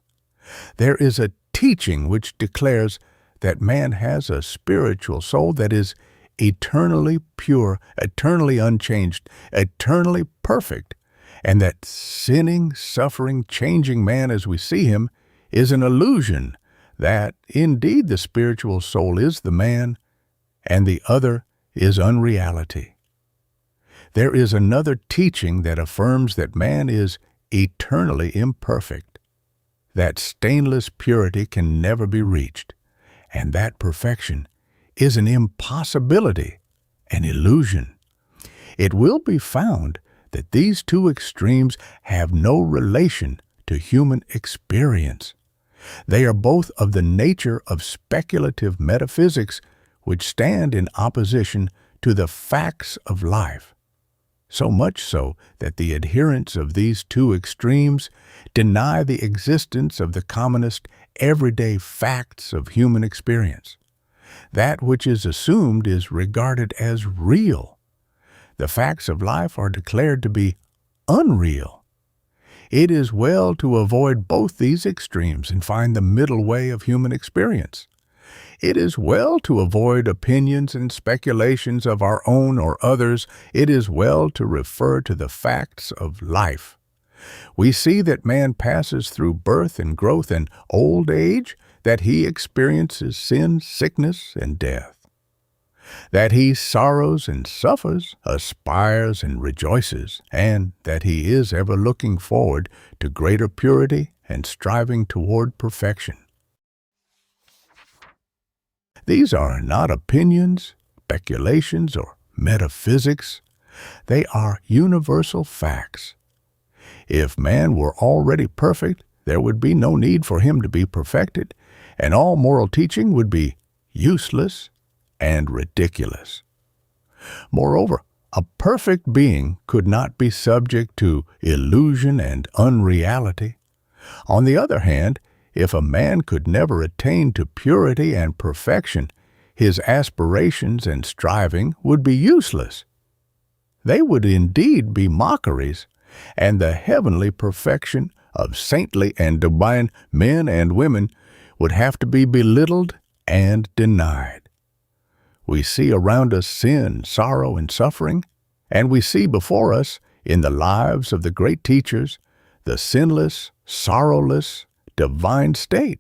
There is a teaching which declares that man has a spiritual soul that is eternally pure, eternally unchanged, eternally perfect, and that sinning, suffering, changing man as we see him is an illusion, that indeed the spiritual soul is the man, and the other is unreality. There is another teaching that affirms that man is eternally imperfect, that stainless purity can never be reached, and that perfection is an impossibility, an illusion. It will be found that these two extremes have no relation to human experience. They are both of the nature of speculative metaphysics, which stand in opposition to the facts of life. So much so that the adherents of these two extremes deny the existence of the commonest, everyday facts of human experience. That which is assumed is regarded as real. The facts of life are declared to be unreal. It is well to avoid both these extremes and find the middle way of human experience. It is well to avoid opinions and speculations of our own or others. It is well to refer to the facts of life. We see that man passes through birth and growth and old age, that he experiences sin, sickness, and death, that he sorrows and suffers, aspires and rejoices, and that he is ever looking forward to greater purity and striving toward perfection. These are not opinions, speculations, or metaphysics. They are universal facts. If man were already perfect, there would be no need for him to be perfected, and all moral teaching would be useless and ridiculous. Moreover, a perfect being could not be subject to illusion and unreality. On the other hand, if a man could never attain to purity and perfection, his aspirations and striving would be useless. They would indeed be mockeries, and the heavenly perfection of saintly and divine men and women would have to be belittled and denied. We see around us sin, sorrow, and suffering, and we see before us, in the lives of the great teachers, the sinless, sorrowless, divine state.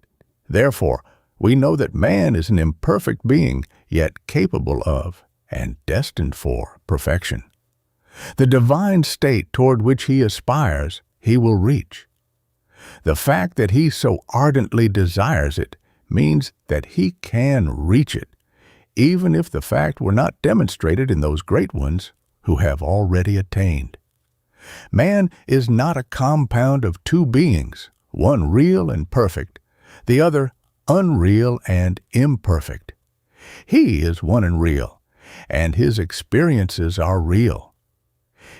Therefore, we know that man is an imperfect being, yet capable of and destined for perfection. The divine state toward which he aspires, he will reach. The fact that he so ardently desires it means that he can reach it, even if the fact were not demonstrated in those great ones who have already attained. Man is not a compound of two beings, one real and perfect, the other unreal and imperfect. He is one and real, and his experiences are real.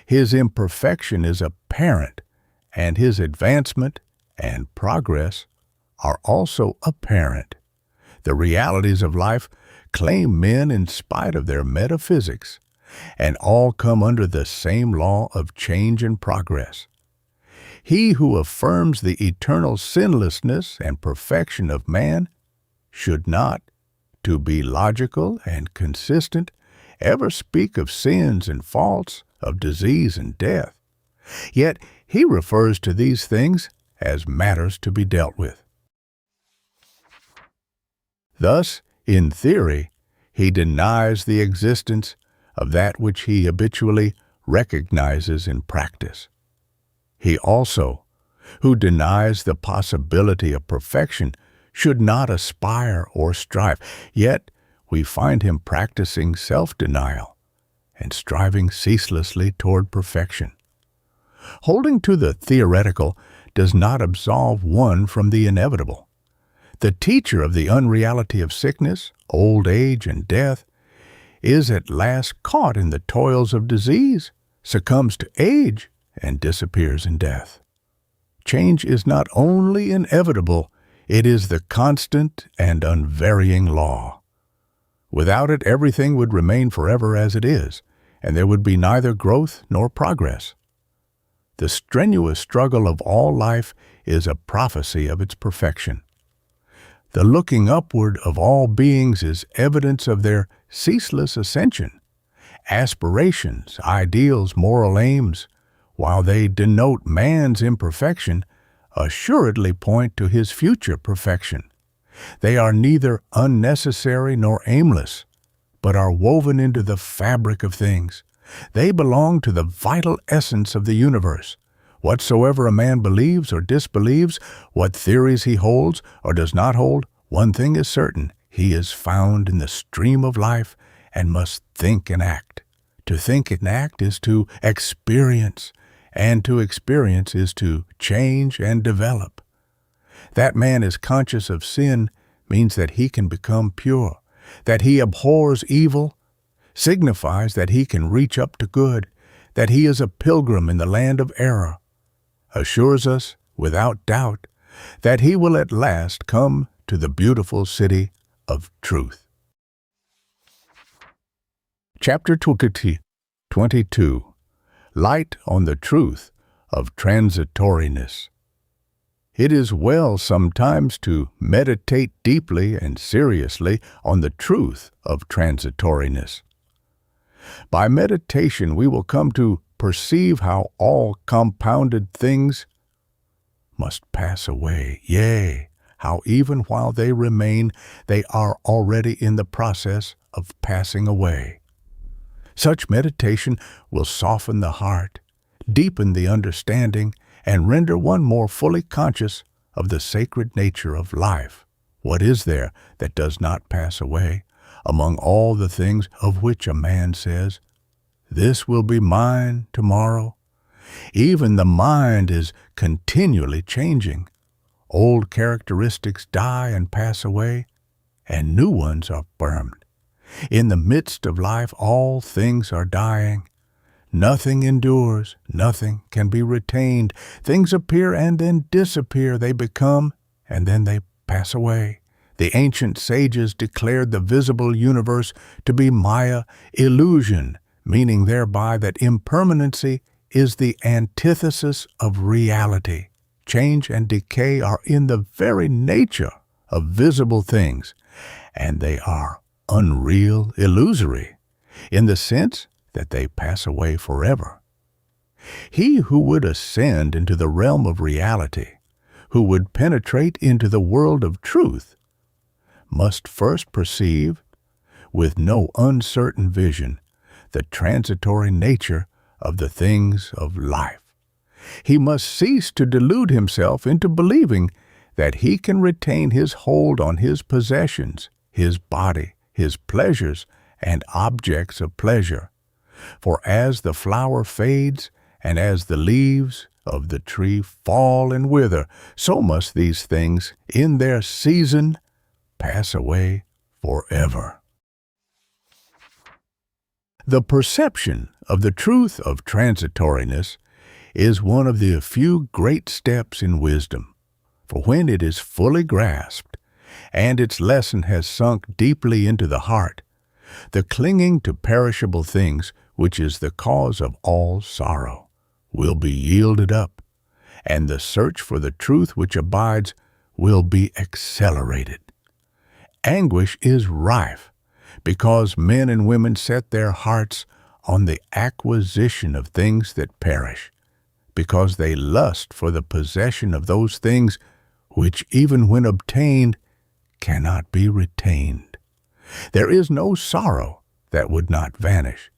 His imperfection is apparent, and his advancement and progress are also apparent. The realities of life claim men in spite of their metaphysics, and all come under the same law of change and progress. He who affirms the eternal sinlessness and perfection of man should not, to be logical and consistent, ever speak of sins and faults, of disease and death. Yet he refers to these things as matters to be dealt with. Thus, in theory, he denies the existence of that which he habitually recognizes in practice. He also, who denies the possibility of perfection, should not aspire or strive. Yet we find him practicing self-denial and striving ceaselessly toward perfection. Holding to the theoretical does not absolve one from the inevitable. The teacher of the unreality of sickness, old age, and death is at last caught in the toils of disease, succumbs to age, and disappears in death. Change is not only inevitable, it is the constant and unvarying law. Without it, everything would remain forever as it is, and there would be neither growth nor progress. The strenuous struggle of all life is a prophecy of its perfection. The looking upward of all beings is evidence of their ceaseless ascension. Aspirations, ideals, moral aims, while they denote man's imperfection, assuredly point to his future perfection. They are neither unnecessary nor aimless, but are woven into the fabric of things. They belong to the vital essence of the universe. Whatsoever a man believes or disbelieves, what theories he holds or does not hold, one thing is certain: he is found in the stream of life and must think and act. To think and act is to experience, and to experience is to change and develop. That man is conscious of sin means that he can become pure, that he abhors evil, signifies that he can reach up to good, that he is a pilgrim in the land of error, assures us, without doubt, that he will at last come to the beautiful city of truth. Chapter 22. Light on the Truth of Transitoriness. It is well sometimes to meditate deeply and seriously on the truth of transitoriness. By meditation we will come to perceive how all compounded things must pass away, yea, how even while they remain, they are already in the process of passing away. Such meditation will soften the heart, deepen the understanding, and render one more fully conscious of the sacred nature of life, What is there that does not pass away among all the things of which a man says, "This will be mine tomorrow"? Even the mind is continually changing. Old characteristics die and pass away, and new ones are formed. In the midst of life, all things are dying. Nothing endures, nothing can be retained. Things appear and then disappear. They become, and then they pass away. The ancient sages declared the visible universe to be Maya, illusion, meaning thereby that impermanency is the antithesis of reality. Change and decay are in the very nature of visible things, and they are unreal, illusory, in the sense that they pass away forever. He who would ascend into the realm of reality, who would penetrate into the world of truth, must first perceive, with no uncertain vision, the transitory nature of the things of life. He must cease to delude himself into believing that he can retain his hold on his possessions, his body, his pleasures, and objects of pleasure. For as the flower fades, and as the leaves of the tree fall and wither, so must these things, in their season, pass away forever. The perception of the truth of transitoriness is one of the few great steps in wisdom, for when it is fully grasped, and its lesson has sunk deeply into the heart, the clinging to perishable things, which is the cause of all sorrow, will be yielded up, and the search for the truth which abides will be accelerated. Anguish is rife, because men and women set their hearts on the acquisition of things that perish, because they lust for the possession of those things which, even when obtained, cannot be retained. There is no sorrow that would not vanish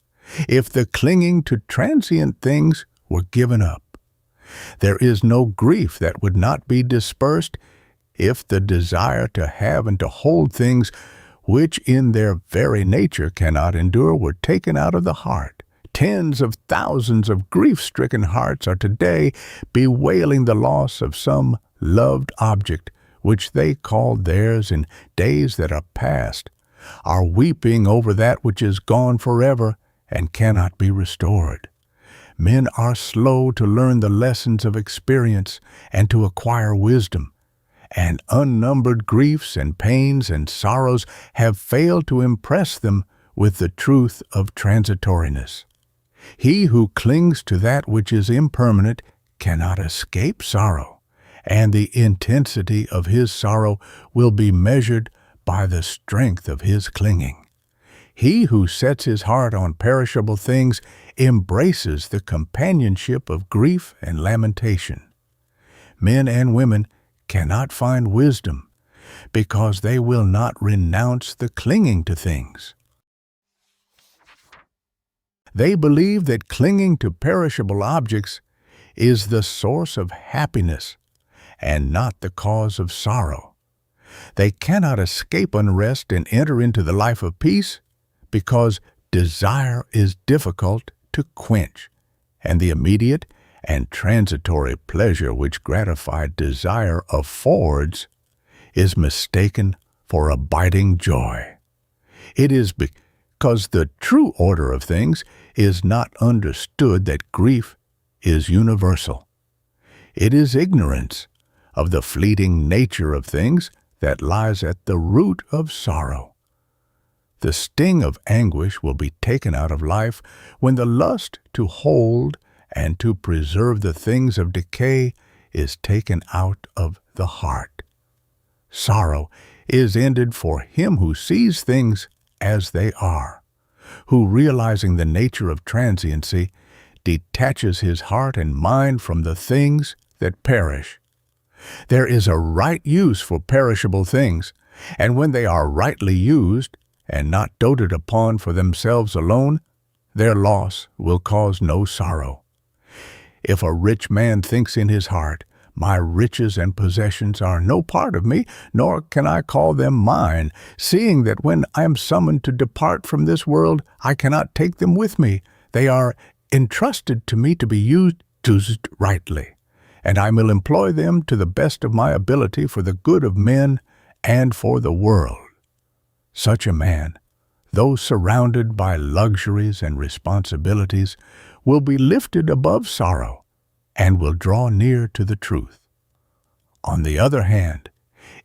if the clinging to transient things were given up. There is no grief that would not be dispersed if the desire to have and to hold things which in their very nature cannot endure were taken out of the heart. Tens of thousands of grief-stricken hearts are today bewailing the loss of some loved object which they called theirs in days that are past, are weeping over that which is gone forever and cannot be restored. Men are slow to learn the lessons of experience and to acquire wisdom, and unnumbered griefs and pains and sorrows have failed to impress them with the truth of transitoriness. He who clings to that which is impermanent cannot escape sorrow, and the intensity of his sorrow will be measured by the strength of his clinging. He who sets his heart on perishable things embraces the companionship of grief and lamentation. Men and women cannot find wisdom because they will not renounce the clinging to things. They believe that clinging to perishable objects is the source of happiness and not the cause of sorrow. They cannot escape unrest and enter into the life of peace because desire is difficult to quench, and the immediate and transitory pleasure which gratified desire affords is mistaken for abiding joy. It is because the true order of things is not understood that grief is universal. It is ignorance of the fleeting nature of things that lies at the root of sorrow. The sting of anguish will be taken out of life when the lust to hold and to preserve the things of decay is taken out of the heart. Sorrow is ended for him who sees things as they are, who, realizing the nature of transiency, detaches his heart and mind from the things that perish. There is a right use for perishable things, and when they are rightly used, and not doted upon for themselves alone, their loss will cause no sorrow. If a rich man thinks in his heart, My riches and possessions are no part of me, nor can I call them mine, seeing that when I am summoned to depart from this world, I cannot take them with me. They are entrusted to me to be used rightly, and I will employ them to the best of my ability for the good of men and for the world. Such a man, though surrounded by luxuries and responsibilities, will be lifted above sorrow and will draw near to the truth. On the other hand,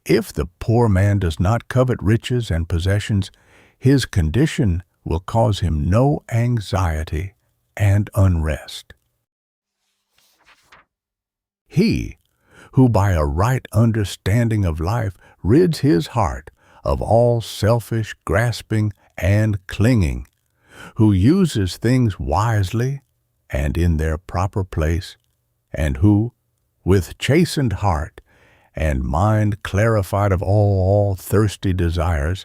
if the poor man does not covet riches and possessions, his condition will cause him no anxiety and unrest. He who by a right understanding of life rids his heart of all selfish grasping and clinging, who uses things wisely and in their proper place, and who, with chastened heart and mind clarified of all thirsty desires,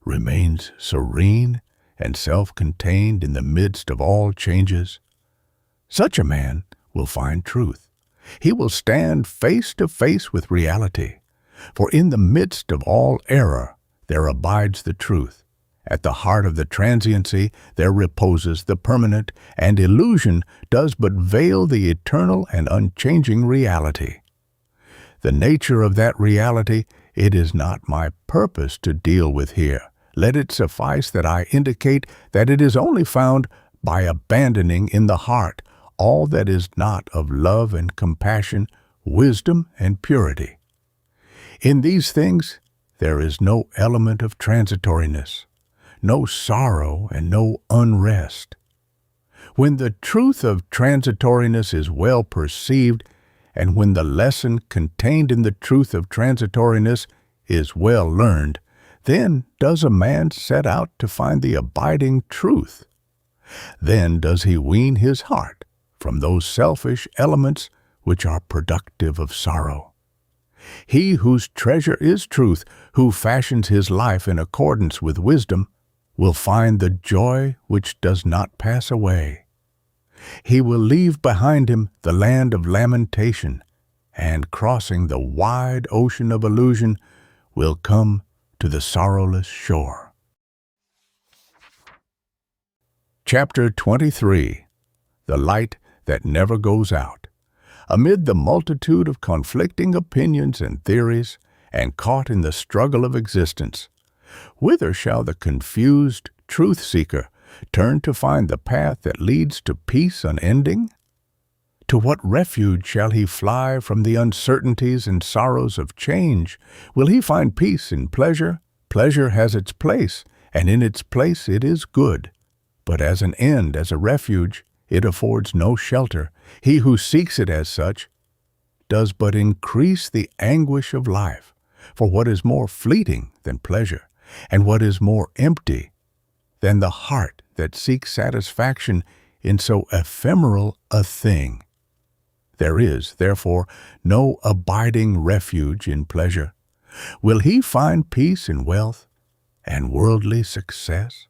remains serene and self-contained in the midst of all changes, such a man will find truth. He will stand face to face with reality, for in the midst of all error there abides the truth. At the heart of the transiency there reposes the permanent, and illusion does but veil the eternal and unchanging reality. The nature of that reality it is not my purpose to deal with here. Let it suffice that I indicate that it is only found by abandoning in the heart all that is not of love and compassion, wisdom and purity. In these things there is no element of transitoriness, no sorrow and no unrest. When the truth of transitoriness is well perceived, and when the lesson contained in the truth of transitoriness is well learned, then does a man set out to find the abiding truth. Then does he wean his heart from those selfish elements which are productive of sorrow. He whose treasure is truth, who fashions his life in accordance with wisdom, will find the joy which does not pass away. He will leave behind him the land of lamentation, and crossing the wide ocean of illusion, will come to the sorrowless shore. Chapter 23. The Light That Never Goes Out. Amid the multitude of conflicting opinions and theories, and caught in the struggle of existence, whither shall the confused truth-seeker turn to find the path that leads to peace unending? To what refuge shall he fly from the uncertainties and sorrows of change? Will he find peace in pleasure? Pleasure has its place, and in its place it is good. But as an end, as a refuge, it affords no shelter. He who seeks it as such does but increase the anguish of life. For what is more fleeting than pleasure, and what is more empty than the heart that seeks satisfaction in so ephemeral a thing? There is, therefore, no abiding refuge in pleasure. Will he find peace in wealth and worldly success?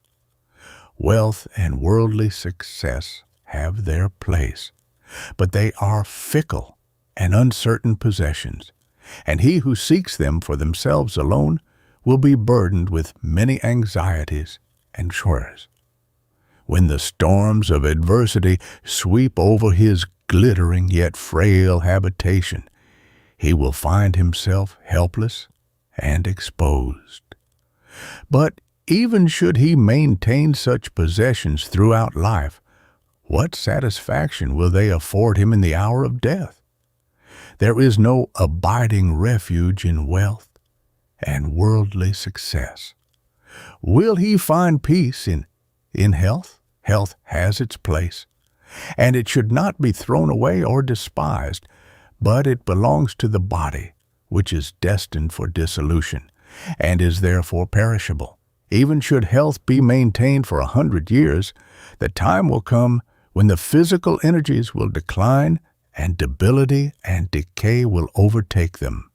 Wealth and worldly success have their place, but they are fickle and uncertain possessions, and he who seeks them for themselves alone will be burdened with many anxieties and chores. When the storms of adversity sweep over his glittering yet frail habitation, he will find himself helpless and exposed. But even should he maintain such possessions throughout life, what satisfaction will they afford him in the hour of death? There is no abiding refuge in wealth and worldly success. Will he find peace in health? Health has its place, and it should not be thrown away or despised, but it belongs to the body, which is destined for dissolution, and is therefore perishable. Even should health be maintained for 100 years, the time will come when the physical energies will decline, and debility and decay will overtake them.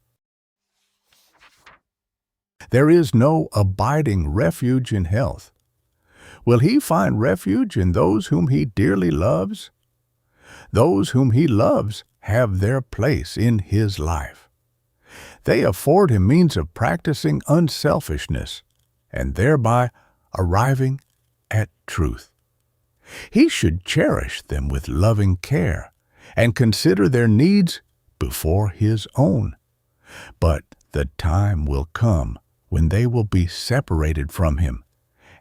There is no abiding refuge in health. Will he find refuge in those whom he dearly loves? Those whom he loves have their place in his life. They afford him means of practicing unselfishness and thereby arriving at truth. He should cherish them with loving care and consider their needs before his own. But the time will come when they will be separated from him,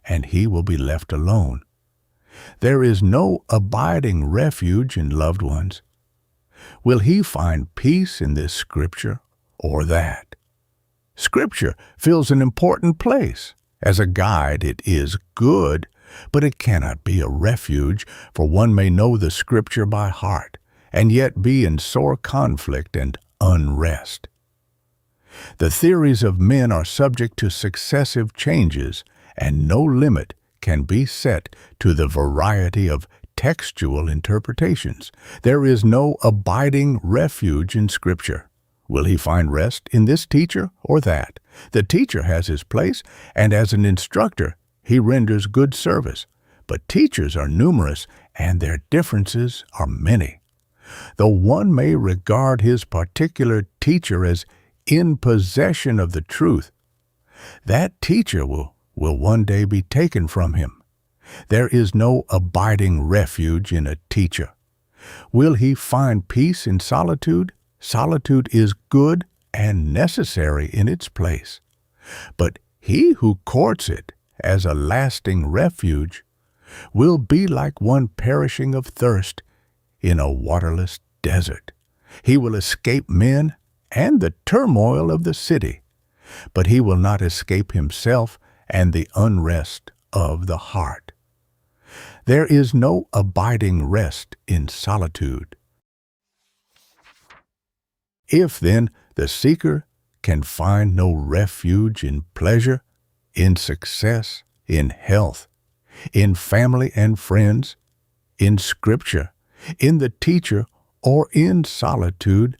and he will be left alone. There is no abiding refuge in loved ones. Will he find peace in this scripture or that? Scripture fills an important place. As a guide, it is good, but it cannot be a refuge, for one may know the scripture by heart, and yet be in sore conflict and unrest. The theories of men are subject to successive changes, and no limit can be set to the variety of textual interpretations. There is no abiding refuge in Scripture. Will he find rest in this teacher or that? The teacher has his place, and as an instructor, he renders good service. But teachers are numerous, and their differences are many. Though one may regard his particular teacher as in possession of the truth, that teacher will one day be taken from him. There is no abiding refuge in a teacher. Will he find peace in solitude? Solitude is good and necessary in its place. But he who courts it as a lasting refuge will be like one perishing of thirst in a waterless desert. He will escape men and the turmoil of the city, but he will not escape himself and the unrest of the heart. There is no abiding rest in solitude. If, then, the seeker can find no refuge in pleasure, in success, in health, in family and friends, in Scripture, in the teacher, or in solitude,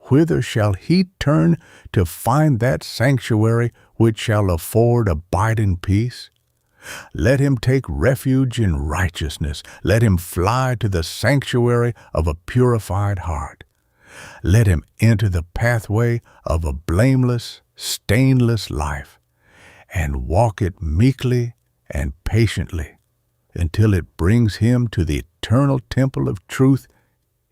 whither shall he turn to find that sanctuary which shall afford abiding peace? Let him take refuge in righteousness. Let him fly to the sanctuary of a purified heart. Let him enter the pathway of a blameless, stainless life, and walk it meekly and patiently until it brings him to the eternal temple of truth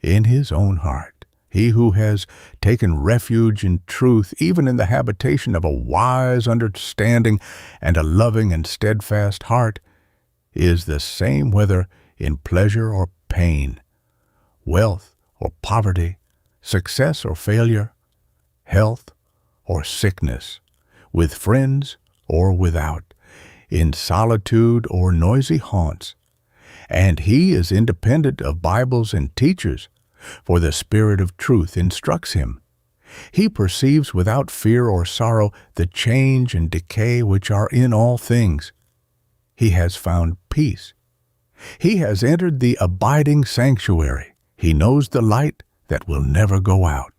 in his own heart. He who has taken refuge in truth, even in the habitation of a wise understanding and a loving and steadfast heart, is the same whether in pleasure or pain, wealth or poverty, success or failure, health or sickness, with friends or without, in solitude or noisy haunts. And he is independent of Bibles and teachers, for the Spirit of truth instructs him. He perceives without fear or sorrow the change and decay which are in all things. He has found peace. He has entered the abiding sanctuary. He knows the light that will never go out.